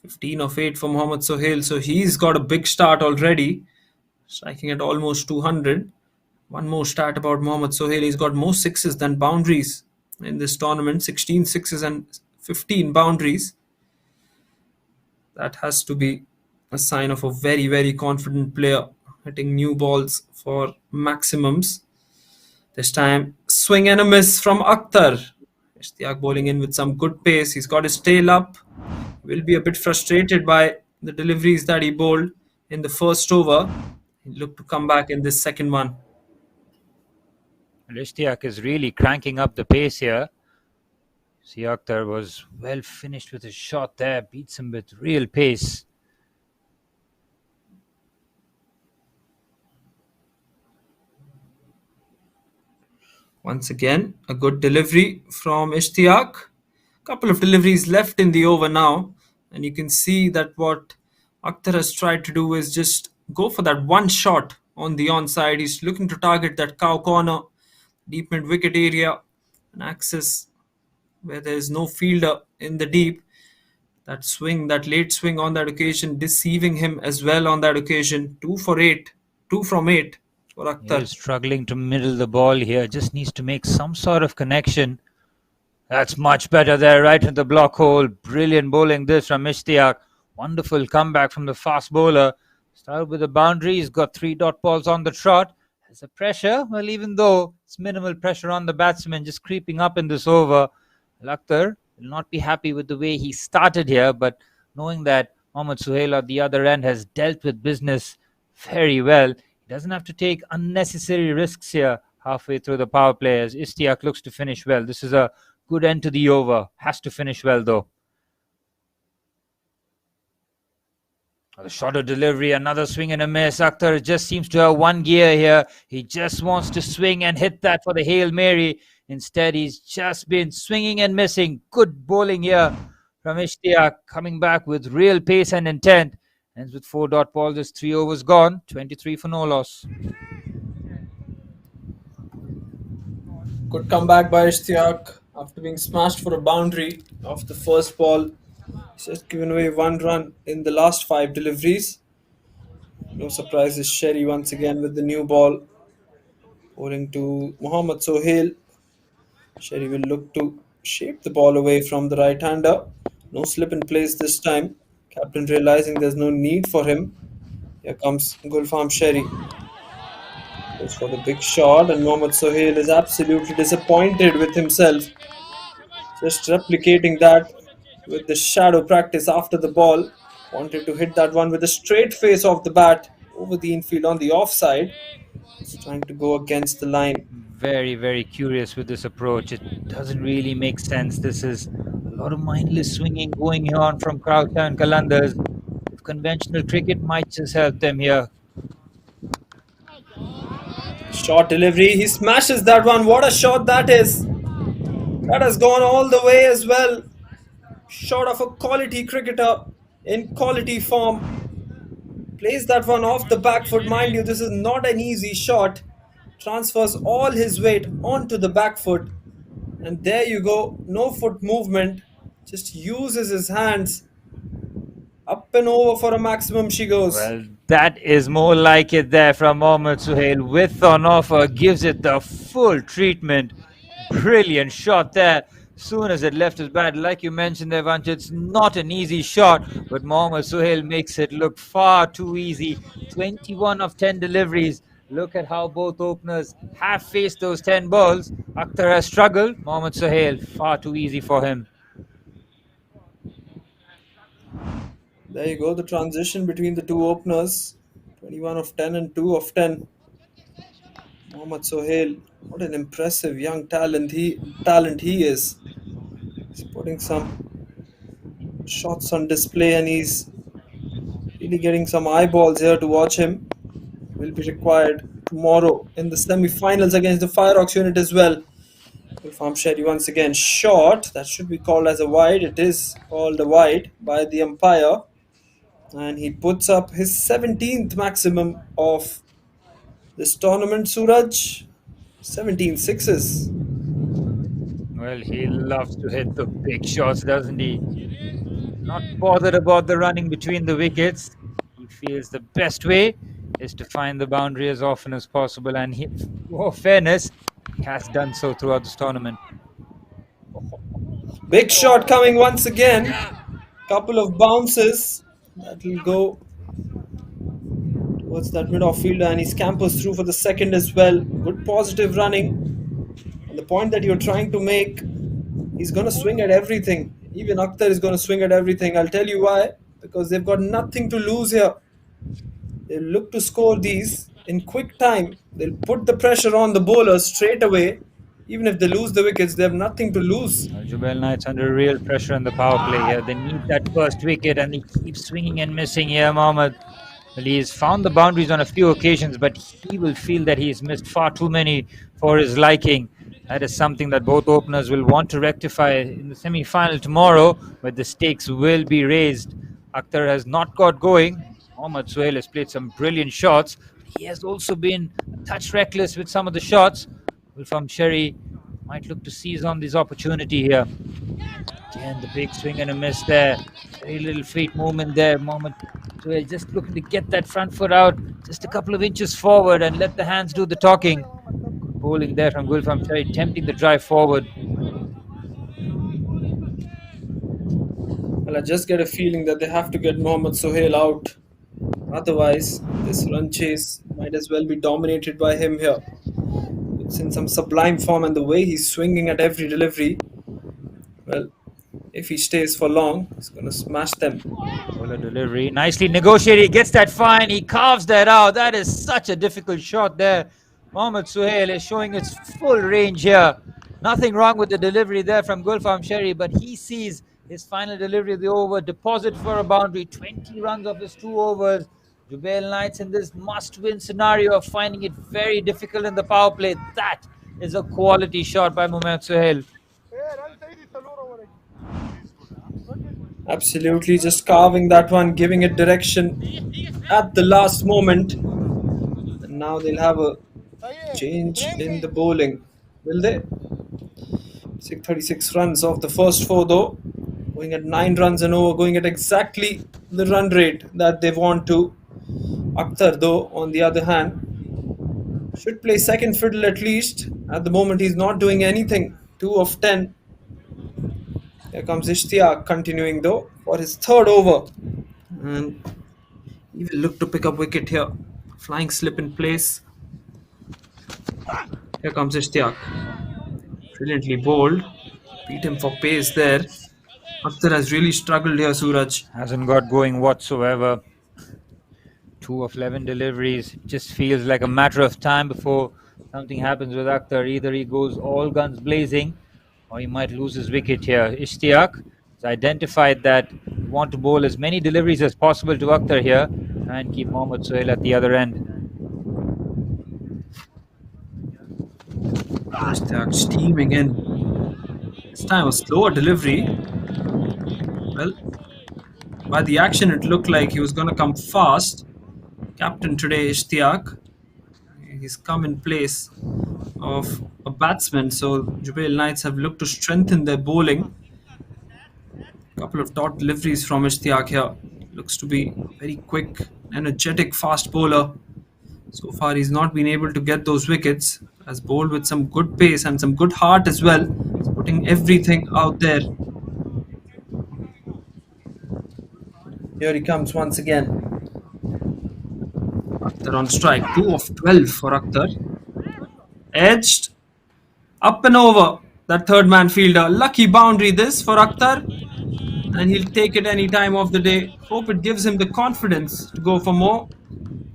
15 of 8 for Mohammad Sohail, so he's got a big start already, striking at almost 200. One more stat about Mohammad Sohail: he's got more sixes than boundaries in this tournament. 16 sixes and 15 boundaries. That has to be a sign of a very, very confident player, hitting new balls for maximums. This time, swing and a miss from Akhtar. Ishtiaq bowling in with some good pace. He's got his tail up. Will be a bit frustrated by the deliveries that he bowled in the first over. He'll look to come back in this second one. Ishtiaq is really cranking up the pace here. See, Akhtar was well finished with his shot there. Beats him with real pace. Once again, a good delivery from Ishtiaq. Couple of deliveries left in the over now, and you can see that what Akhtar has tried to do is just go for that one shot on the onside. He's looking to target that cow corner, deep mid wicket area, an axis where there is no fielder in the deep. That swing, that late swing on that occasion, deceiving him as well on that occasion. 2 for 8, 2 from 8 for Akhtar. He's struggling to middle the ball here. Just needs to make some sort of connection. That's much better there, right in the block hole. Brilliant bowling this from Ishtiaq. Wonderful comeback from the fast bowler. Started with the boundary. He's got 3 dot balls on the trot. Has the pressure. Well, even though it's minimal pressure on the batsman, just creeping up in this over. Akhtar will not be happy with the way he started here, but knowing that Mohammad Sohail at the other end has dealt with business very well, he doesn't have to take unnecessary risks here halfway through the power play as Ishtiaq looks to finish well. This is a good end to the over. Has to finish well though. The shorter delivery, another swing and a miss. Akhtar just seems to have one gear here. He just wants to swing and hit that for the Hail Mary. Instead, he's just been swinging and missing. Good bowling here from Ishtiaq, coming back with real pace and intent. Ends with 4 dot balls. There's 3 overs gone. 23 for no loss. Good comeback by Ishtiaq after being smashed for a boundary off the first ball. He's just given away 1 run in the last 5 deliveries. No surprises, Sherry once again with the new ball. Bowling to Mohammad Sohail. Sherry will look to shape the ball away from the right-hander. No slip in place this time. Captain realizing there's no need for him. Here comes Gulfam Sherry. Goes for the big shot, and Mohammad Sohail is absolutely disappointed with himself. Just replicating that with the shadow practice after the ball. Wanted to hit that one with a straight face off the bat over the infield on the offside. He's trying to go against the line. Very, very curious with this approach. It doesn't really make sense. This is a lot of mindless swinging going on from Croucher and Qalandars. Conventional cricket might just help them here. Short delivery. He smashes that one. What a shot that is. That has gone all the way as well. Shot of a quality cricketer in quality form. Plays that one off the back foot. Mind you, this is not an easy shot. Transfers all his weight onto the back foot. And there you go. No foot movement. Just uses his hands. Up and over for a maximum she goes. Well, that is more like it there from Mohammad Suhail. With on offer, gives it the full treatment. Brilliant shot there. Soon as it left his bat, like you mentioned there, Vanch, it's not an easy shot, but Mohammad Suhail makes it look far too easy. 21 of 10 deliveries. Look at how both openers have faced those 10 balls. Akhtar has struggled. Mohammad Suhail, far too easy for him. There you go, the transition between the two openers. 21 of 10 and 2 of 10. Mohammad Sohail, what an impressive young talent he is. He's putting some shots on display and he's really getting some eyeballs here to watch him. Will be required tomorrow in the semi-finals against the Fireox unit as well. Gulfam Sherry once again short. That should be called as a wide. It is called a wide by the umpire. And he puts up his 17th maximum of this tournament, Suraj. 17 sixes. Well, he loves to hit the big shots, doesn't he? Not bothered about the running between the wickets. He feels the best way is to find the boundary as often as possible. And he, for fairness, he has done so throughout this tournament. Big shot coming once again. Couple of bounces. That will go towards that mid-off fielder and he scampers through for the second as well. Good positive running. And the point that you're trying to make, he's going to swing at everything. Even Akhtar is going to swing at everything. I'll tell you why. Because they've got nothing to lose here. They'll look to score these in quick time. They'll put the pressure on the bowlers straight away. Even if they lose the wickets, they have nothing to lose. Jubail Knights under real pressure in the power play here. They need that first wicket and they keep swinging and missing here, Mohammad. Well, he's found the boundaries on a few occasions, but he will feel that he's missed far too many for his liking. That is something that both openers will want to rectify in the semi-final tomorrow, where the stakes will be raised. Akhtar has not got going. Mohammad Suhail has played some brilliant shots. He has also been a touch reckless with some of the shots. From Sherry might look to seize on this opportunity here. Again, the big swing and a miss there. Very little feet movement there. Mohammad Suhail just looking to get that front foot out just a couple of inches forward and let the hands do the talking. Good bowling there from Gulfam Sherry, tempting the drive forward. Well, I just get a feeling that they have to get Mohammad Sohail out. Otherwise, this run chase might as well be dominated by him here. It's in some sublime form and the way he's swinging at every delivery. Well, if he stays for long, he's going to smash them. Bowler delivery, nicely negotiated. He gets that fine. He carves that out. That is such a difficult shot there. Mohammad Suhail is showing its full range here. Nothing wrong with the delivery there from Gulfam Sherry, but he sees his final delivery of the over, deposit for a boundary, 20 runs of his 2 overs. Jubail Knights in this must-win scenario of finding it very difficult in the power play. That is a quality shot by Mohammad Suhail. Absolutely, just carving that one, giving it direction at the last moment. And now they'll have a change in the bowling. Will they? 636 runs off the first 4 though. Going at 9 runs and over, going at exactly the run rate that they want to. Akhtar though, on the other hand, should play second fiddle at least. At the moment he's not doing anything. 2 of 10. Here comes Ishtiaq continuing though for his 3rd over. And he will look to pick up wicket here. Flying slip in place. Here comes Ishtiaq. Brilliantly bowled. Beat him for pace there. Akhtar has really struggled here, Suraj. Hasn't got going whatsoever. 2 of 11 deliveries. It just feels like a matter of time before something happens with Akhtar. Either he goes all guns blazing or he might lose his wicket here. Ishtiaq has identified that he wants to bowl as many deliveries as possible to Akhtar here and keep Mohammad Suhail at the other end. Ishtiaq steaming in. This time a slower delivery. Well, by the action, it looked like he was going to come fast. Captain today, Ishtiaq. He's come in place of a batsman. So Jubail Knights have looked to strengthen their bowling. Couple of dot deliveries from Ishtiaq here. Looks to be very quick, energetic, fast bowler. So far, he's not been able to get those wickets. Has bowled with some good pace and some good heart as well. He's putting everything out there. Here he comes once again. Akhtar on strike. 2 of 12 for Akhtar. Edged. Up and over. That third man fielder. Lucky boundary this for Akhtar. And he'll take it any time of the day. Hope it gives him the confidence to go for more.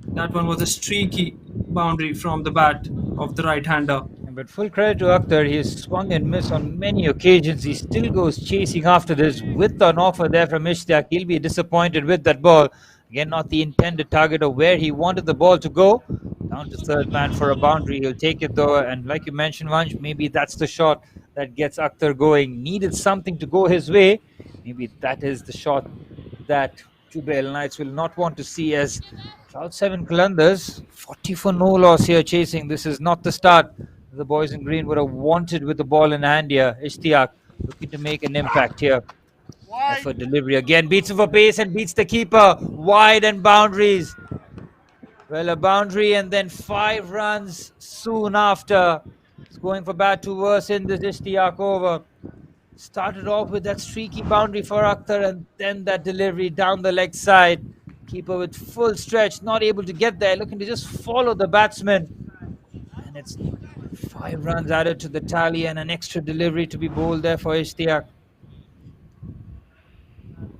That one was a streaky boundary from the bat of the right-hander. But full credit to Akhtar, he has swung and missed on many occasions. He still goes chasing after this with an offer there from Ishtiaq. He'll be disappointed with that ball. Again, not the intended target of where he wanted the ball to go. Down to third man for a boundary. He'll take it though. And like you mentioned, Vansh, maybe that's the shot that gets Akhtar going. Needed something to go his way. Maybe that is the shot that Jubail Knights will not want to see, as Cloud 7 Qalandars 40 for no loss here chasing. This is not the start the boys in green would have wanted with the ball in hand here. Ishtiaq looking to make an impact here. Effort delivery again, beats him for pace and beats the keeper. Wide and boundaries. Well, a boundary and then 5 runs soon after. It's going for bad to worse in this Ishtiaq over. Started off with that streaky boundary for Akhtar and then that delivery down the leg side. Keeper with full stretch, not able to get there, looking to just follow the batsman. And it's 5 runs added to the tally and an extra delivery to be bowled there for Ishtiaq.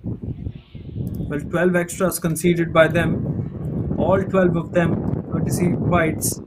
Well, 12 extras conceded by them. All 12 of them courtesy wides.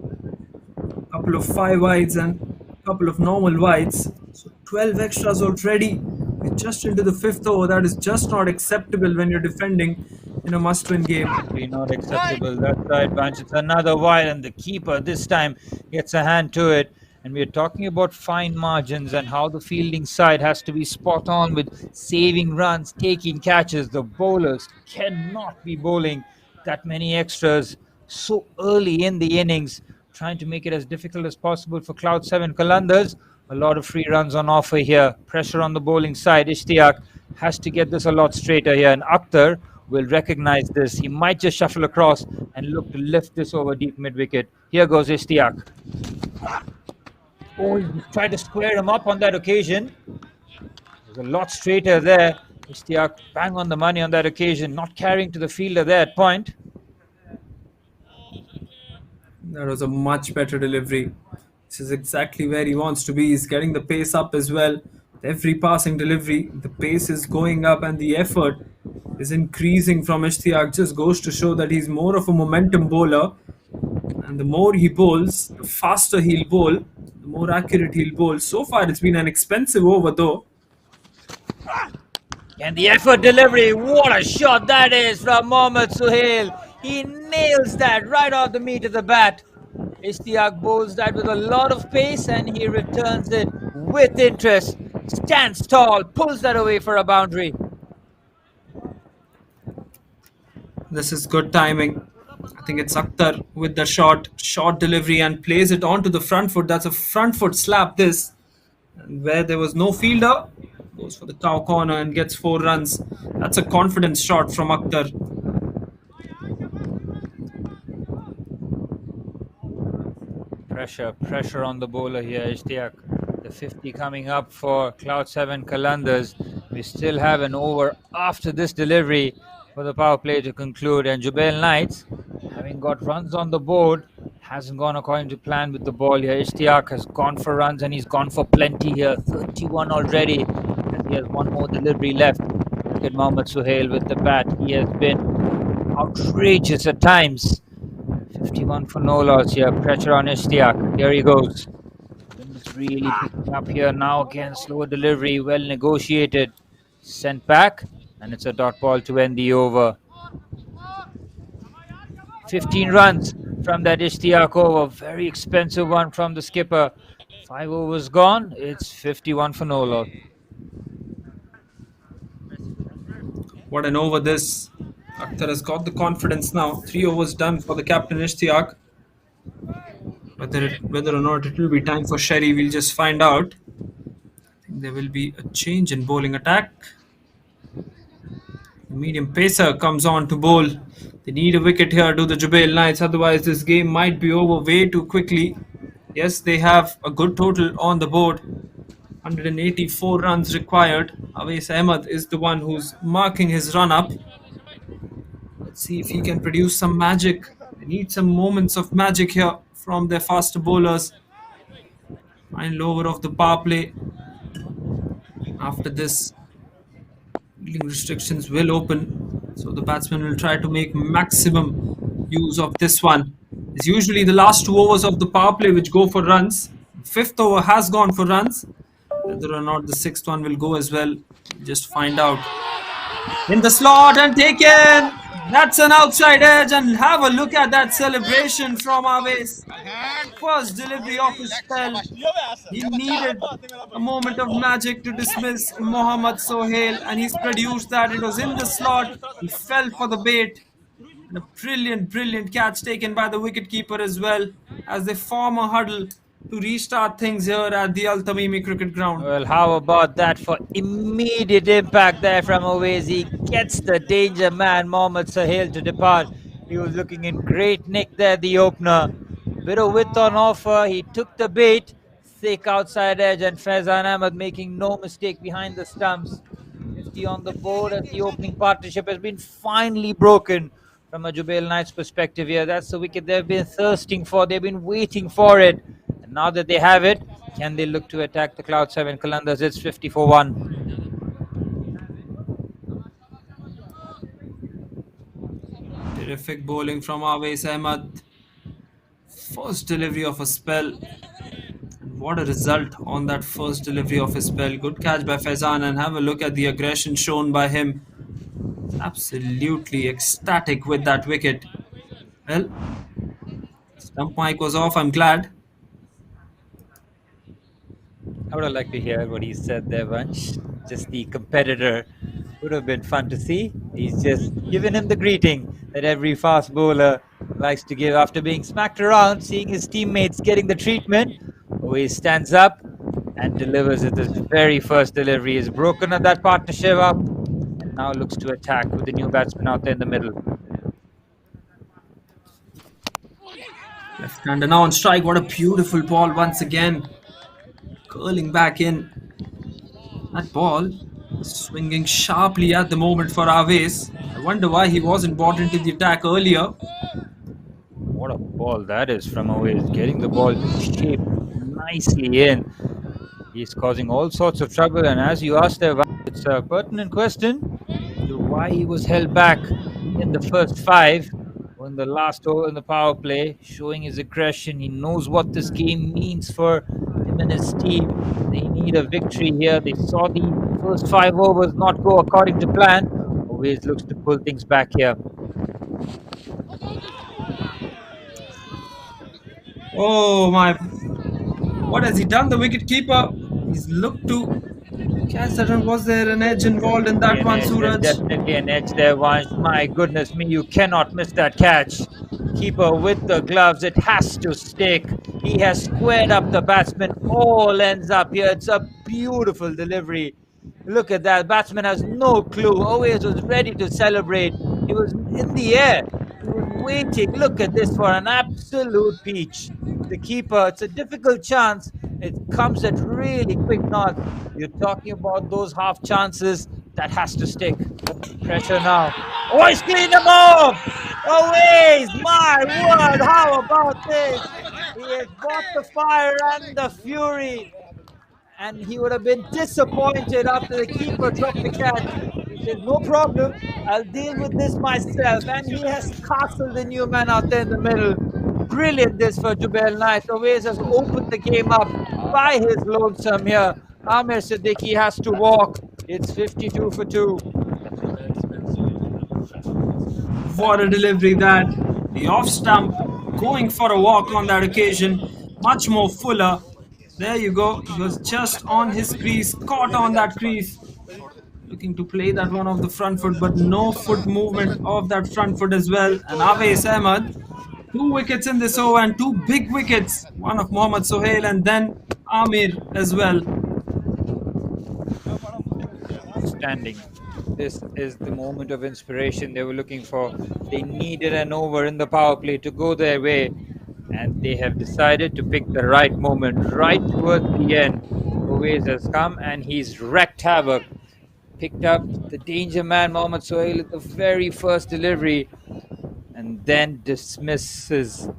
Couple of 5 wides and a couple of normal wides. So 12 extras already. We're just into the 5th over. That is just not acceptable when you're defending in a must-win game. Not acceptable. That's right, Vanch. It's another wide and the keeper this time gets a hand to it. And we're talking about fine margins and how the fielding side has to be spot on with saving runs, taking catches. The bowlers cannot be bowling that many extras so early in the innings, trying to make it as difficult as possible for Cloud 7 Qalandars. A lot of free runs on offer here. Pressure on the bowling side. Ishtiaq has to get this a lot straighter here. And Akhtar will recognize this. He might just shuffle across and look to lift this over deep mid-wicket. Here goes Ishtiaq. Oh, he tried to square him up on that occasion. It was a lot straighter there. Ishtiaq bang on the money on that occasion, not carrying to the fielder there at point. That was a much better delivery. This is exactly where he wants to be. He's getting the pace up as well. With every passing delivery, the pace is going up and the effort is increasing from Ishtiaq. Just goes to show that he's more of a momentum bowler. And the more he bowls, the faster he'll bowl, the more accurate he'll bowl. So far, it's been an expensive over though. And the effort delivery, what a shot that is from Mohammad Suhail. He nails that right off the meat of the bat. Ishtiaq bowls that with a lot of pace and he returns it with interest. Stands tall, pulls that away for a boundary. This is good timing. I think it's Akhtar with the short delivery and plays it onto the front foot. That's a front foot slap this. And where there was no fielder, goes for the cow corner and gets 4 runs. That's a confidence shot from Akhtar. Pressure on the bowler here, Ishtiaq. The 50 coming up for Cloud 7 Qalandars. We still have an over after this delivery for the power play to conclude. And Jubail Knights, having got runs on the board, hasn't gone according to plan with the ball here. Ishtiaq has gone for runs and he's gone for plenty here. 31 already. And he has one more delivery left. Look at Mohammad Suhail with the bat. He has been outrageous at times. 51 for no loss here. Pressure on Ishtiaq. Here he goes. Wind is really picking up here now. Again, slower delivery. Well negotiated. Sent back. And it's a dot ball to end the over. 15 runs from that Ishtiaq over. Very expensive one from the skipper. 5 overs gone. It's 51 for no loss. What an over this. Akhtar has got the confidence now. 3 overs done for the captain Ishtiaq. Whether or not it will be time for Sherry, we'll just find out. I think there will be a change in bowling attack. The medium pacer comes on to bowl. They need a wicket here, do the Jubail Knights, otherwise this game might be over way too quickly. Yes, they have a good total on the board. 184 runs required. Awais Ahmed is the one who's marking his run up. Let's see if he can produce some magic. They need some moments of magic here from their faster bowlers. Final over of the power play. After this, fielding restrictions will open, so the batsman will try to make maximum use of this one. It's usually the last 2 overs of the power play which go for runs. 5th over has gone for runs. Whether or not the 6th one will go as well, just find out. In the slot and taken. That's an outside edge, and have a look at that celebration from Awais. First delivery of his spell. He needed a moment of magic to dismiss Mohammad Sohail, and he's produced that. It was in the slot. He fell for the bait. And a brilliant catch taken by the wicketkeeper as well, as they form a huddle to restart things here at the Al-Tamimi Cricket Ground. Well, how about that for immediate impact there from Awais? He gets the danger man, Mohammad Sohail, to depart. He was looking in great nick there, the opener. Bit of width on offer. He took the bait. Thick outside edge, and Faizan Ahmed making no mistake behind the stumps. 50 on the board as the opening partnership has been finally broken from a Jubail Knights perspective here. That's the wicket they've been thirsting for. They've been waiting for it. And now that they have it, can they look to attack the Cloud 7 Qalandars? It's 50 for 1. Terrific bowling from Awais Ahmed. First delivery of a spell. And what a result on that first delivery of a spell. Good catch by Faizan, and have a look at the aggression shown by him. Absolutely ecstatic with that wicket. Well, stump mic was off, I'm glad. I would have liked to hear what he said there, Vansh. Just the competitor. Would have been fun to see. He's just given him the greeting that every fast bowler likes to give after being smacked around, seeing his teammates getting the treatment. He stands up and delivers it. His very first delivery is broken at that partnership up, and now looks to attack with the new batsman out there in the middle. Left-hander now on strike. What a beautiful ball once again. Curling back in. That ball swinging sharply at the moment for Awais. I wonder why he wasn't brought into the attack earlier. What a ball that is from Awais. Getting the ball to shape nicely in. He's causing all sorts of trouble, and as you asked there, it's a pertinent question to why he was held back in the first 5 in the last over in the power play, showing his aggression. He knows what this game means for him and his team. They need a victory here. They saw the first 5 overs not go according to plan. Awais looks to pull things back here. Oh my, what has he done, the wicket-keeper? He's looked to catch that one. Was there an edge involved in that one, Suraj? There's definitely an edge there, Vansh. My goodness me, you cannot miss that catch. Keeper with the gloves, it has to stick. He has squared up the batsman. All ends up here. It's a beautiful delivery. Look at that. Batsman has no clue. Awais was ready to celebrate. He was in the air. He was waiting. Look at this for an absolute peach. The keeper, it's a difficult chance. It comes at really quick knots. You're talking about those half chances. That has to stick. Pressure now. Oh, he's cleaned them off! Awais! My word, how about this? He has got the fire and the fury. And he would have been disappointed after the keeper dropped the catch. He said, no problem, I'll deal with this myself. And he has castled the new man out there in the middle. Brilliant this for Jubail Knights. Awais has opened the game up by his lonesome here. Amir Siddiqui has to walk. It's 52 for 2. What a delivery that. The off stump going for a walk on that occasion. Much more fuller. There you go. He was just on his crease, caught on that crease. Looking to play that one off the front foot, but no foot movement of that front foot as well. And Aves Ahmed, two wickets in this over and two big wickets. One of Mohammad Sohail and then Amir as well. Standing. This is the moment of inspiration they were looking for. They needed an over in the power play to go their way, and they have decided to pick the right moment, right towards the end. Owais has come and he's wreaked havoc. Picked up the danger man Mohammad Sohail at the very first delivery, and then dismisses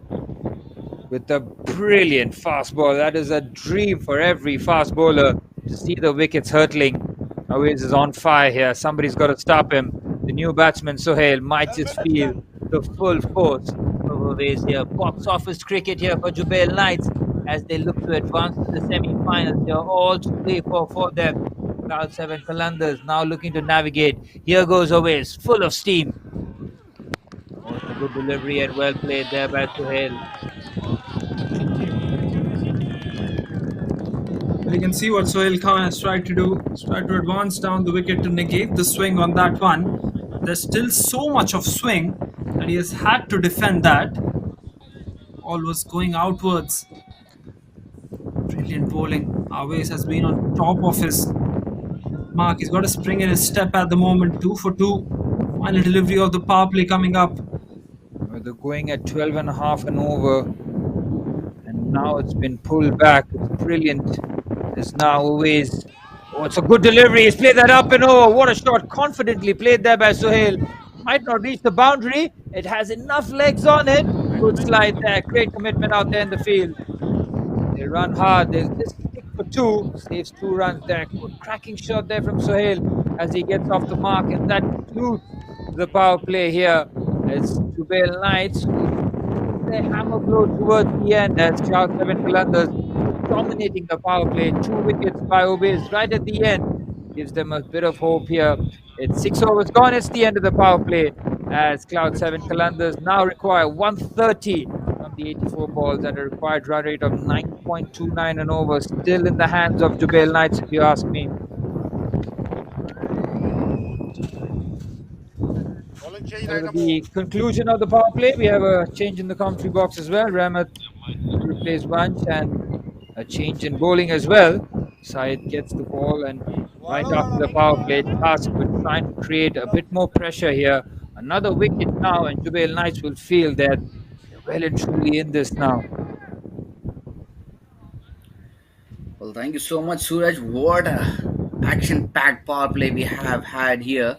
with a brilliant fast ball. That is a dream for every fast bowler to see the wickets hurtling. Owais is on fire here. Somebody's got to stop him. The new batsman Sohail might just feel the full force of Owais here. Box office cricket here for Jubail Knights as they look to advance to the semi-finals. They're all to play for them. Cloud 7 Kalandars now looking to navigate. Here goes Owais, full of steam. Oh, it's a good delivery and well played there by Sohail. Well, you can see what Sohail Khan has tried to do. He's tried to advance down the wicket to negate the swing on that one. There's still so much of swing that he has had to defend that. All was going outwards. Brilliant bowling. Aves has been on top of his mark. He's got a spring in his step at the moment. 2 for 2. Final delivery of the power play coming up. They're going at 12 and a half and over. And now it's been pulled back. It's brilliant. It's now Owais. Oh, it's a good delivery. He's played that up and over. What a shot. Confidently played there by Sohail. Might not reach the boundary. It has enough legs on it. Good slide there. Great commitment out there in the field. They run hard. They just stick for two. Saves 2 runs there. Good cracking shot there from Sohail as he gets off the mark. And that concludes the power play here. It's Jubail Knights who their hammer blow towards the end as Cloud 7 Kalandars dominating the power play. 2 wickets by Owais right at the end. Gives them a bit of hope here. It's 6 overs gone. It's the end of the power play as Cloud 7 Kalandars now require 130 from the 84 balls at a required run rate of 9.29 and over. Still in the hands of Jubail Knights, if you ask me. So the conclusion of the power play, we have a change in the commentary box as well. Rahmat replaces Vanch and a change in bowling as well. Syed gets the ball and right after the power play, tasked with trying to create a bit more pressure here. Another wicket now and Jubail Knights will feel that they're well and truly in this now. Well, thank you so much, Suraj. What a action-packed power play we have had here.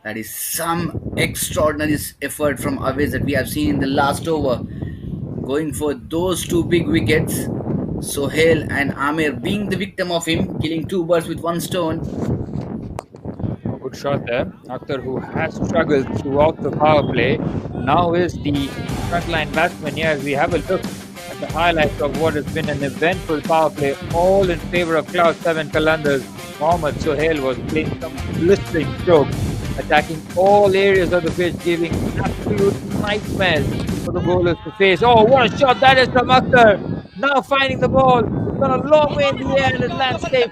That is some extraordinary effort from Aves that we have seen in the last over. Going for those 2 big wickets. Sohail and Amir being the victim of him, killing 2 birds with 1 stone. Good shot there. Akhtar, who has struggled throughout the power play, now is the frontline batsman here. As we have a look at the highlights of what has been an eventful power play, all in favour of Cloud 7 Kalandars. Mohammad Sohail was playing some blistering strokes, attacking all areas of the pitch, giving absolute nightmares for the bowlers to face. Oh, what a shot that is from Akhtar! Now finding the ball. It's gone a long way in the air in his landscape.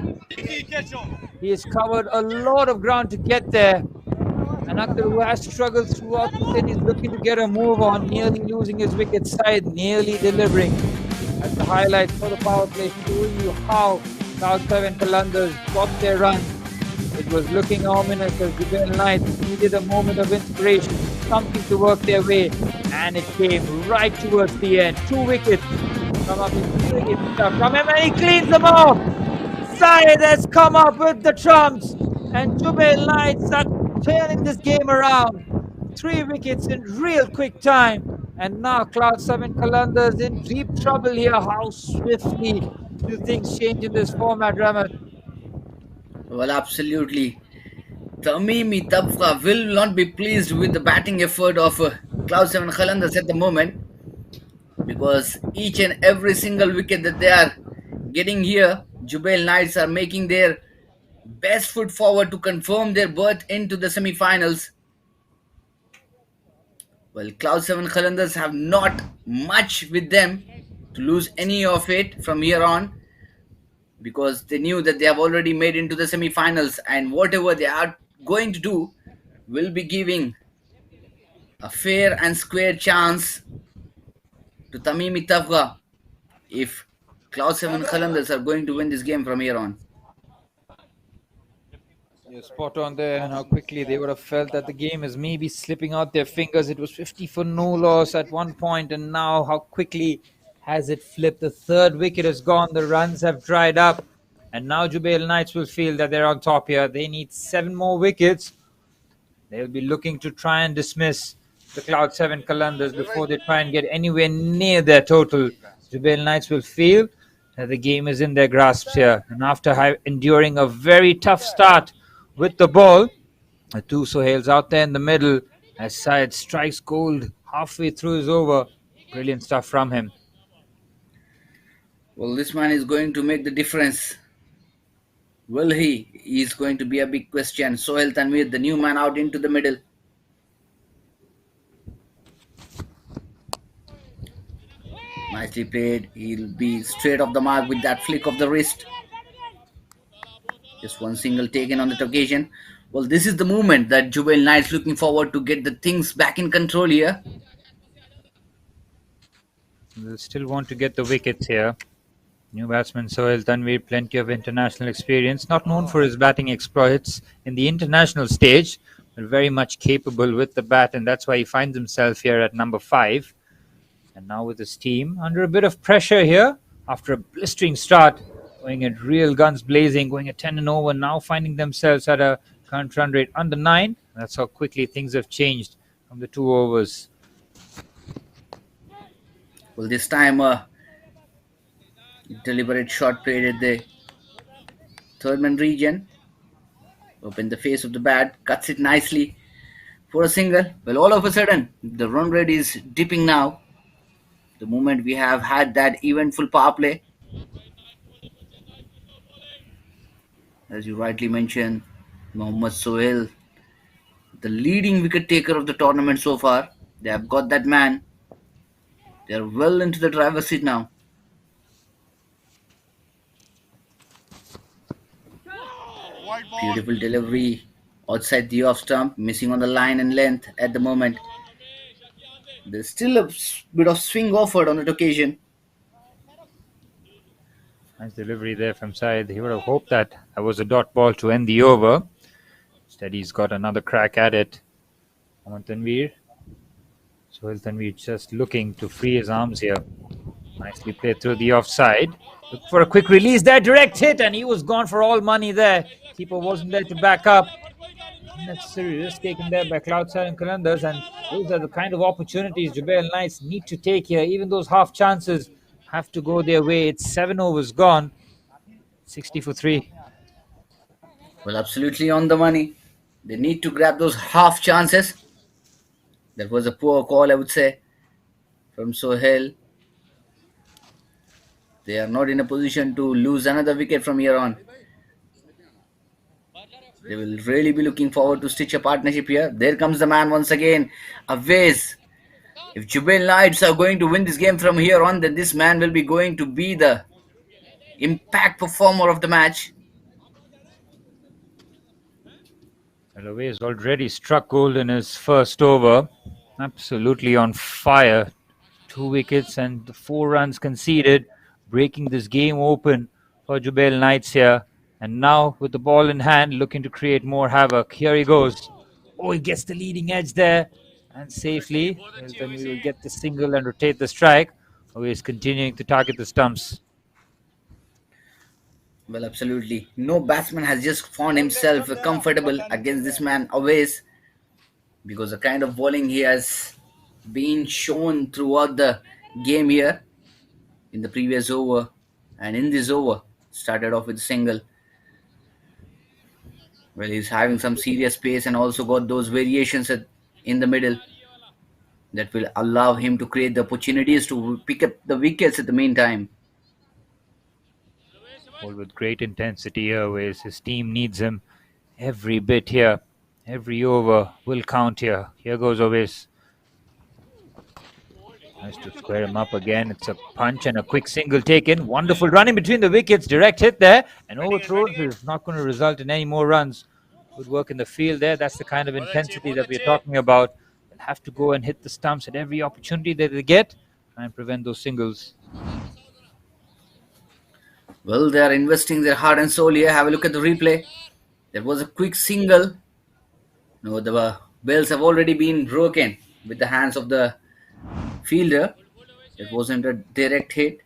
He has covered a lot of ground to get there. And Akhtar, who has struggled throughout the set, is looking to get a move on, nearly losing his wicket side, nearly delivering. That's the highlights for the power play, showing you how Cloud 7 Kalandars got their run. It was looking ominous as Jubail Knights needed a moment of inspiration, something to work their way, and it came right towards the end. 2 wickets come up in brilliant stuff from him, and he cleans them off. Syed has come up with the trumps, and Jubail Knights are turning this game around. 3 wickets in real quick time, and now Cloud 7 Kalandars in deep trouble here. How swiftly do things change in this format, Ramat? Well, absolutely. Tamimi Tabqa will not be pleased with the batting effort of Cloud 7 Kalandars at the moment, because each and every single wicket that they are getting here, Jubail Knights are making their best foot forward to confirm their berth into the semi-finals. Well, Cloud 7 Kalandars have not much with them to lose any of it from here on. because they knew that they have already made into the semi-finals, and whatever they are going to do will be giving a fair and square chance to Tamimi Tafga if Cloud 7 Qalandars are going to win this game from here on. You're spot on there, and how quickly they would have felt that the game is maybe slipping out their fingers. It was 50 for no loss at one point, and now how quickly has it flipped? The third wicket is gone, the runs have dried up, and now Jubail Knights will feel that they're on top here. They need 7 more wickets. They'll be looking to try and dismiss the Cloud 7 Qalandars before they try and get anywhere near their total. Jubail Knights will feel that the game is in their grasp here, and after enduring a very tough start with the ball, the two Sohails out there in the middle as Syed strikes gold halfway through his over. Brilliant stuff from him. Well, this man is going to make the difference. Will he? Is going to be a big question. Sohail Tanvir, the new man, out into the middle. Nicely played. He'll be straight off the mark with that flick of the wrist. Just one single taken on that occasion. Well, this is the moment that Jubail Knights looking forward to get the things back in control here. They'll still want to get the wickets here. New batsman Sohail Tanvir, plenty of international experience, not known for his batting exploits in the international stage, but very much capable with the bat, and that's why he finds himself here at number 5. And now with his team under a bit of pressure here after a blistering start, going at real guns blazing, going at 10 and over, now finding themselves at a current run rate under 9. That's how quickly things have changed from the 2 overs. Well, this time deliberate shot played at the third man region. Open the face of the bat, cuts it nicely for a single. Well, all of a sudden, the run rate is dipping now. The moment we have had that eventful power play. As you rightly mentioned, Mohammad Sohail, the leading wicket taker of the tournament so far. They have got that man. They are well into the driver's seat now. Beautiful delivery outside the off stump, missing on the line and length at the moment. There's still a bit of swing offered on that occasion. Nice delivery there from Syed. He would have hoped that was a dot ball to end the over. Instead, he's got another crack at it. Mohammad Tanvir. Sohail Tanvir just looking to free his arms here. Nicely played through the offside. Look for a quick release there, direct hit, and he was gone for all money there. Keeper wasn't there to back up. Unnecessary risk taken there by Cloud 7 Qalandars, and those are the kind of opportunities Jubail Knights need to take here. Even those half chances have to go their way. It's 7 overs gone. 60 for 3. Well, absolutely on the money. They need to grab those half chances. That was a poor call, I would say, from Sohail. They are not in a position to lose another wicket from here on. They will really be looking forward to stitch a partnership here. There comes the man once again, Awais. If Jubail Knights are going to win this game from here on, then this man will be going to be the impact performer of the match. Awais already struck gold in his first over. Absolutely on fire. 2 wickets and the 4 runs conceded, breaking this game open for Jubail Knights here. And now with the ball in hand, looking to create more havoc. Here he goes. Oh, he gets the leading edge there. And safely, then we will get the single and rotate the strike. Awais continuing to target the stumps. Well, absolutely. No batsman has just found himself comfortable against this man, Awais, because the kind of bowling he has been shown throughout the game here in the previous over and in this over started off with a single. Well, he's having some serious pace and also got those variations in the middle that will allow him to create the opportunities to pick up the wickets at the meantime. All with great intensity here, Awais. His team needs him every bit here. Every over will count here. Here goes Awais. Nice to square him up again. It's a punch and a quick single taken. Wonderful running between the wickets. Direct hit there. And overthrows is not going to result in any more runs. Good work in the field there. That's the kind of intensity that we're talking about. They'll have to go and hit the stumps at every opportunity that they get. Try and prevent those singles. Well, they are investing their heart and soul here. Have a look at the replay. There was a quick single. No, the bells have already been broken with the hands of the fielder. It wasn't a direct hit.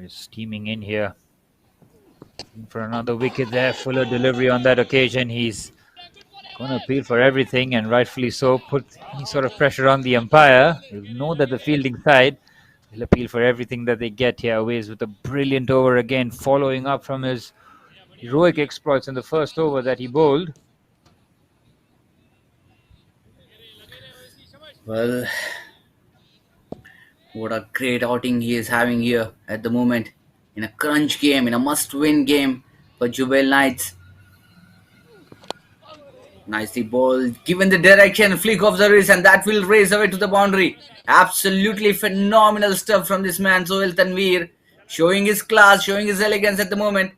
He's steaming in here. For another wicket there. Fuller delivery on that occasion. He's going to appeal for everything, and rightfully so. Put any sort of pressure on the umpire. He'll know that the fielding side will appeal for everything that they get here. Ways with a brilliant over again, following up from his heroic exploits in the first over that he bowled. Well, what a great outing he is having here at the moment. In a crunch game, in a must-win game for Jubail Knights. Nicely bowled, given the direction, flick of the wrist, and that will race away to the boundary. Absolutely phenomenal stuff from this man, Sohail Tanveer. Showing his class, showing his elegance at the moment.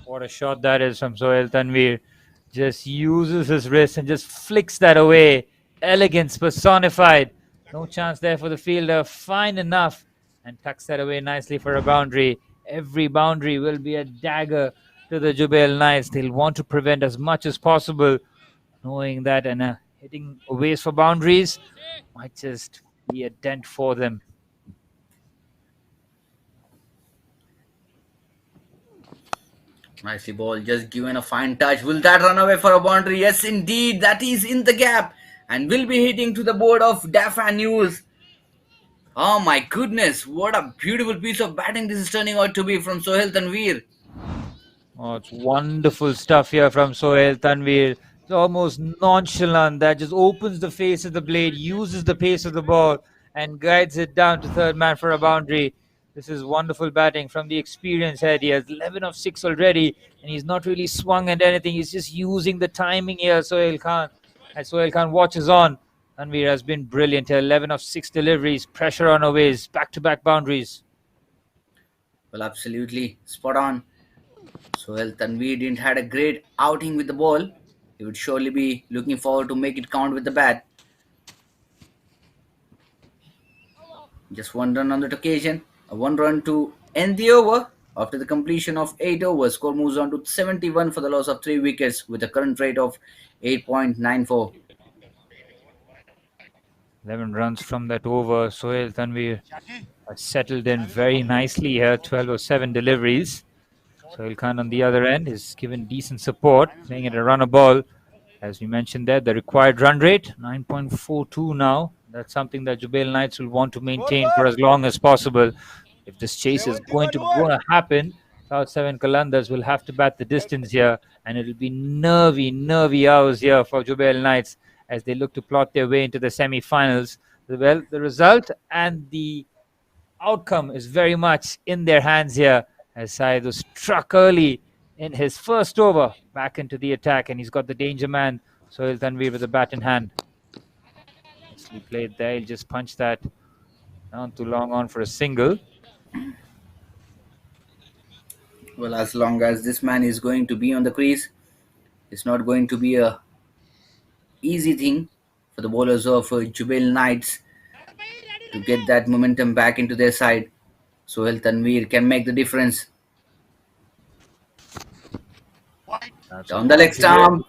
What a shot that is from Sohail Tanveer. Just uses his wrist and just flicks that away. Elegance personified. No chance there for the fielder. Fine enough. And tucks that away nicely for a boundary. Every boundary will be a dagger to the Jubail Knights. They'll want to prevent as much as possible, knowing that and hitting aways for boundaries might just be a dent for them. Nicely bowled, just given a fine touch. Will that run away for a boundary? Yes, indeed. That is in the gap and will be hitting to the board of Dafa News. Oh my goodness, what a beautiful piece of batting this is turning out to be from Sohail Tanveer. Oh, it's wonderful stuff here from Sohail Tanveer. It's almost nonchalant. That just opens the face of the blade, uses the pace of the ball, and guides it down to third man for a boundary. This is wonderful batting from the experienced head. He has 11 of 6 already, and he's not really swung at anything. He's just using the timing here, Sohail Khan. As Sohail Khan watches on, Tanveer has been brilliant here. 11 of 6 deliveries, pressure on aways, back-to-back boundaries. Well, absolutely spot on. Sohail Tanveer didn't had a great outing with the ball. He would surely be looking forward to make it count with the bat. Just one run on that occasion. A one run to end the over. After the completion of 8 overs, score moves on to 71 for the loss of 3 wickets with a current rate of 8.94. 11 runs from that over. Sohail Tanveer has settled in very nicely here. 12 of 7 deliveries. Sohail Khan on the other end is given decent support, playing at a runner ball. As we mentioned there, the required run rate, 9.42 now. That's something that Jubail Knights will want to maintain for as long as possible. If this chase is going to happen, South 7 Qalandars will have to bat the distance here, and it'll be nervy hours here for Jubail Knights as they look to plot their way into the semi-finals. Well, the result and the outcome is very much in their hands here, as Syed was struck early in his first over back into the attack, and he's got the danger man, Sohail Tanveer, with the bat in hand. Nicely played there. He'll just punch that down too long on for a single. Well, as long as this man is going to be on the crease, it's not going to be a easy thing for the bowlers of Jubail Knights to get that momentum back into their side. Sohail Tanveer can make the difference. Down the leg stump.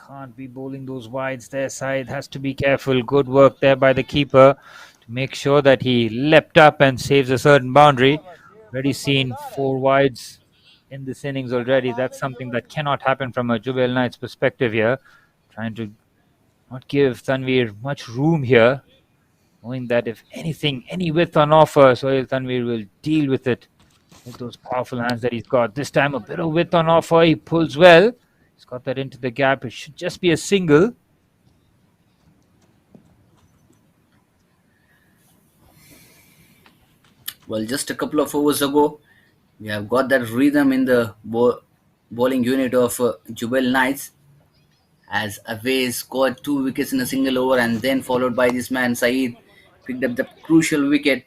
Can't be bowling those wides there. Side has to be careful. Good work there by the keeper to make sure that he leapt up and saves a certain boundary. Already seen 4 wides in this innings already. That's something that cannot happen from a Jubail Knights perspective here. Trying to not give Tanveer much room here, knowing that if anything, any width on offer, Sohail Tanveer will deal with it with those powerful hands that he's got. This time a bit of width on offer. He pulls well. He's got that into the gap. It should just be a single. Well, just a couple of overs ago, we have got that rhythm in the bowling unit of Jubail Knights. as Away scored 2 wickets in a single over and then followed by this man Saeed picked up the crucial wicket.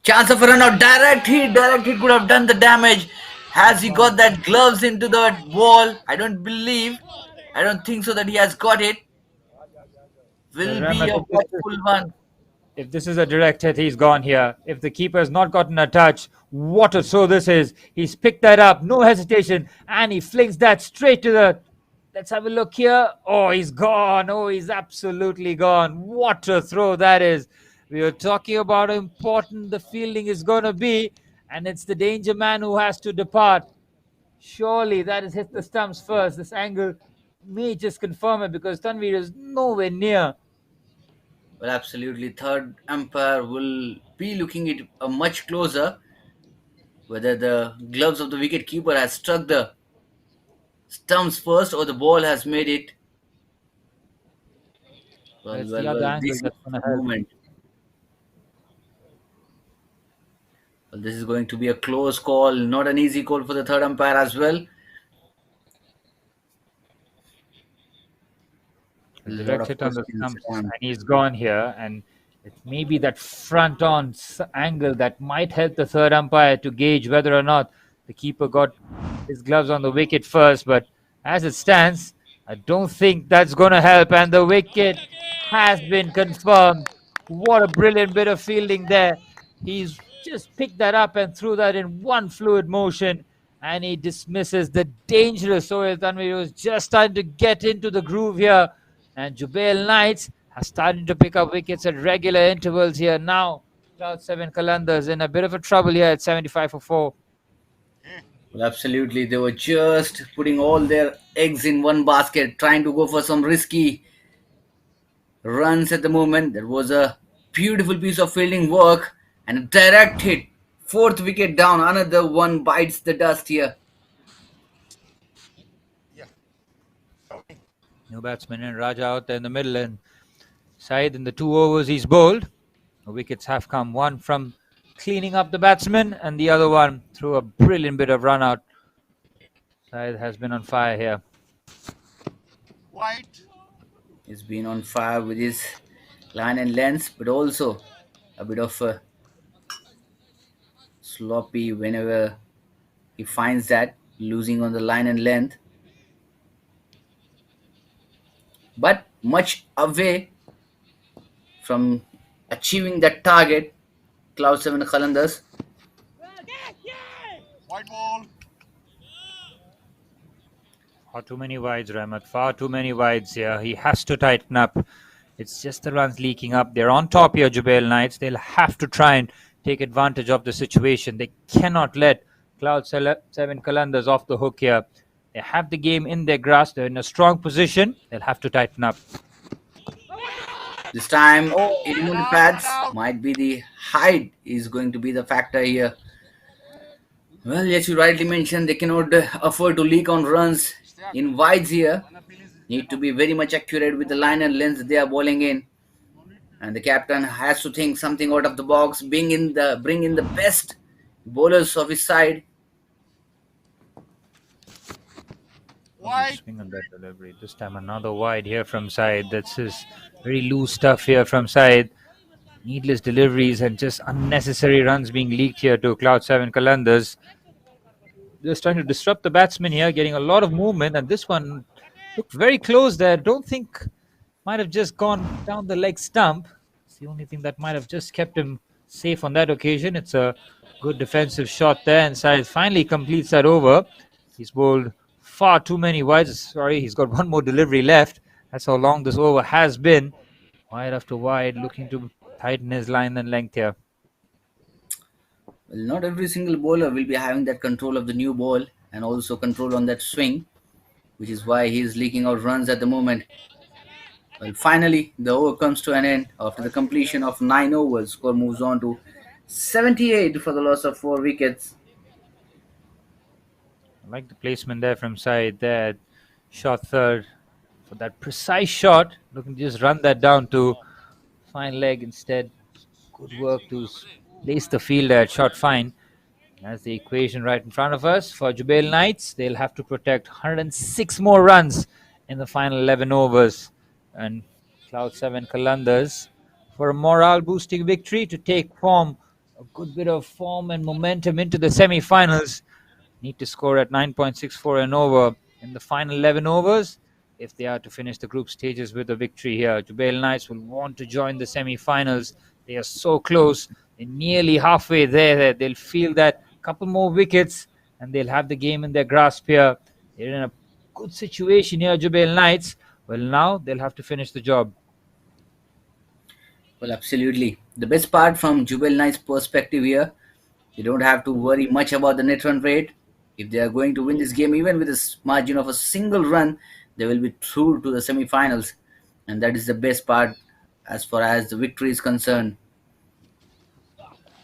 Chance of a run out, direct hit could have done the damage. Has he got that gloves into the wall? I don't think so that he has got it. Well, Will be Rahmat, a hopeful one. if this is a direct hit, he's gone here. If the keeper has not gotten a touch, what a throw this is. He's picked that up, no hesitation, and he flings that straight to the. Let's have a look here. Oh, he's gone. Oh, he's absolutely gone. What a throw that is. We were talking about how important the fielding is going to be, and it's the danger man who has to depart. Surely that has hit the stumps first. This angle may just confirm it because Tanveer is nowhere near. Well, absolutely. Third umpire will be looking at a much closer whether the gloves of the wicket keeper has struck the stumps first or the ball has made it. It's the other angle This is that's going to the help. moment. Well, this is going to be a close call, not an easy call for the third umpire as well. A A lot direct of hit on the questions stumps, around. and he's gone here. And it may be that front on angle that might help the third umpire to gauge whether or not the keeper got his gloves on the wicket first. But as it stands, I don't think that's going to help. And the wicket has been confirmed. What a brilliant bit of fielding there. He's just picked that up and threw that in one fluid motion. And he dismisses the dangerous Sohail Tanvir, who was just starting to get into the groove here. And Jubail Knights are starting to pick up wickets at regular intervals here. Now, Cloud 7 Qalandars in a bit of a trouble here at 75 for 4. Well, absolutely. They were just putting all their eggs in one basket, trying to go for some risky runs at the moment. There was a beautiful piece of fielding work and a direct hit. Fourth wicket down. Another one bites the dust here. New batsman and Raja out there in the middle, and Saeed in the 2 overs he's bowled. The wickets have come, one from cleaning up the batsman and the other one through a brilliant bit of run out. Saeed has been on fire here. He's been on fire with his line and length, but also a bit of a sloppy whenever he finds that, losing on the line and length. But much away from achieving that target, Cloud 7 Qalandars. Far too many wides, Rahmat. Far too many wides here. He has to tighten up. It's just the runs leaking up. They're on top here, Jubail Knights. They'll have to try and take advantage of the situation. They cannot let Cloud 7 Qalandars off the hook here. They have the game in their grasp. They're in a strong position. They'll have to tighten up. This time, in the pads, might be the height is going to be the factor here. Well, yes, you rightly mentioned they cannot afford to leak on runs in wides here. Need to be very much accurate with the line and length they are bowling in. And the captain has to think something out of the box, bring in the best bowlers of his side. Swing on that delivery. This time another wide here from Saeed. That's his very loose stuff here from Saeed. Needless deliveries and just unnecessary runs being leaked here to Cloud 7 Qalandars. Just trying to disrupt the batsman here, getting a lot of movement, and this one looked very close there. Don't think might have just gone down the leg stump. It's the only thing that might have just kept him safe on that occasion. It's a good defensive shot there, and Saeed finally completes that over. He's bowled far too many wides. Sorry, he's got one more delivery left. That's how long this over has been. Wide after wide, looking to tighten his line and length here. Well, not every single bowler will be having that control of the new ball and also control on that swing, which is why he is leaking out runs at the moment. Well, finally, the over comes to an end after the completion of 9 overs. Score moves on to 78 for the loss of 4 wickets. I like the placement there from Saeed there. Shot third for that precise shot. Looking to just run that down to fine leg instead. Good work to place the fielder at shot fine. That's the equation right in front of us. For Jubail Knights, they'll have to protect 106 more runs in the final 11 overs. And Cloud 7 Kalandars for a morale boosting victory to take form, a good bit of form and momentum into the semi finals. Need to score at 9.64 and over in the final 11 overs if they are to finish the group stages with a victory here. Jubail Knights will want to join the semi-finals. They are so close. They're nearly halfway there. They'll feel that couple more wickets and they'll have the game in their grasp here. They're in a good situation here, Jubail Knights. Well, now they'll have to finish the job. Well, absolutely. The best part from Jubail Knight's perspective here, you don't have to worry much about the net run rate. If they are going to win this game, even with a margin of a single run, they will be through to the semi-finals, and that is the best part as far as the victory is concerned.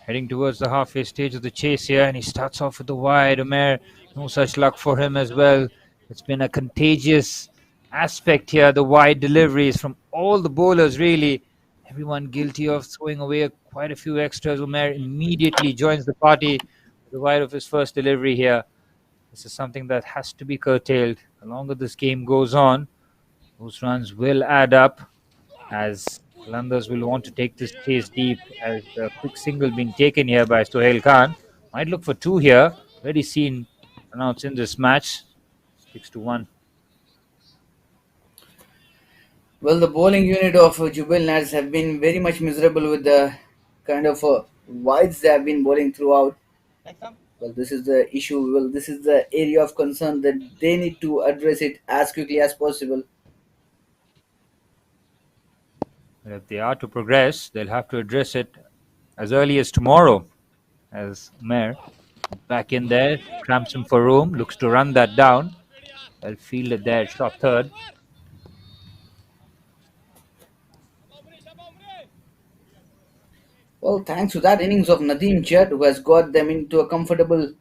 Heading towards the halfway stage of the chase here, and he starts off with the wide. Umair, no such luck for him as well. It's been a contagious aspect here, the wide deliveries from all the bowlers, really. Everyone guilty of throwing away quite a few extras. Umair immediately joins the party with the wide of his first delivery here. This is something that has to be curtailed. The longer this game goes on, those runs will add up as Qalandars will want to take this chase deep as the quick single being taken here by Sohail Khan. Might look for two here. Already seen announced in this match. 6-1. Well, the bowling unit of Jubail Knights have been very much miserable with the kind of wides they have been bowling throughout. Well, this is the issue. Well, this is the area of concern that they need to address it as quickly as possible. But if they are to progress, they'll have to address it as early as tomorrow. As Umair back in there, cramps him for room, looks to run that down. Well fielded there, shot third. Well, thanks to that innings of Nadeem Judd, who has got them into a comfortable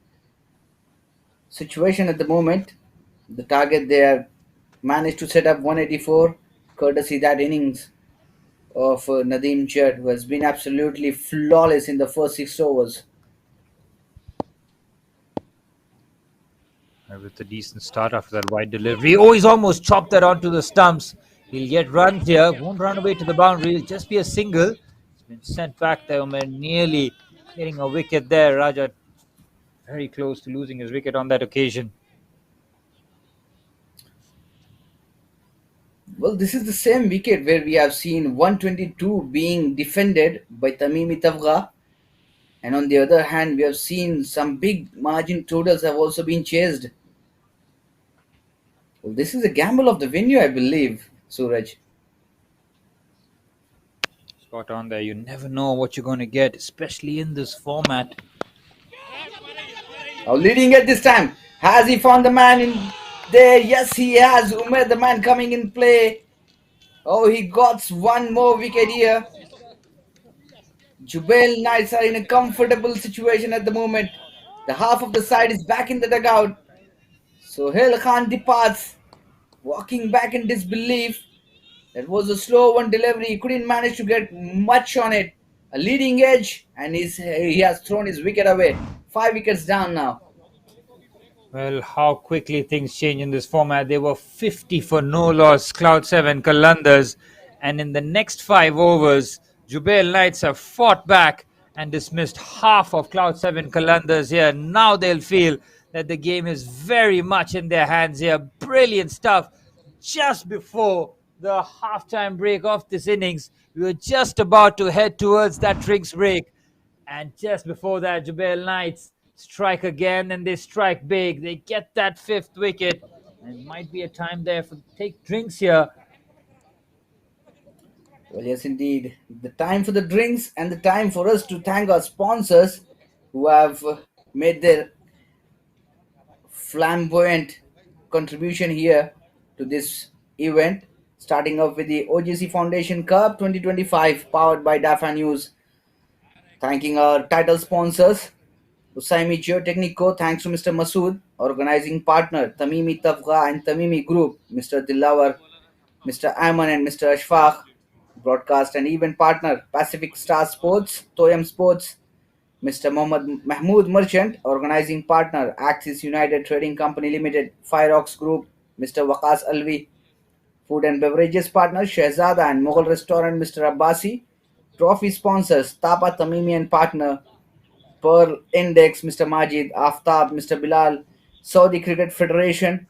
situation at the moment. The target they have managed to set up 184, courtesy that innings of Nadeem Judd, who has been absolutely flawless in the first 6 overs. With a decent start after that wide delivery. Oh, he's almost chopped that onto the stumps. He'll get runs here. Won't run away to the boundary. It'll just be a single. It's been sent back there. Nearly getting a wicket there. Raja very close to losing his wicket on that occasion. Well, this is the same wicket where we have seen 122 being defended by Tamimi Tafgha. And on the other hand, we have seen some big margin totals have also been chased. Well, this is a gamble of the venue, I believe, Suraj. Spot on there. You never know what you're going to get, especially in this format. Now leading at this time. Has he found the man in there? Yes, he has. Umair, the man coming in play. Oh, he got one more wicket here. Jubail Knights are in a comfortable situation at the moment. The half of the side is back in the dugout. Sohail Khan departs, walking back in disbelief. That was a slow one delivery. He couldn't manage to get much on it. A leading edge, and he has thrown his wicket away. 5 wickets down now. Well, how quickly things change in this format. They were 50 for no loss, Cloud 7 Qalandars. And in the next 5 overs, Jubail Knights have fought back and dismissed half of Cloud 7 Qalandars here. Now they'll feel that the game is very much in their hands here. Brilliant stuff. Just before the halftime break of this innings, we were just about to head towards that drinks break. And just before that, Jubail Knights strike again, and they strike big. They get that 5th wicket. And it might be a time there for take drinks here. Well, yes, indeed. The time for the drinks and the time for us to thank our sponsors who have made their flamboyant contribution here to this event. Starting off with the OGC Foundation Cup 2025, powered by DAFA News. Thanking our title sponsors, Usaimi Geotechnico, thanks to Mr. Masood, organizing partner, Tamimi Tafgha and Tamimi Group, Mr. Dilawar, Mr. Ayman and Mr. Ashfaq, broadcast and event partner, Pacific Star Sports, Toyam Sports, Mr. Mohammad Mahmood Merchant, organizing partner, Axis United Trading Company Limited, Fireox Group, Mr. Waqas Alvi, Food and beverages partner Shehzada and Mughal restaurant Mr. Abbasi. Trophy sponsors Tapa Tamimi and partner Pearl Index Mr. Majid, Aftab Mr. Bilal, Saudi Cricket Federation,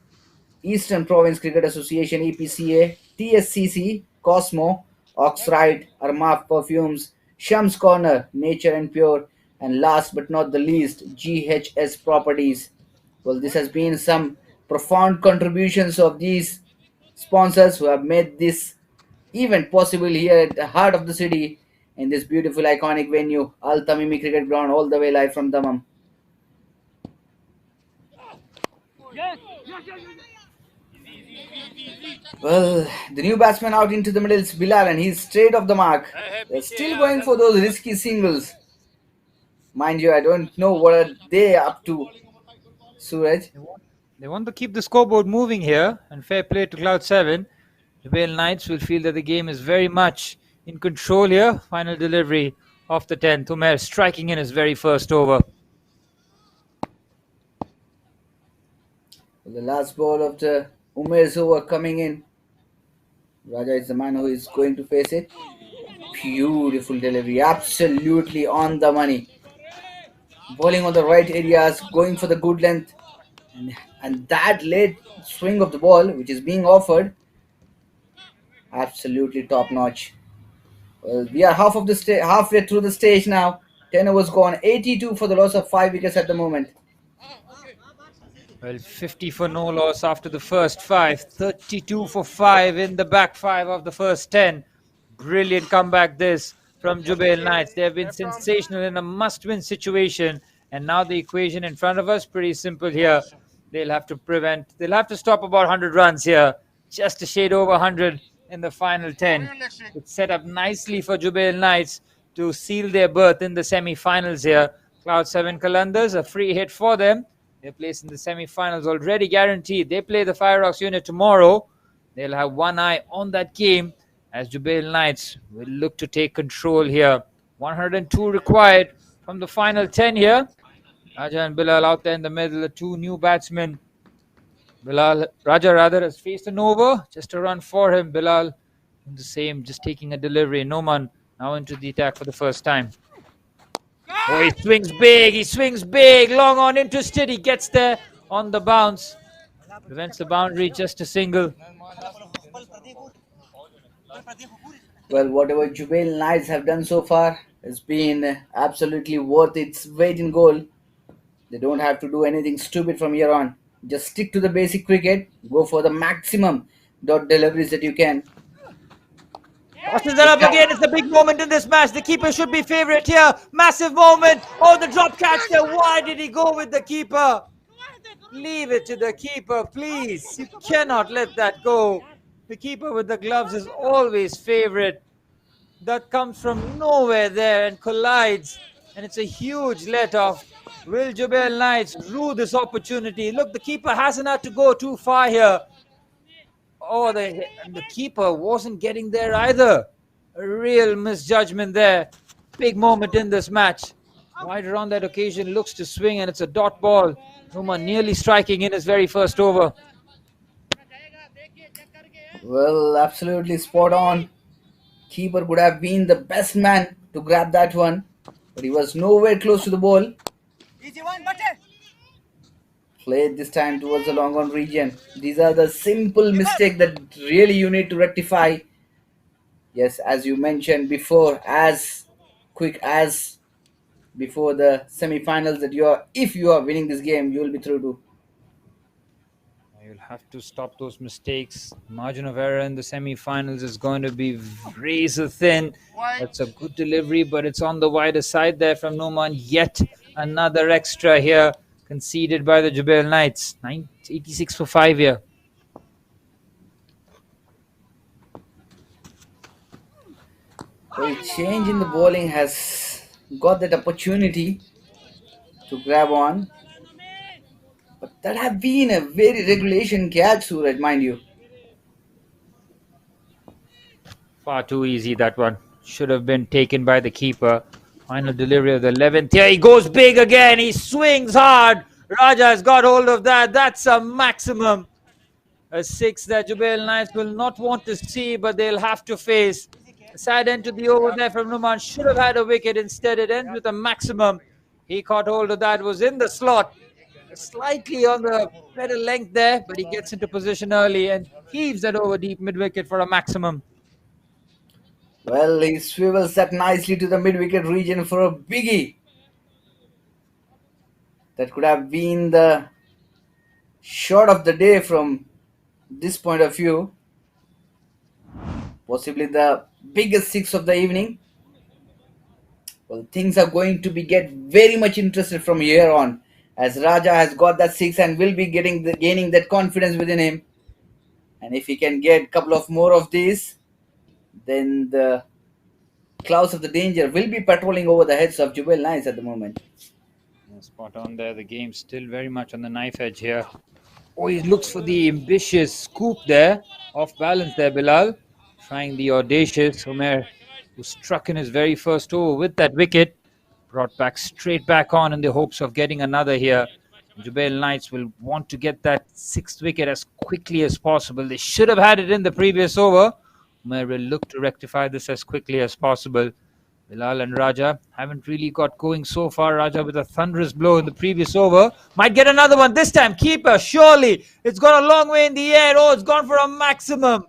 Eastern Province Cricket Association EPCA, TSCC, Cosmo, Oxride, Armaf Perfumes, Shams Corner, Nature and Pure, and last but not the least, GHS Properties. Well, this has been some profound contributions of these sponsors who have made this event possible here at the heart of the city in this beautiful iconic venue, Al-Tamimi Cricket Ground, all the way live from Dammam. Well, the new batsman out into the middle is Bilal and he's straight off the mark. They're still going for those risky singles. Mind you, I don't know what are they up to, Suraj. They want to keep the scoreboard moving here, and fair play to Cloud 7. Jubail Knights will feel that the game is very much in control here. Final delivery off the 10th. Umair striking in his very first over. The last ball of the Umair's over coming in. Raja is the man who is going to face it. Beautiful delivery, absolutely on the money. Bowling on the right areas, going for the good length. And that late swing of the ball, which is being offered, absolutely top notch. Well, we are halfway through the stage now. 10 overs gone, 82 for the loss of 5 wickets at the moment. Well, 50 for no loss after the first 5, 32 for 5 in the back 5 of the first 10. Brilliant comeback this from Jubail Knights. They have been sensational in a must-win situation, and now the equation in front of us pretty simple here. They'll have to stop about 100 runs here, just a shade over 100 in the final 10. It's set up nicely for Jubail Knights to seal their berth in the semi-finals here. Cloud 7 Qalandars, a free hit for them. Their place in the semi-finals already guaranteed. They play the Fire Rocks unit tomorrow. They'll have one eye on that game as Jubail Knights will look to take control here. 102 required from the final 10 here. Raja and Bilal out there in the middle, the two new batsmen. Raja has faced an over, just a run for him. Bilal the same, just taking a delivery. Noman now into the attack for the first time. Oh, he swings big, long on, interested. He gets there on the bounce. Prevents the boundary, just a single. Well, whatever Jubail Knights have done so far has been absolutely worth its weight in gold. They don't have to do anything stupid from here on. Just stick to the basic cricket. Go for the maximum dot deliveries that you can. Tosses it up again. It's a big moment in this match. The keeper should be favourite here. Massive moment. Oh, the drop catch there. Why did he go with the keeper? Leave it to the keeper, please. You cannot let that go. The keeper with the gloves is always favourite. That comes from nowhere there and collides. And it's a huge let-off. Will Jubail Knights rue this opportunity? Look, the keeper hasn't had to go too far here. Oh, the keeper wasn't getting there either. A real misjudgment there. Big moment in this match. Wider on that occasion, looks to swing, and it's a dot ball. Numa nearly striking in his very first over. Well, absolutely spot on. Keeper would have been the best man to grab that one, but he was nowhere close to the ball. Played this time towards the long on region. These are the simple mistakes that really you need to rectify. Yes, as you mentioned before, as quick as before the semi-finals, that if you are winning this game, you will be through to. You'll have to stop those mistakes. Margin of error in the semi-finals is going to be razor thin. That's a good delivery, but it's on the wider side there from Noman. Yet another extra here conceded by the Jubail Knights. 86 for 5 here. The change in the bowling has got that opportunity to grab on. But that have been a very regulation catch, Suraj, mind you. Far too easy, that one. Should have been taken by the keeper. Final delivery of the 11th. Here he goes big again. He swings hard. Raja has got hold of that. That's a maximum. A six that Jubail Knights will not want to see, but they'll have to face. A sad end to the over there from Numan. Should have had a wicket. Instead, it ends with a maximum. He caught hold of that, was in the slot, slightly on the better length there, but he gets into position early and heaves that over deep mid wicket for a maximum. Well, he swivels that nicely to the mid-wicket region for a biggie. That could have been the shot of the day from this point of view. Possibly the biggest six of the evening. Well, things are going to be get very much interested from here on, as Raja has got that six and will be gaining that confidence within him. And if he can get a couple of more of these, then the clouds of the danger will be patrolling over the heads of Jubail Knights at the moment. Spot on there. The game's still very much on the knife edge here. Oh, he looks for the ambitious scoop there. Off balance there, Bilal. Trying the audacious Umer, who struck in his very first over with that wicket. Brought back straight back on in the hopes of getting another here. Jubail Knights will want to get that sixth wicket as quickly as possible. They should have had it in the previous over. Umer will look to rectify this as quickly as possible. Bilal and Raja haven't really got going so far. Raja with a thunderous blow in the previous over. Might get another one this time. Keeper, surely. It's gone a long way in the air. Oh, it's gone for a maximum.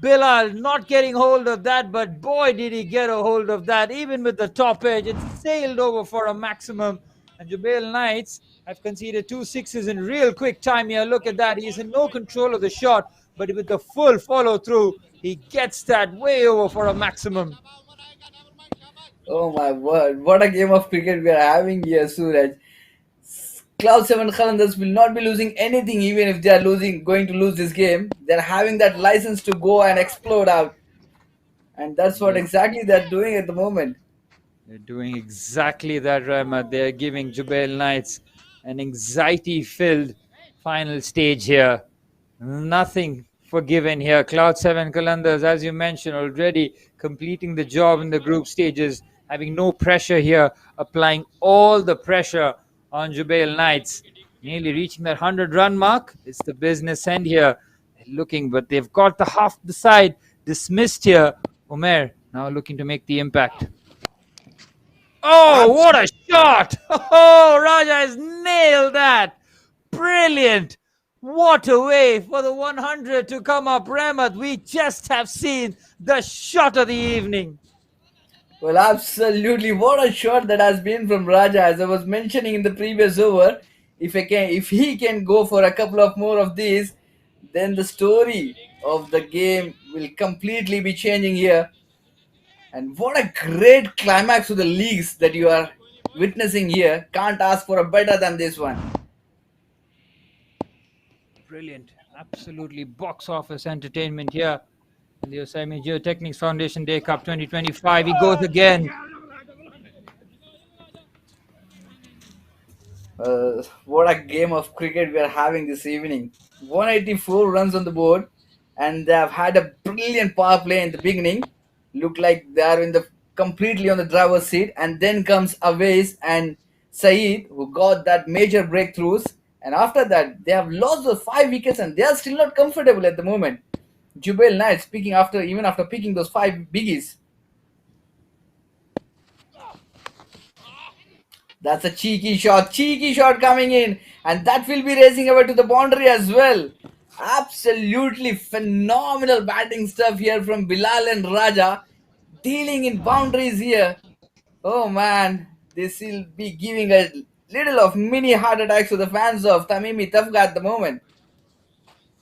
Bilal not getting hold of that, but boy, did he get a hold of that. Even with the top edge, it sailed over for a maximum. And Jubail Knights have conceded 2 sixes in real quick time here. Look at that. He's in no control of the shot, but with the full follow through, he gets that way over for a maximum. Oh my word, what a game of cricket we are having here, Suraj. Cloud 7 Qalandars will not be losing anything even if they are going to lose this game. They're having that license to go and explode out. And that's what exactly they're doing at the moment. They're doing exactly that, Rahmat. They're giving Jubail Knights an anxiety-filled final stage here. Nothing forgiven here. Cloud 7 Qalandars, as you mentioned, already completing the job in the group stages, having no pressure here, applying all the pressure on Jubail Knights. Nearly reaching that 100-run mark. It's the business end here. Looking, but they've got the half the side dismissed here. Umer now looking to make the impact. Oh, what a shot! Oh, Raja has nailed that. Brilliant. What a way for the 100 to come up, Rahmat. We just have seen the shot of the evening. Well, absolutely. What a shot that has been from Raja. As I was mentioning in the previous over, if he can go for a couple of more of these, then the story of the game will completely be changing here. And what a great climax to the leagues that you are witnessing here. Can't ask for a better than this one. Brilliant. Absolutely box office entertainment here in the Osami Geotechnics Foundation Day Cup 2025. He goes again. What a game of cricket we are having this evening. 184 runs on the board, and they have had a brilliant power play in the beginning. Look like they are completely on the driver's seat, and then comes Awais and Saeed, who got that major breakthroughs. And after that, they have lost those 5 wickets, and they are still not comfortable at the moment. Jubail Knights even after picking those 5 biggies. That's a cheeky shot coming in, and that will be racing away to the boundary as well. Absolutely phenomenal batting stuff here from Bilal and Raja, dealing in boundaries here. Oh man, this will be giving a little of mini heart attacks to the fans of Tamimi Tafga at the moment.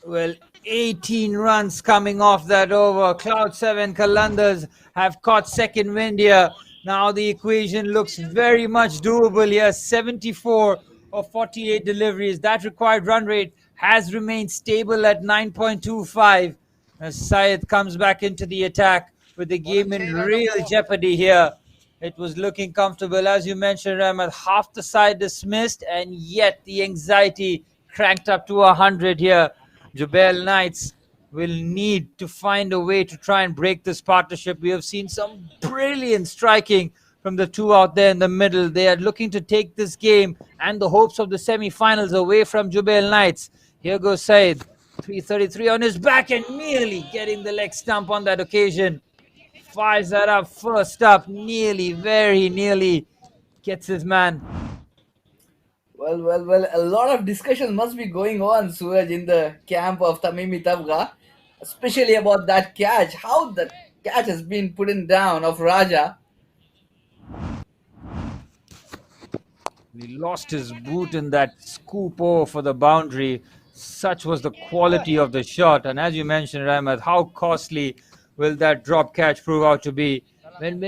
Well, 18 runs coming off that over. Cloud 7 Qalandars have caught second wind here. Now the equation looks very much doable here. 74 of 48 deliveries. That required run rate has remained stable at 9.25. As Syed comes back into the attack with the game in real jeopardy here. It was looking comfortable. As you mentioned, Rahmat, half the side dismissed, and yet the anxiety cranked up to 100 here. Jubail Knights will need to find a way to try and break this partnership. We have seen some brilliant striking from the two out there in the middle. They are looking to take this game and the hopes of the semi-finals away from Jubail Knights. Here goes Said. 333 on his back and nearly getting the leg stump on that occasion. Fires that up first up, nearly, very nearly gets his man. Well. A lot of discussion must be going on, Suraj, in the camp of Tamimi Tabga, especially about that catch. How the catch has been put in down of Raja. He lost his boot in that scoop over for the boundary. Such was the quality of the shot. And as you mentioned, Rahmat, how costly will that drop catch prove out to be? When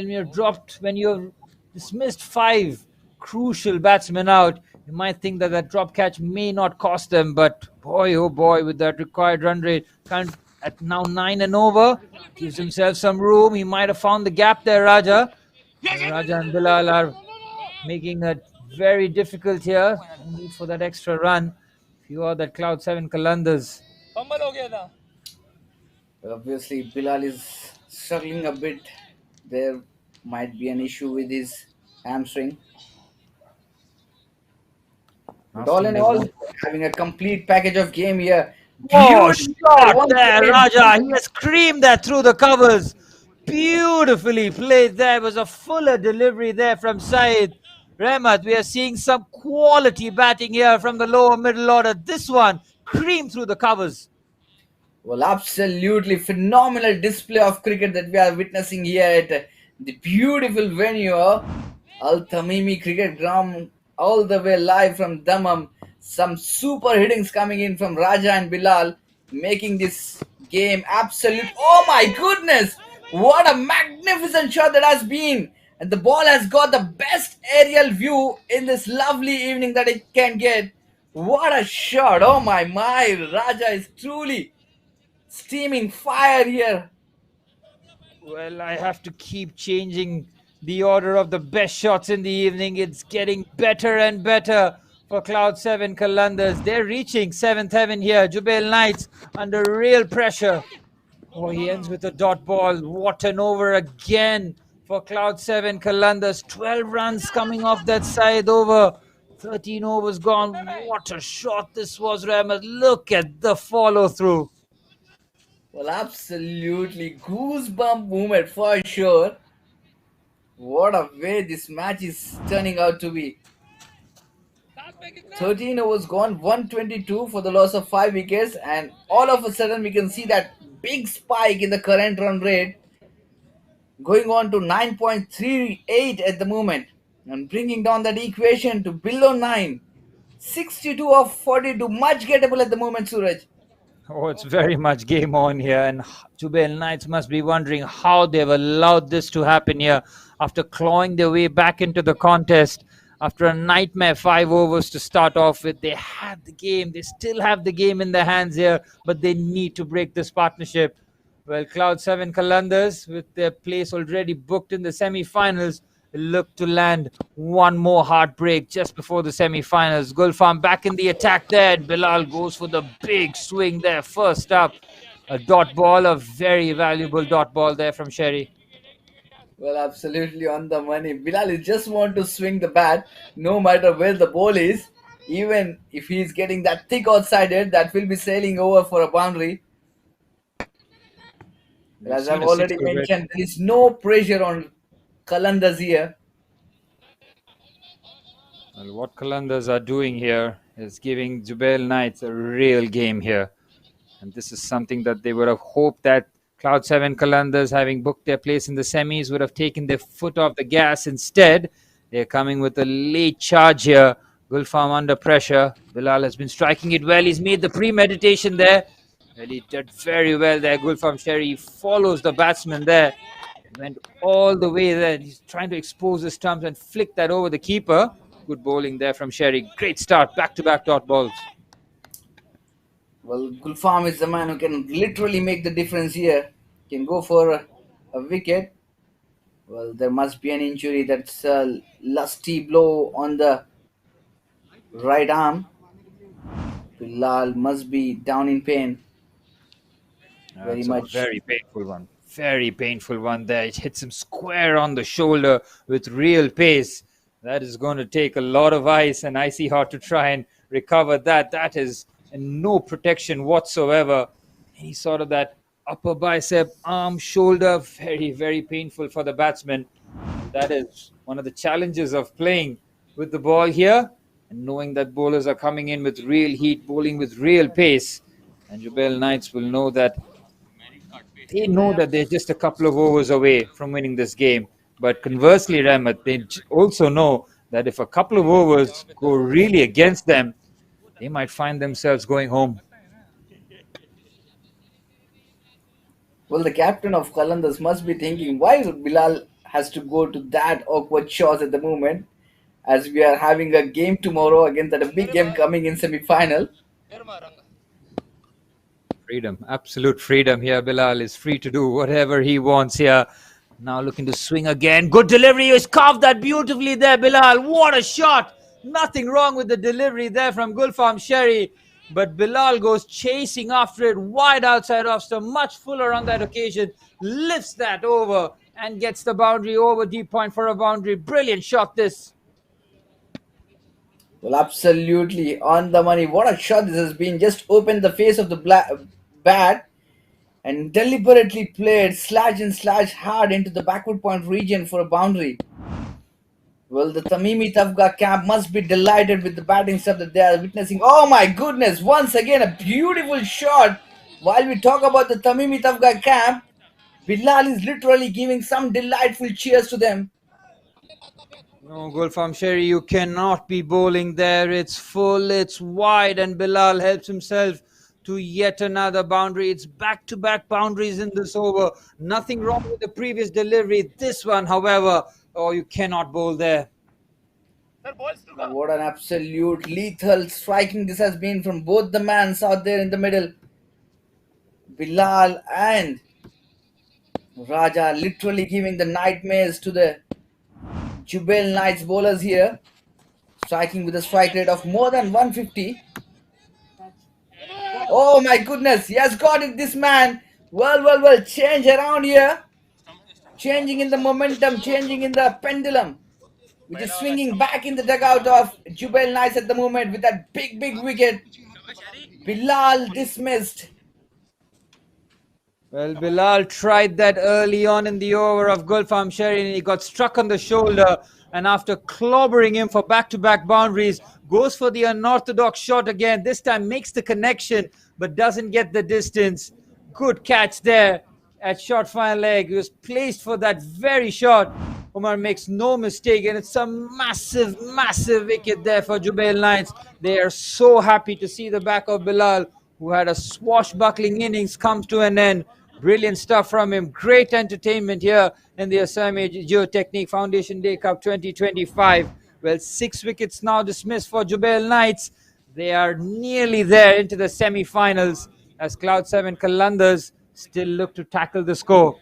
you've dismissed 5 crucial batsmen out, you might think that that drop catch may not cost them. But boy, oh boy, with that required run rate, at now 9 and over, gives himself some room. He might have found the gap there, Raja. Raja and Bilal are making it very difficult here. Need for that extra run. If you are that Cloud 7 Kalandars. Obviously, Bilal is struggling a bit. There might be an issue with his hamstring. But all in all, having a complete package of game here. Oh, Beautiful shot once there, again. Raja. He has screamed that through the covers. Beautifully played there. Was a fuller delivery there from Saeed. Rahmat, we are seeing some quality batting here from the lower middle order. This one creamed through the covers. Well, absolutely phenomenal display of cricket that we are witnessing here at the beautiful venue of Al-Tamimi Cricket Ground, all the way live from Dammam. Some super hittings coming in from Raja and Bilal, making this game absolute. Oh my goodness! What a magnificent shot that has been! And the ball has got the best aerial view in this lovely evening that it can get. What a shot! Oh my. Raja is truly steaming fire here. Well, I have to keep changing the order of the best shots in the evening. It's getting better and better for Cloud 7 Kalandars. They're reaching 7th heaven here. Jubail Knights under real pressure. Oh, he ends with a dot ball. What an over again for Cloud 7 Kalandars. 12 runs coming off that side over. 13 overs gone. What a shot this was, Rahmat. Look at the follow through. Well, absolutely goosebump moment for sure. What a way this match is turning out to be. 13 overs gone, 122 for the loss of 5 wickets, and all of a sudden we can see that big spike in the current run rate going on to 9.38 at the moment and bringing down that equation to below 9. 62 of 42, much gettable at the moment, Suraj. Oh, it's very much game on here, and Jubail Knights must be wondering how they've allowed this to happen here after clawing their way back into the contest. After a nightmare 5 overs to start off with, they had the game. They still have the game in their hands here, but they need to break this partnership. Well, Cloud 7 Kalandars, with their place already booked in the semi-finals, look to land one more heartbreak just before the semi-finals. Gulfam back in the attack there. Bilal goes for the big swing there. First up, a dot ball, a very valuable dot ball there from Sherry. Well, absolutely on the money. Bilal is just want to swing the bat no matter where the ball is. Even if he's getting that thick outside it, that will be sailing over for a boundary. As I've already mentioned, there is no pressure on Kalandars here. Well, what Kalandars are doing here is giving Jubail Knights a real game here. And this is something that they would have hoped that Cloud 7 Kalandars, having booked their place in the semis, would have taken their foot off the gas. Instead, they're coming with a late charge here. Gulfam under pressure. Bilal has been striking it well. He's made the premeditation there. Well, he did very well there. Gulfam Sherry follows the batsman there. Went all the way there. He's trying to expose his stumps and flick that over the keeper. Good bowling there from Sherry. Great start. Back-to-back dot balls. Well, Gulfam is the man who can literally make the difference here. Can go for a wicket. Well, there must be an injury. That's a lusty blow on the right arm. Bilal must be down in pain. Very much. A very painful one. Very painful one there. It hits him square on the shoulder with real pace. That is going to take a lot of ice and icy hot to try and recover that. That is and no protection whatsoever. Any sort of that upper bicep, arm, shoulder, very, very painful for the batsman. And that is one of the challenges of playing with the ball here and knowing that bowlers are coming in with real heat, bowling with real pace. And Jubail Knights will know that they know that they're just a couple of overs away from winning this game. But conversely, Rahmat, they also know that if a couple of overs go really against them, they might find themselves going home. Well, the captain of Qalandars must be thinking why Bilal has to go to that awkward shots at the moment, as we are having a game tomorrow against a big game coming in semi-final. Freedom, absolute freedom here. Bilal is free to do whatever he wants here. Now looking to swing again. Good delivery. He's carved that beautifully there, Bilal. What a shot. Nothing wrong with the delivery there from Gulfam Sherry. But Bilal goes chasing after it wide outside off stump, much fuller on that occasion. Lifts that over and gets the boundary over deep point for a boundary. Brilliant shot this. Well, absolutely on the money. What a shot this has been. Just opened the face of the bat and deliberately played slash and slash hard into the backward point region for a boundary. Well, the Tamimi Tafga camp must be delighted with the batting stuff that they are witnessing. Oh my goodness, once again a beautiful shot. While we talk about the Tamimi Tafga camp, Bilal is literally giving some delightful cheers to them. No, Gulfam Sherry, you cannot be bowling there. It's full, it's wide, and Bilal helps himself to yet another boundary. It's back-to-back boundaries in this over. Nothing wrong with the previous delivery. This one, however, oh, you cannot bowl there. What an absolute lethal striking this has been from both the mans out there in the middle. Bilal and Raja literally giving the nightmares to the Jubail Knights bowlers here. Striking with a strike rate of more than 150. Oh my goodness, he has got it, this man. Well, change around here. Changing in the momentum, changing in the pendulum, which is swinging back in the dugout of Jubail Knights at the moment with that big wicket. Bilal dismissed. Well, Bilal tried that early on in the over of Gulfam Sherry and he got struck on the shoulder. And after clobbering him for back-to-back boundaries, goes for the unorthodox shot again. This time makes the connection, but doesn't get the distance. Good catch there at short fine leg. He was placed for that very shot. Umar makes no mistake, and it's a massive wicket there for Jubail Knights. They are so happy to see the back of Bilal, who had a swashbuckling innings, comes to an end. Brilliant stuff from him. Great entertainment here in the OGC Geotechnique Foundation Day Cup 2025. Well, 6 wickets now dismissed for Jubail Knights. They are nearly there into the semi-finals as Cloud 7 Qalandars still look to tackle the score.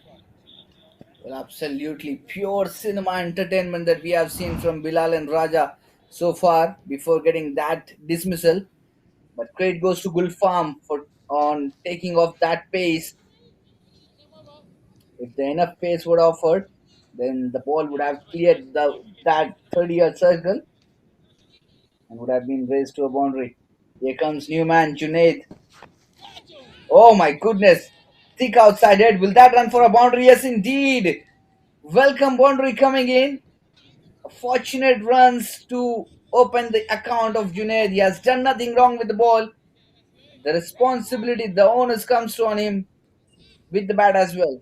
Well, absolutely pure cinema entertainment that we have seen from Bilal and Raja so far before getting that dismissal. But credit goes to Gulfam for on taking off that pace. If the enough pace would offered, then the ball would have cleared that 30-yard circle and would have been raised to a boundary. Here comes new man Junaid. Oh my goodness! Thick outside head. Will that run for a boundary? Yes, indeed. Welcome boundary coming in. Fortunate runs to open the account of Junaid. He has done nothing wrong with the ball. The responsibility, the onus comes on him with the bat as well.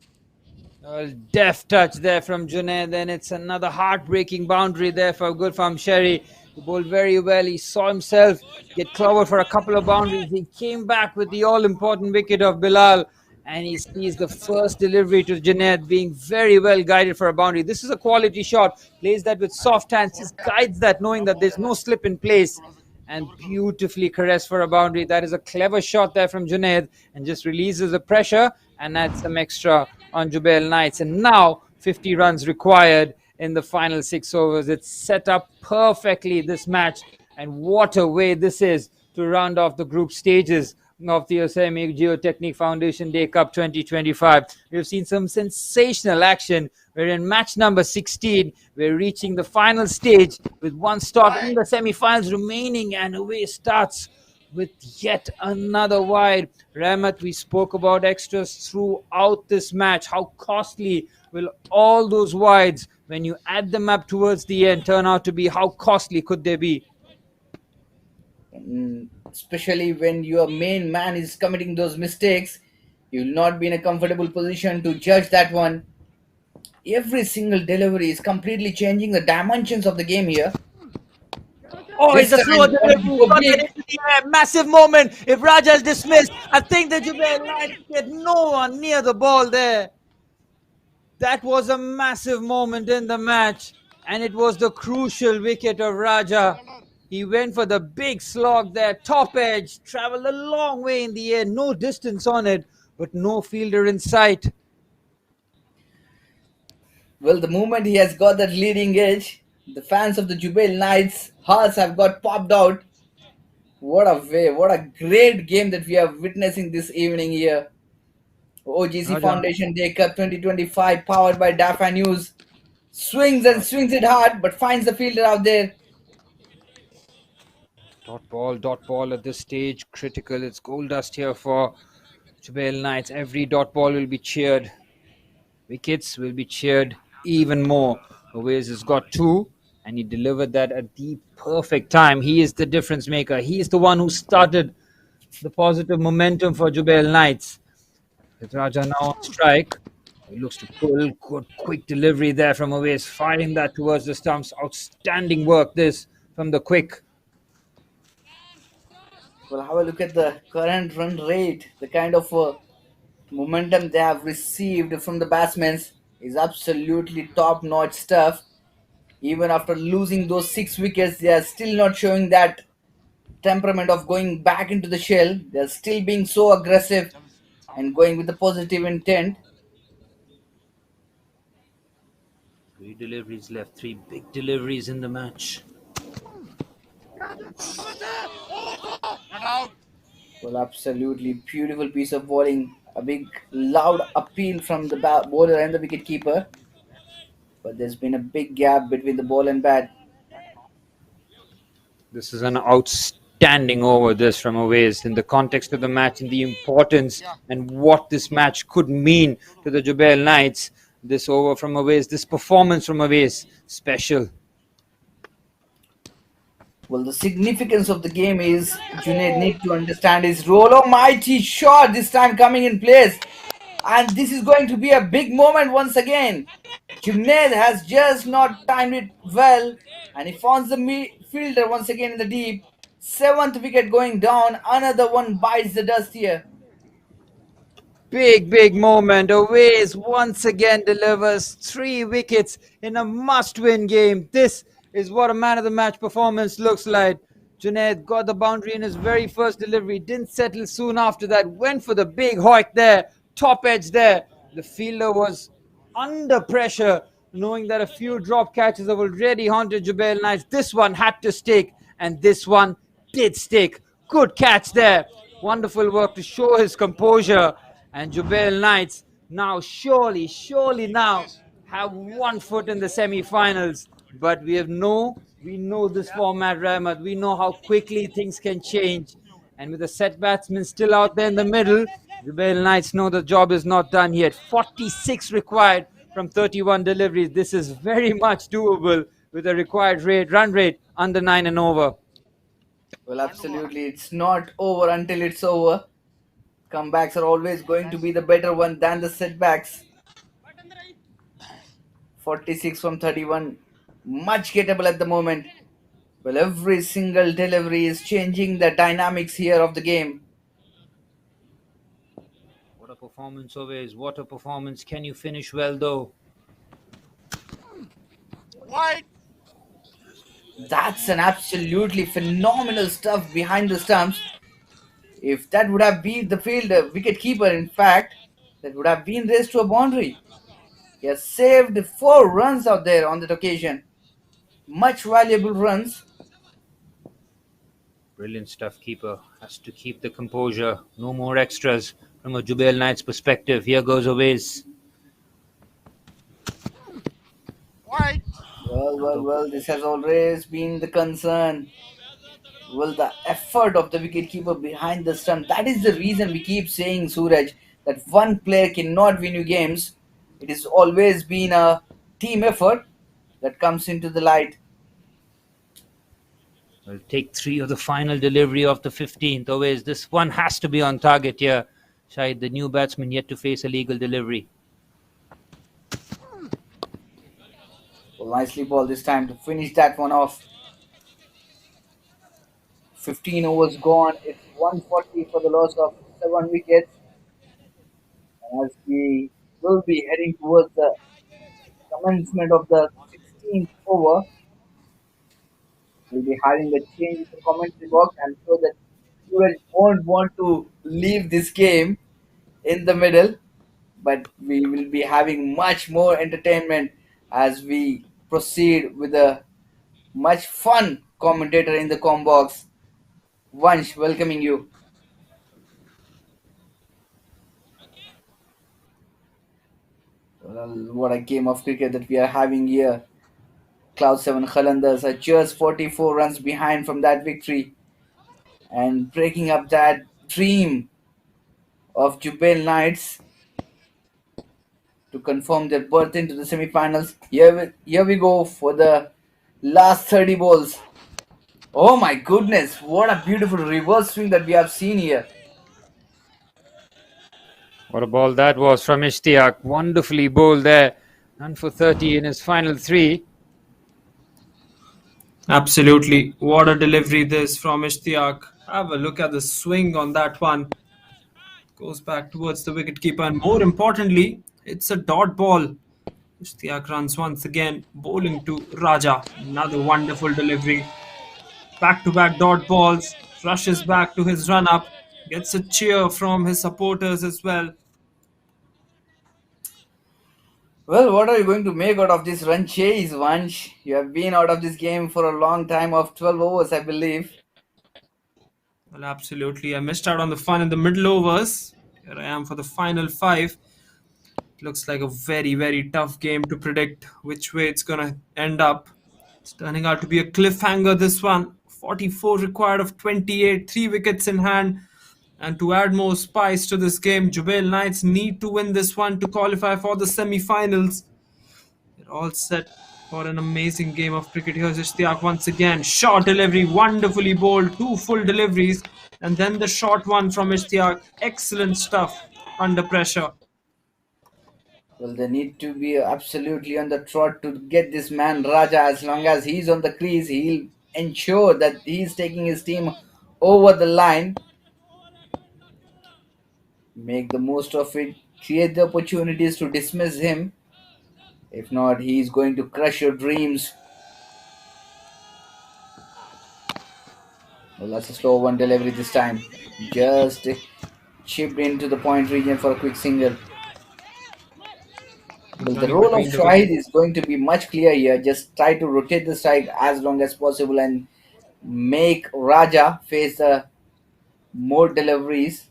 Deft touch there from Junaid. Then it's another heartbreaking boundary there for Gulfam Sherry. He bowled very well. He saw himself get clobbered for a couple of boundaries. He came back with the all-important wicket of Bilal. And he sees the first delivery to Junaid being very well guided for a boundary. This is a quality shot. Plays that with soft hands. Just guides that knowing that there's no slip in place. And beautifully caressed for a boundary. That is a clever shot there from Junaid. And just releases the pressure and adds some extra on Jubail Knights. And now 50 runs required in the final 6 overs. It's set up perfectly, this match. And what a way this is to round off the group stages of the OGC Geotechnique Foundation Day Cup 2025. We've seen some sensational action. We're in match number 16. We're reaching the final stage with one stop in the semi-finals remaining, and away starts with yet another wide. Rahmat, we spoke about extras throughout this match. How costly will all those wides, when you add them up towards the end, turn out to be? How costly could they be? Especially when your main man is committing those mistakes, you will not be in a comfortable position to judge that one. Every single delivery is completely changing the dimensions of the game here. Oh, This it's a time, slow wanted to delivery. go Got that big. into the air. Massive moment. If Raja is dismissed, I think the Jubail Knights get no one near the ball there. That was a massive moment in the match, and it was the crucial wicket of Raja. He went for the big slog there, top edge, traveled a long way in the air, no distance on it, but no fielder in sight. Well, the moment he has got that leading edge, the fans of the Jubail Knights' hearts have got popped out. What a way, what a great game that we are witnessing this evening here. OGC Raja. Foundation Day Cup 2025, powered by Dafa News. Swings and swings it hard, but finds the fielder out there. Dot ball at this stage, critical. It's gold dust here for Jubail Knights. Every dot ball will be cheered. Wickets will be cheered even more. Awais has got two, and he delivered that at the perfect time. He is the difference maker. He is the one who started the positive momentum for Jubail Knights. With Raja now on strike, he looks to pull. Good quick delivery there from Awais, firing that towards the stumps. Outstanding work this from the quick. Well, have a look at the current run rate, the kind of momentum they have received from the batsmen is absolutely top notch stuff. Even after losing those 6 wickets, they are still not showing that temperament of going back into the shell. They are still being so aggressive and going with the positive intent. Three deliveries left, three big deliveries in the match. Well, absolutely beautiful piece of bowling. A big, loud appeal from the bowler and the wicket keeper. But there's been a big gap between the ball and bat. This is an outstanding over this from Awais in the context of the match and the importance and what this match could mean to the Jubail Knights. This over from Awais, this performance from Awais, special. Well, the significance of the game is Junaid need to understand his role. Oh, mighty shot this time coming in place. And this is going to be a big moment once again. Junaid has just not timed it well. And he finds the fielder once again in the deep. Seventh wicket going down. Another one bites the dust here. Big moment. Awais once again delivers 3 wickets in a must-win game. This is what a man of the match performance looks like. Junaid got the boundary in his very first delivery, didn't settle soon after that, went for the big hoik there, top edge there. The fielder was under pressure, knowing that a few drop catches have already haunted Jubail Knights. This one had to stick, and this one did stick. Good catch there. Wonderful work to show his composure. And Jubail Knights now surely now have 1 foot in the semi-finals. But we know this format, Rahmat. We know how quickly things can change. And with the set batsmen still out there in the middle, Jubail Knights know the job is not done yet. 46 required from 31 deliveries. This is very much doable with a required run rate under 9 and over. Well, absolutely. It's not over until it's over. Comebacks are always going to be the better one than the setbacks. 46 from 31. Much gettable at the moment. Well, every single delivery is changing the dynamics here of the game. What a performance, Awais. What a performance. Can you finish well, though? That's an absolutely phenomenal stuff behind the stumps. If that would have been the fielder, wicket keeper, in fact, that would have been raised to a boundary. He has saved 4 runs out there on that occasion. Much valuable runs. Brilliant stuff, keeper. Has to keep the composure. No more extras from a Jubail Knights perspective. Here goes Awais. Well, this has always been the concern. Well, the effort of the wicketkeeper behind the stump. That is the reason we keep saying, Suraj, that one player cannot win you games. It has always been a team effort that comes into the light. We'll take three of the final delivery of the 15th. Always, this one has to be on target here. Shahid, the new batsman, yet to face a legal delivery. Well, nicely ball this time to finish that one off. 15 overs gone. It's 140 for the loss of 7 wickets. As we will be heading towards the commencement of the 16th over, we'll be having a change in the commentary box. I'm sure that you won't want to leave this game in the middle, but we will be having much more entertainment as we proceed with a much fun commentator in the com box. Vansh, welcoming you. Well, what a game of cricket that we are having here. Cloud 7 Qalandars are just 44 runs behind from that victory and breaking up that dream of Jubail Knights to confirm their berth into the semi-finals. Here we go for the last 30 balls. Oh my goodness, what a beautiful reverse swing that we have seen here. What a ball that was from Ishtiaq. Wonderfully bowled there. None for 30 in his final three. Absolutely. What a delivery this from Ishtiaq. Have a look at the swing on that one. Goes back towards the wicketkeeper, and more importantly, it's a dot ball. Ishtiaq runs once again, bowling to Raja. Another wonderful delivery. Back-to-back dot balls. Rushes back to his run-up. Gets a cheer from his supporters as well. Well, what are you going to make out of this run chase, Vansh? You have been out of this game for a long time of 12 overs, I believe. Well, absolutely. I missed out on the fun in the middle overs. Here I am for the final 5. It looks like a very, very tough game to predict which way it's going to end up. It's turning out to be a cliffhanger, this one. 44 required of 28, 3 wickets in hand. And to add more spice to this game, Jubail Knights need to win this one to qualify for the semi-finals. They're all set for an amazing game of cricket. Here's Ishtiaq once again. Short delivery, wonderfully bowled, 2 full deliveries. And then the short one from Ishtiaq. Excellent stuff under pressure. Well, they need to be absolutely on the trot to get this man Raja. As long as he's on the crease, he'll ensure that he's taking his team over the line. Make the most of it, create the opportunities to dismiss him. If not, he's going to crush your dreams. Well, that's a slow one delivery this time. Just chipped into the point region for a quick single. Well, the role of Shahid is going to be much clearer here. Just try to rotate the strike as long as possible and make Raja face the more deliveries.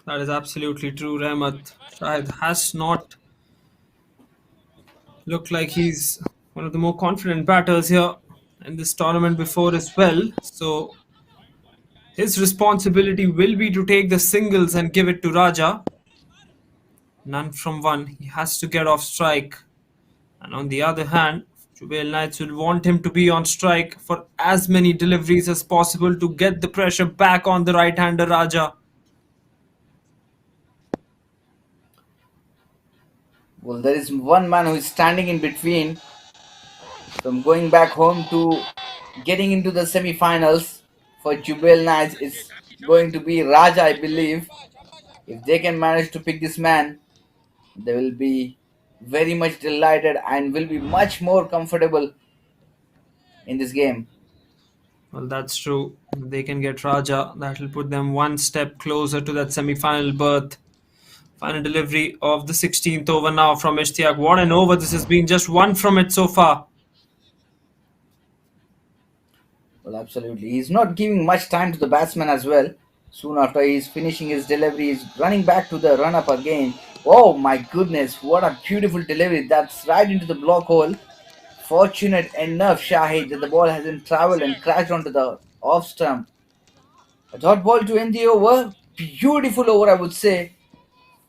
That is absolutely true, Rahmat. Shahid has not looked like he's one of the more confident batters here in this tournament before as well. So his responsibility will be to take the singles and give it to Raja. None from one. He has to get off strike. And on the other hand, Jubail Knights will want him to be on strike for as many deliveries as possible to get the pressure back on the right-hander Raja. Well, there is one man who is standing in between from going back home to getting into the semi-finals for Jubail Knights. It's going to be Raja, I believe. If they can manage to pick this man, they will be very much delighted and will be much more comfortable in this game. Well, that's true. If they can get Raja, that will put them one step closer to that semi-final berth. Final delivery of the 16th over now from Ishtiaq. What an over this has been. Just one from it so far. Well, absolutely. He's not giving much time to the batsman as well. Soon after he's finishing his delivery, he's running back to the run-up again. Oh my goodness, what a beautiful delivery. That's right into the block hole Fortunate enough, Shahid, that the ball hasn't travelled and crashed onto the off stump. A dot ball to end the over. Beautiful over, I would say,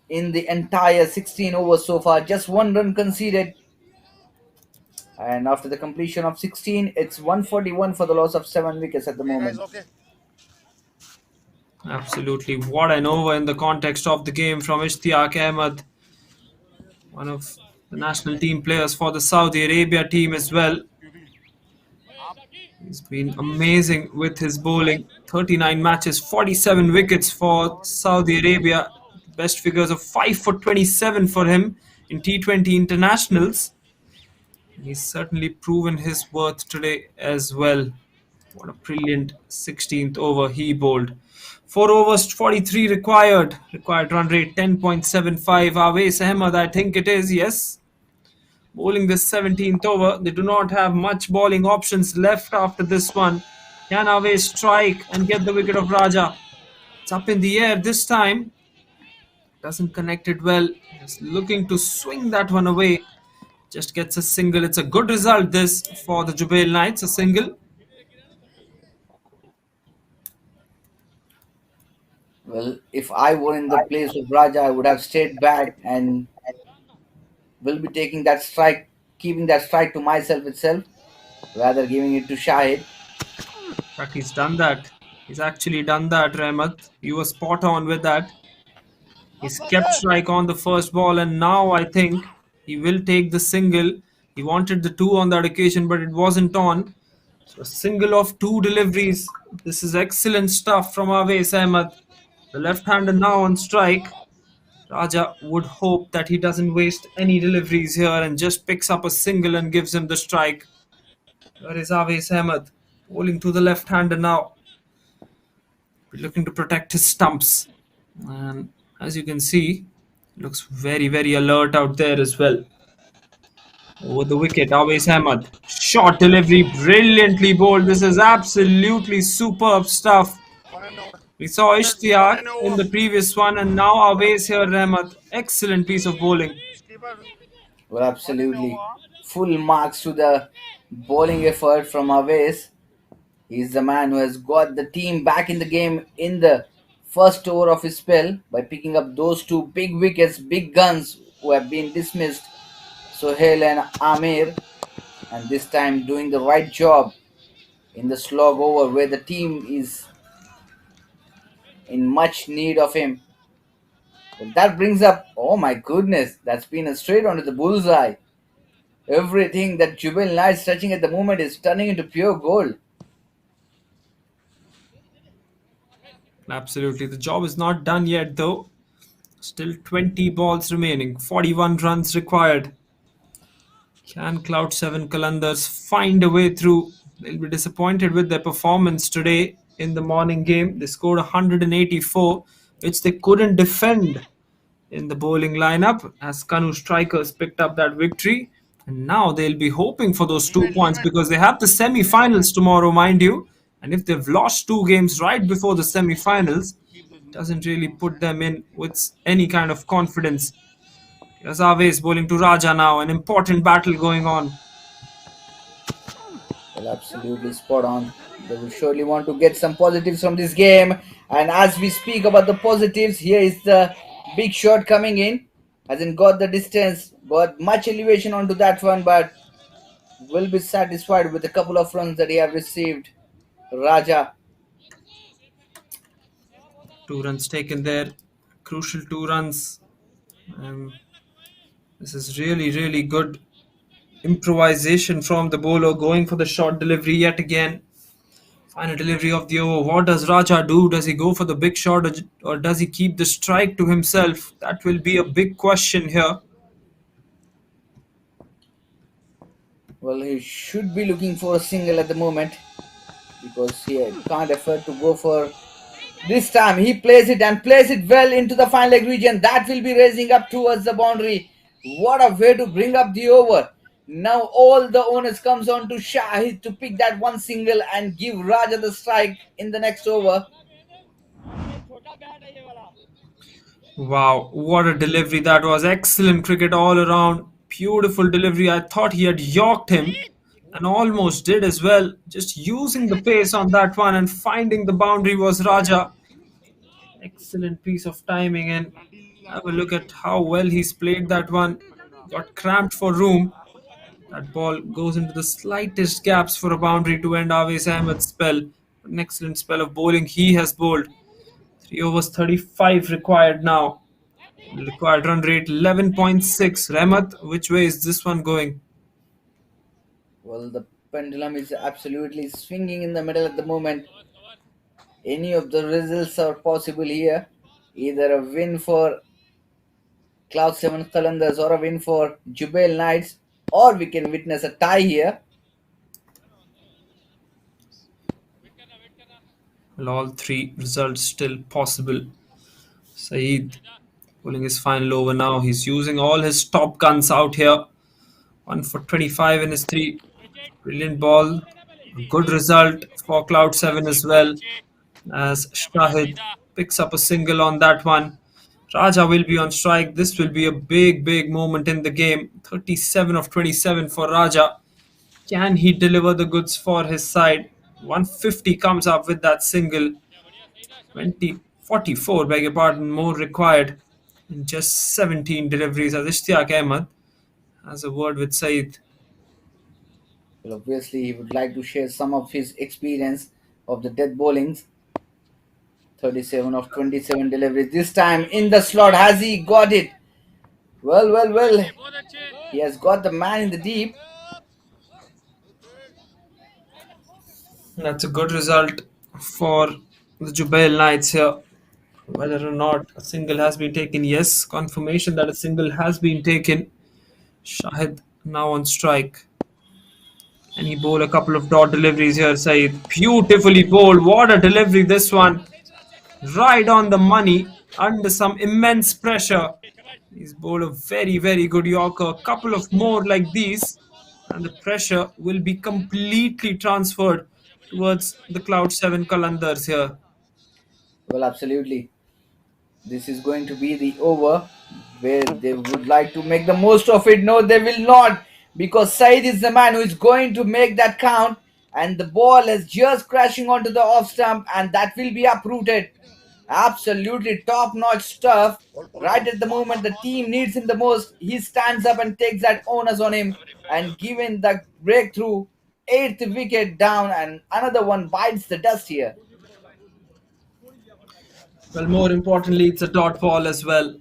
in the entire 16 overs so far. Just one run conceded. And after the completion of 16, it's 141 for the loss of 7 wickets at the moment. Absolutely. What an over in the context of the game from Ishtiaq Ahmed, one of the national team players for the Saudi Arabia team as well. He's been amazing with his bowling. 39 matches, 47 wickets for Saudi Arabia. Best figures of 5 for 27 for him in T20 internationals. He's certainly proven his worth today as well. What a brilliant 16th over he bowled. 4 overs, 43 required. Required run rate 10.75. Awais Ahmed, I think it is, yes. Bowling this 17th over. They do not have much bowling options left after this one. Can Awais strike and get the wicket of Raja? It's up in the air this time. Doesn't connect it well. Just looking to swing that one away. Just gets a single. It's a good result this for the Jubail Knights, a single. Well, if I were in the place of Raja, I would have stayed back and will be taking that strike, keeping that strike to myself itself, rather giving it to Shahid. In fact, he's done that. He's actually done that, Rahmat. You were spot on with that. He's kept strike on the first ball, and now I think he will take the single. He wanted the 2 on that occasion, but it wasn't on. So a single of 2 deliveries. This is excellent stuff from Awais Ahmed. The left-hander now on strike. Raja would hope that he doesn't waste any deliveries here and just picks up a single and gives him the strike. Here is Awais Ahmed bowling to the left-hander now. Looking to protect his stumps. And as you can see, looks very, very alert out there as well. Over the wicket, Awais Ahmed. Short delivery, brilliantly bowled. This is absolutely superb stuff. We saw Ishtiaq in the previous one, and now Awais here, Rahmat. Excellent piece of bowling. Well, absolutely. Full marks to the bowling effort from Awais. He's the man who has got the team back in the game in the first over of his spell by picking up those 2 big wickets, big guns who have been dismissed, Sohail and Amir, and this time doing the right job in the slog over where the team is in much need of him. But that brings up, oh my goodness, that's been a straight onto the bullseye. Everything that Jubail Knights touching at the moment is turning into pure gold. Absolutely. The job is not done yet though. Still 20 balls remaining. 41 runs required. Can Cloud 7 Qalandars find a way through? They'll be disappointed with their performance today in the morning game. They scored 184, which they couldn't defend in the bowling lineup as Kanu Strikers picked up that victory. And now they'll be hoping for those 2 points because they have the semi-finals tomorrow, mind you. And if they've lost 2 games right before the semi-finals, it doesn't really put them in with any kind of confidence. Here's Awais bowling to Raja now. An important battle going on. Well, absolutely spot on. They will surely want to get some positives from this game. And as we speak about the positives, here is the big shot coming in. Hasn't got the distance, got much elevation onto that one, but will be satisfied with a couple of runs that he have received. Raja. 2 runs taken there. Crucial 2 runs. This is really, really good improvisation from the bowler, going for the short delivery yet again. Final delivery of the over. What does Raja do? Does he go for the big shot or does he keep the strike to himself? That will be a big question here. Well, he should be looking for a single at the moment because he can't afford to go for this time. He plays it and plays it well into the final leg region. That will be raising up towards the boundary. What a way to bring up the over. Now all the onus comes on to Shahid to pick that one single and give Raja the strike in the next over. Wow, what a delivery that was. Excellent cricket all around. Beautiful delivery. I thought he had yorked him. and almost did as well. Just using the pace on that one and finding the boundary was Raja. Excellent piece of timing, and have a look at how well he's played that one. Got cramped for room. That ball goes into the slightest gaps for a boundary to end Aves Ahmed's spell. An excellent spell of bowling he has bowled. 3 overs 35 required now. Required run rate 11.6. Rahmat, which way is this one going? Well, the pendulum is absolutely swinging in the middle at the moment. Any of the results are possible here. Either a win for Cloud 7 Qalandars or a win for Jubail Knights, or we can witness a tie here. Well, all three results still possible. Saeed pulling his final over now. He's using all his top guns out here. 1 for 25 in his three. Brilliant ball. A good result for Cloud 7 as well, as Shahid picks up a single on that one. Raja will be on strike. This will be a big, big moment in the game. 37 of 27 for Raja. Can he deliver the goods for his side? 150 comes up with that single. 44, beg your pardon, more required in just 17 deliveries. As Ishtiyaq Ahmed has a word with Saeed. Well, obviously, he would like to share some of his experience of the death bowlings. 37 of 27 deliveries. This time in the slot. Has he got it? Well, well, well. He has got the man in the deep. That's a good result for the Jubail Knights here. Whether or not a single has been taken, yes, confirmation that a single has been taken. Shahid now on strike. And he bowled a couple of dot deliveries here, Saeed. Beautifully bowled. What a delivery this one. Right on the money, under some immense pressure. He's bowled a very, very good Yorker. A couple of more like these, and the pressure will be completely transferred towards the Cloud 7 Kalandars here. Well, absolutely. This is going to be the over where they would like to make the most of it. No, they will not, because Said is the man who is going to make that count, and the ball is just crashing onto the off stump, and that will be uprooted. Absolutely top notch stuff. Right at the moment the team needs him the most, he stands up and takes that onus on him, and given the breakthrough, eighth wicket down, and another one bites the dust here. Well, more importantly, it's a dot ball as well.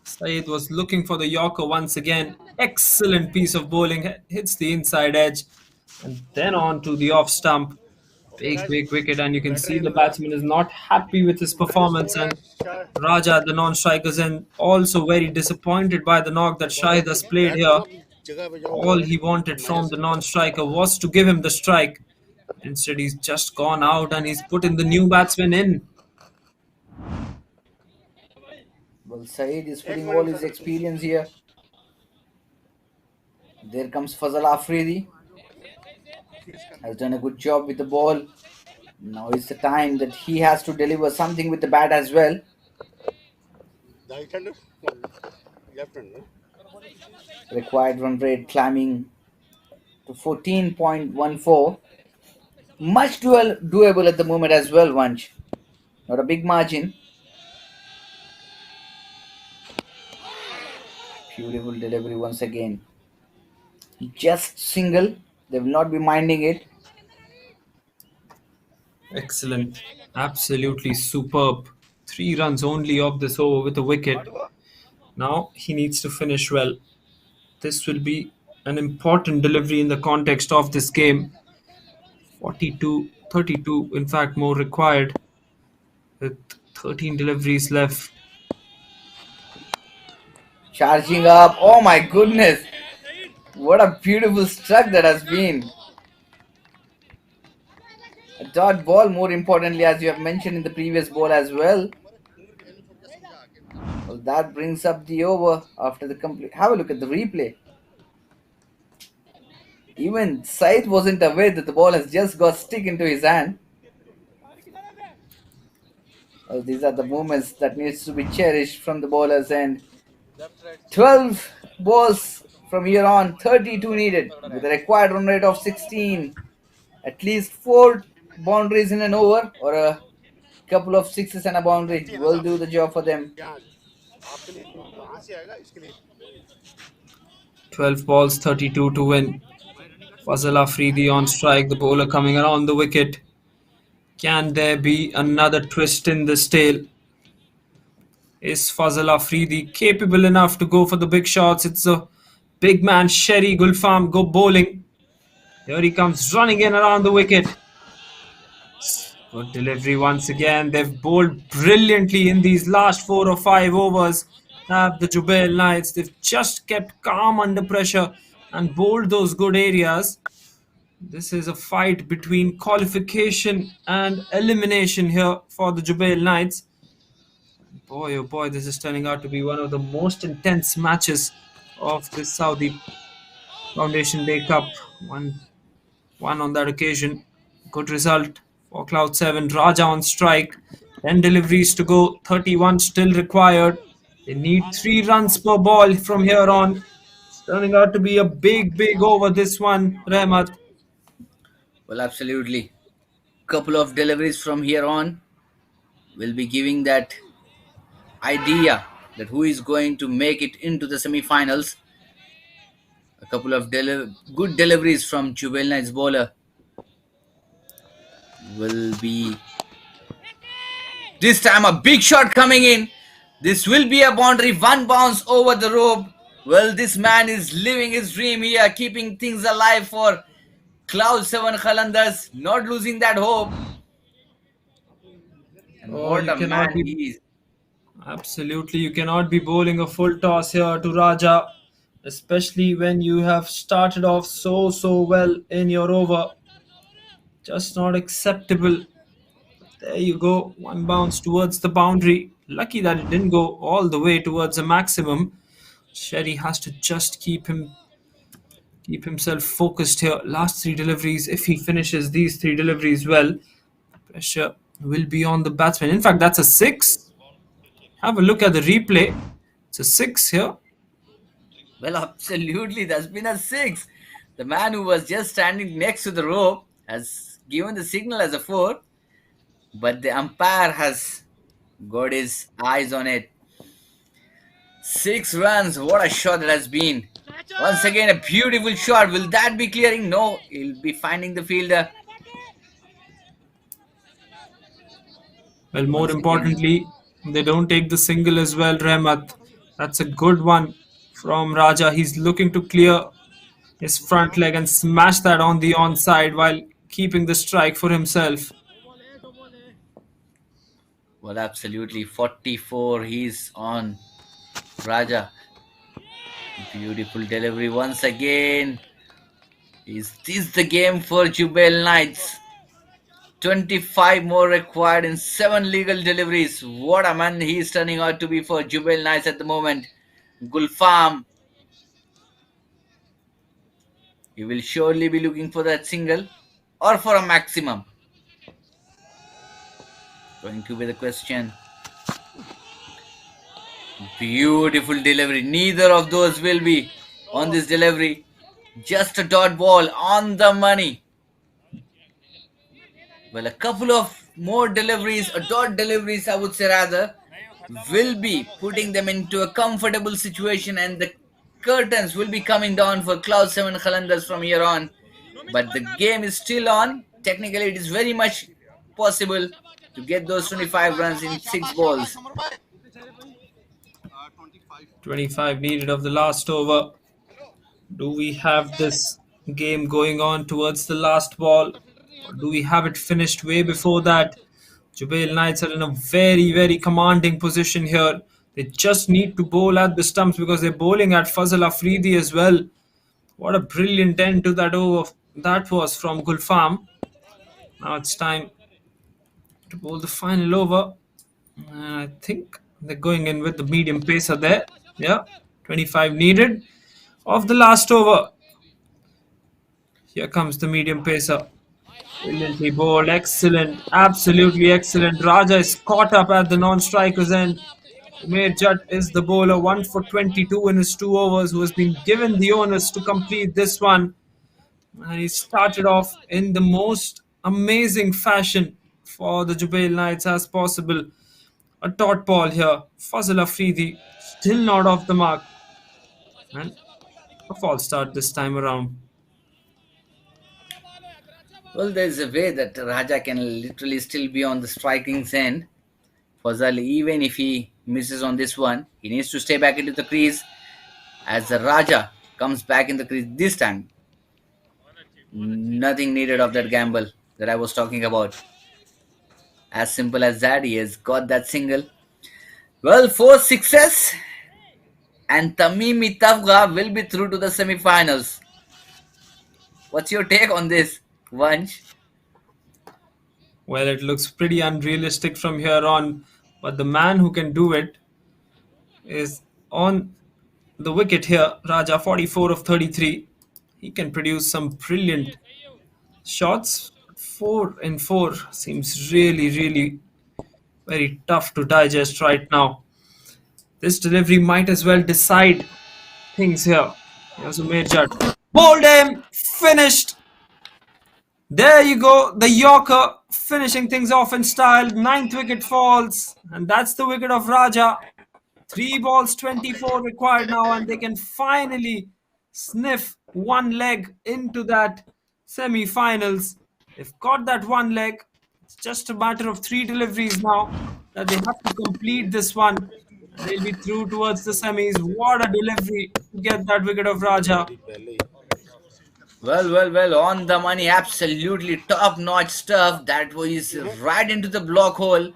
Saeed was looking for the Yorker once again. Excellent piece of bowling. Hits the inside edge. And then on to the off stump. Big, big wicket. And you can see the batsman is not happy with his performance. And Raja, the non-strikers, and also very disappointed by the knock that Shahid has played here. All he wanted from the non-striker was to give him the strike. Instead, he's just gone out and he's put in the new batsman in. Well, Saeed is putting all his experience here. There comes Fazal Afridi. Has done a good job with the ball. Now is the time that he has to deliver something with the bat as well. Required run rate climbing to 14.14. Much doable at the moment as well, Vanch. Not a big margin. Beautiful delivery once again. Just single. They will not be minding it. Excellent. Absolutely superb. 3 runs only off this over with a wicket. Now he needs to finish well. This will be an important delivery in the context of this game. 42, 32, in fact, more required with 13 deliveries left. Charging up. Oh my goodness. What a beautiful struck that has been. A dot ball, more importantly, as you have mentioned in the previous ball as well. Well, that brings up the over after the complete. Have a look at the replay. Even Said wasn't aware that the ball has just got stick into his hand. Well, these are the moments that needs to be cherished from the bowler's end. 12 balls from here on. 32 needed with a required run rate of 16. At least 4 boundaries in an over or a couple of sixes and a boundary will do the job for them. 12 balls, 32 to win. Fazal Afridi on strike, the bowler coming around the wicket. Can there be another twist in this tale? Is Fazal Afridi capable enough to go for the big shots? It's a big man, Sherry Gulfam, go bowling. Here he comes running in around the wicket. Good delivery once again. They've bowled brilliantly in these last 4 or 5 overs. Have the Jubail Knights. They've just kept calm under pressure and bowled those good areas. This is a fight between qualification and elimination here for the Jubail Knights. Boy, oh boy, this is turning out to be one of the most intense matches of this Saudi Foundation Day Cup. One on that occasion. Good result for Cloud 7. Raja on strike. 10 deliveries to go. 31 still required. They need 3 runs per ball from here on. It's turning out to be a big over this one, Rahmat. Well, absolutely. Couple of deliveries from here on will be giving that idea that who is going to make it into the semi-finals. A couple of good deliveries from Jubail Knights bowler will be this time a big shot coming in. This will be a boundary. 1 bounce over the rope. Well, this man is living his dream here, keeping things alive for Cloud 7 Qalandars, not losing that hope. And what a man he is. Absolutely, you cannot be bowling a full toss here to Raja, especially when you have started off so well in your over. Just not acceptable. There you go, 1 bounce towards the boundary. Lucky that it didn't go all the way towards the maximum. Sherry has to just keep himself focused here. Last 3 deliveries, if he finishes these 3 deliveries well, pressure will be on the batsman. In fact, that's a 6. Have a look at the replay. It's a 6 here. Well, absolutely, that's been a 6. The man who was just standing next to the rope has given the signal as a 4, but the umpire has got his eyes on it. 6 runs, what a shot that has been. Once again, a beautiful shot. Will that be clearing? No, he'll be finding the fielder. Well, more importantly, they don't take the single as well, Rahmat. That's a good one from Raja. He's looking to clear his front leg and smash that on the onside while keeping the strike for himself. Well, absolutely. 44, he's on Raja. Beautiful delivery once again. Is this the game for Jubail Knights? 25 more required in 7 legal deliveries. What a man he is turning out to be for Jubail Knights at the moment. Gulfam. He will surely be looking for that single or for a maximum. Going to be the question. Beautiful delivery. Neither of those will be on this delivery. Just a dot ball on the money. Well, a couple of more deliveries, dot deliveries I would say rather, will be putting them into a comfortable situation, and the curtains will be coming down for Cloud 7 Qalandars from here on. But the game is still on. Technically, it is very much possible to get those 25 runs in 6 balls. 25 needed of the last over. Do we have this game going on towards the last ball? Or do we have it finished way before that? Jubail Knights are in a very commanding position here. They just need to bowl at the stumps because they're bowling at Fazal Afridi as well. What a brilliant end to that over that was from Gulfam. Now it's time to bowl the final over. I think they're going in with the medium pacer there. Yeah, 25 needed of the last over. Here comes the medium pacer. Brilliantly bowled, excellent, absolutely excellent. Raja is caught up at the non-striker's end. Umair Judd is the bowler, 1 for 22 in his 2 overs, who has been given the onus to complete this one. And he started off in the most amazing fashion for the Jubail Knights as possible. A dot ball here. Fazal Afridi still not off the mark. And a false start this time around. Well, there's a way that Raja can literally still be on the striking end. Fazal, even if he misses on this one, he needs to stay back into the crease as the Raja comes back in the crease this time. Nothing needed of that gamble that I was talking about. As simple as that, he has got that single. Well, 4 6s, and Tamimi Tafga will be through to the semi-finals. What's your take on this, Vansh? Well, it looks pretty unrealistic from here on, but the man who can do it is on the wicket here. Raja, 44 of 33. He can produce some brilliant shots. 4 in 4 seems really very tough to digest right now. This delivery might as well decide things here. Here's Umair Judd. Bowled him, finished. There you go, the Yorker finishing things off in style. 9th wicket falls, and that's the wicket of Raja. 3 balls, 24 required now, and they can finally sniff one leg into that semi-finals. They've got that one leg. It's just a matter of 3 deliveries now that they have to complete this one. And they'll be through towards the semis. What a delivery to get that wicket of Raja. Well, on the money, absolutely top-notch stuff. That was right into the block hole,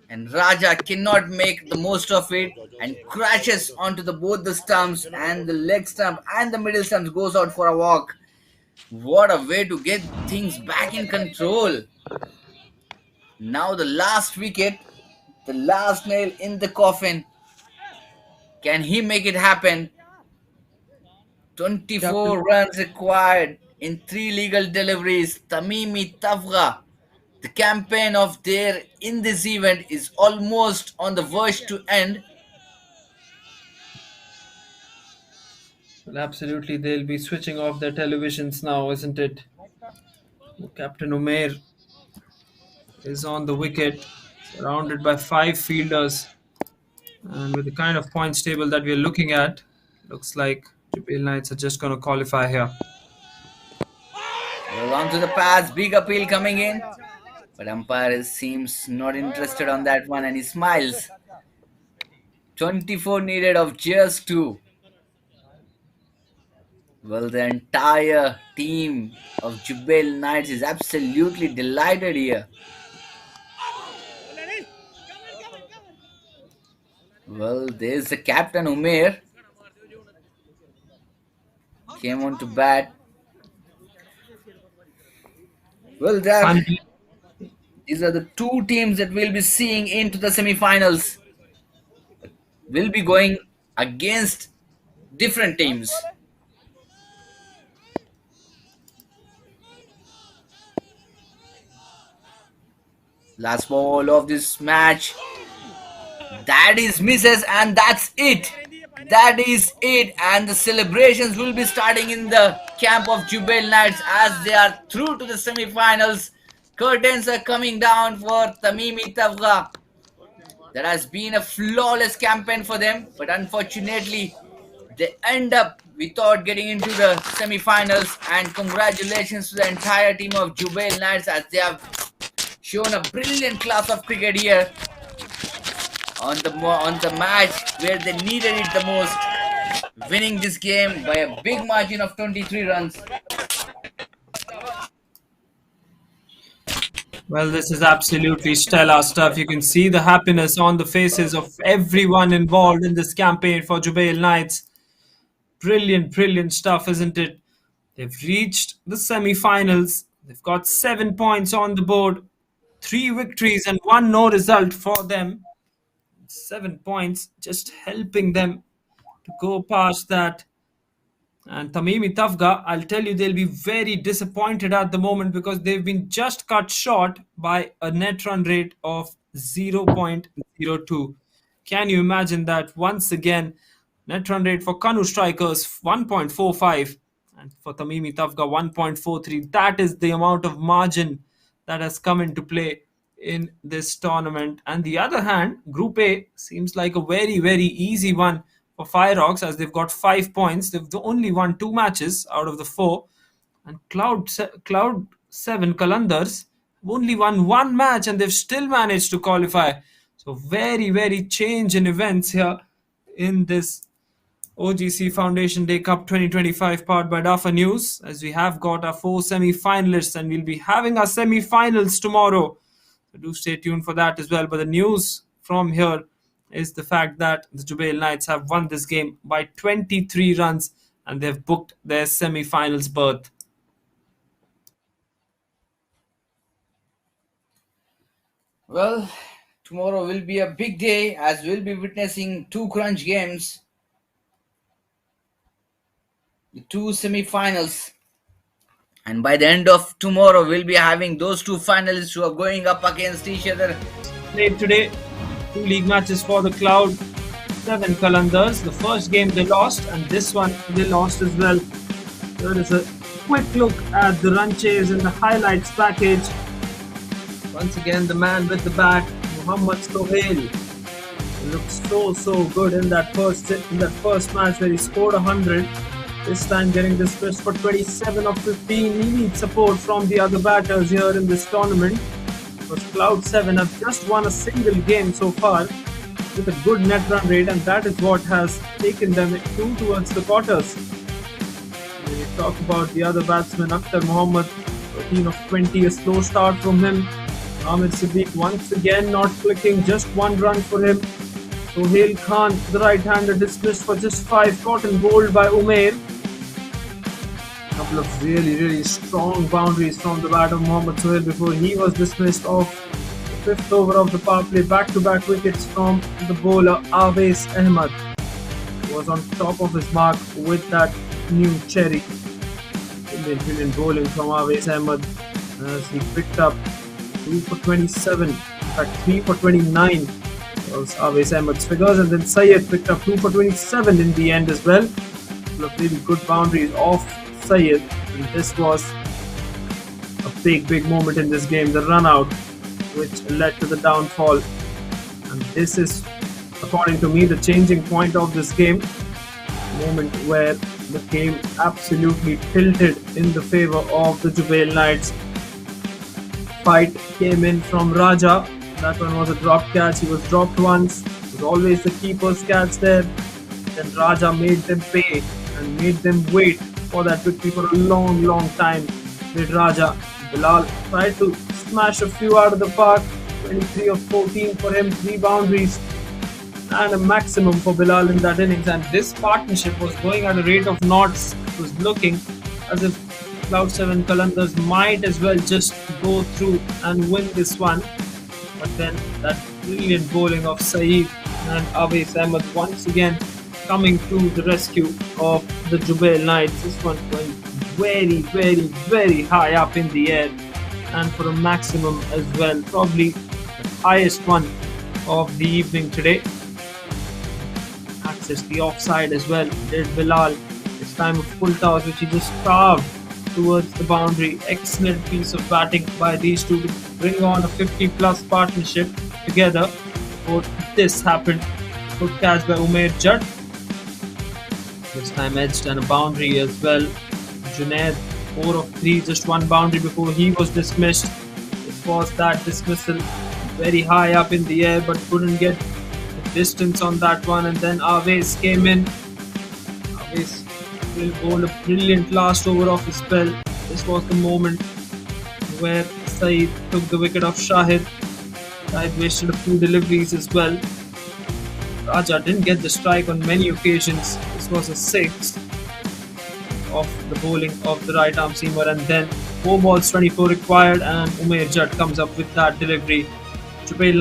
and Raja cannot make the most of it and crashes onto both the stumps, and the leg stump and the middle stumps goes out for a walk. What a way to get things back in control. Now the last wicket, the last nail in the coffin. Can he make it happen? 24 runs required in 3 legal deliveries. Tamimi Tafga, the campaign of their in this event, is almost on the verge to end. Well, absolutely, they'll be switching off their televisions now, isn't it? Captain Umair is on the wicket, surrounded by 5 fielders. And with the kind of points table that we're looking at, looks like Jubail Knights are just going to qualify here. Well, on to the pass, big appeal coming in. But umpire seems not interested on that one, and he smiles. 24 needed of just 2. Well, the entire team of Jubail Knights is absolutely delighted here. Well, there's the captain Umair. Came on to bat. Well, these are the 2 teams that we'll be seeing into the semi-finals. We'll be going against different teams. Last ball of this match. That is misses, and that's it. That is it. And the celebrations will be starting in the camp of Jubail Knights as they are through to the semi-finals. Curtains are coming down for Tamimi Tafga. That has been a flawless campaign for them, but unfortunately, they end up without getting into the semi-finals. And congratulations to the entire team of Jubail Knights as they have shown a brilliant class of cricket here on the match where they needed it the most, winning this game by a big margin of 23 runs. Well, this is absolutely stellar stuff. You can see the happiness on the faces of everyone involved in this campaign for Jubail Knights. Brilliant stuff, isn't it? They've reached the semi-finals. They've got 7 points on the board, 3 victories and 1 no result for them. 7 points, just helping them to go past that. And Tamimi Tafga, I'll tell you, they'll be very disappointed at the moment because they've been just cut short by a net run rate of 0.02. Can you imagine that? Once again, net run rate for Kanu strikers 1.45 and for Tamimi Tafga 1.43. That is the amount of margin that has come into play in this tournament. And the other hand, Group A seems like a very, very easy one for Fire Rocks, as they've got 5 points. They've only won 2 matches out of the 4. And Cloud 7 Kalandars have only won 1 match and they've still managed to qualify. So very, very change in events here in this OGC Foundation Day Cup 2025 powered by DAFA News, as we have got our 4 semi-finalists and we'll be having our semi-finals tomorrow. So do stay tuned for that as well. But the news from here is the fact that the Jubail Knights have won this game by 23 runs and they've booked their semi-finals berth. Well, tomorrow will be a big day as we'll be witnessing 2 crunch games, the 2 semi-finals. And by the end of tomorrow, we'll be having those 2 finalists who are going up against each other. Played today, 2 league matches for the Cloud 7 Kalandars. The first game they lost and this one they lost as well. There is a quick look at the run chase in the highlights package. Once again, the man with the bat, Muhammad Sohail, looks so good in that first match where he scored 100. This time getting dismissed for 27 of 15. He needs support from the other batters here in this tournament, because Cloud 7 have just won a single game so far with a good net run rate, and that is what has taken them through towards the quarters. When we talk about the other batsman, Akhtar Mohammad, 13 of 20, a slow start from him. Ahmed Siddiq once again not clicking, just 1 run for him. Sohail Khan, the right-hander, dismissed for just 5, caught and bowled by Umair. Couple of really strong boundaries from the bat of Mohammad Sohail before he was dismissed off the 5th over of the power play. Back-to-back wickets from the bowler Awais Ahmed, who was on top of his mark with that new cherry. Brilliant bowling from Awais Ahmed as he picked up 2 for 27, in fact 3 for 29 was Awais Ahmed's figures, and then Syed picked up 2 for 27 in the end as well. A couple of really good boundaries off Syed, and this was a big moment in this game, the run out which led to the downfall. And this is, according to me, the changing point of this game, the moment where the game absolutely tilted in the favour of the Jubail Knights. Fight came in from Raja. That one was a drop catch. He was dropped once. It was always the keeper's catch there. Then Raja made them pay and made them wait for that victory for a long time. Did Raja. Bilal tried to smash a few out of the park. 23 of 14 for him, 3 boundaries and a maximum for Bilal in that innings. And this partnership was going at a rate of knots. It was looking as if Cloud 7 Kalandars might as well just go through and win this one. But then that brilliant bowling of Saeed and Awais Ahmed once again coming to the rescue of the Jubail Knights. This one went very high up in the air and for a maximum as well. Probably the highest one of the evening today. Accessed the offside as well. Did Bilal. This time a full toss which he just carved towards the boundary. Excellent piece of batting by these two to bring on a 50+ partnership together before this happened. Good catch by Umair Judd. This time edged and a boundary as well. Junaid 4 of 3, just 1 boundary before he was dismissed. It was that dismissal very high up in the air but couldn't get the distance on that one, and then Awais came in. Awais will bowl a brilliant last over of his spell. This was the moment where Saeed took the wicket of Shahid. Shahid wasted a few deliveries as well. Raja didn't get the strike on many occasions. This was a 6 of the bowling of the right arm seamer, and then 4 balls 24 required and Umair Judd comes up with that delivery. Jubail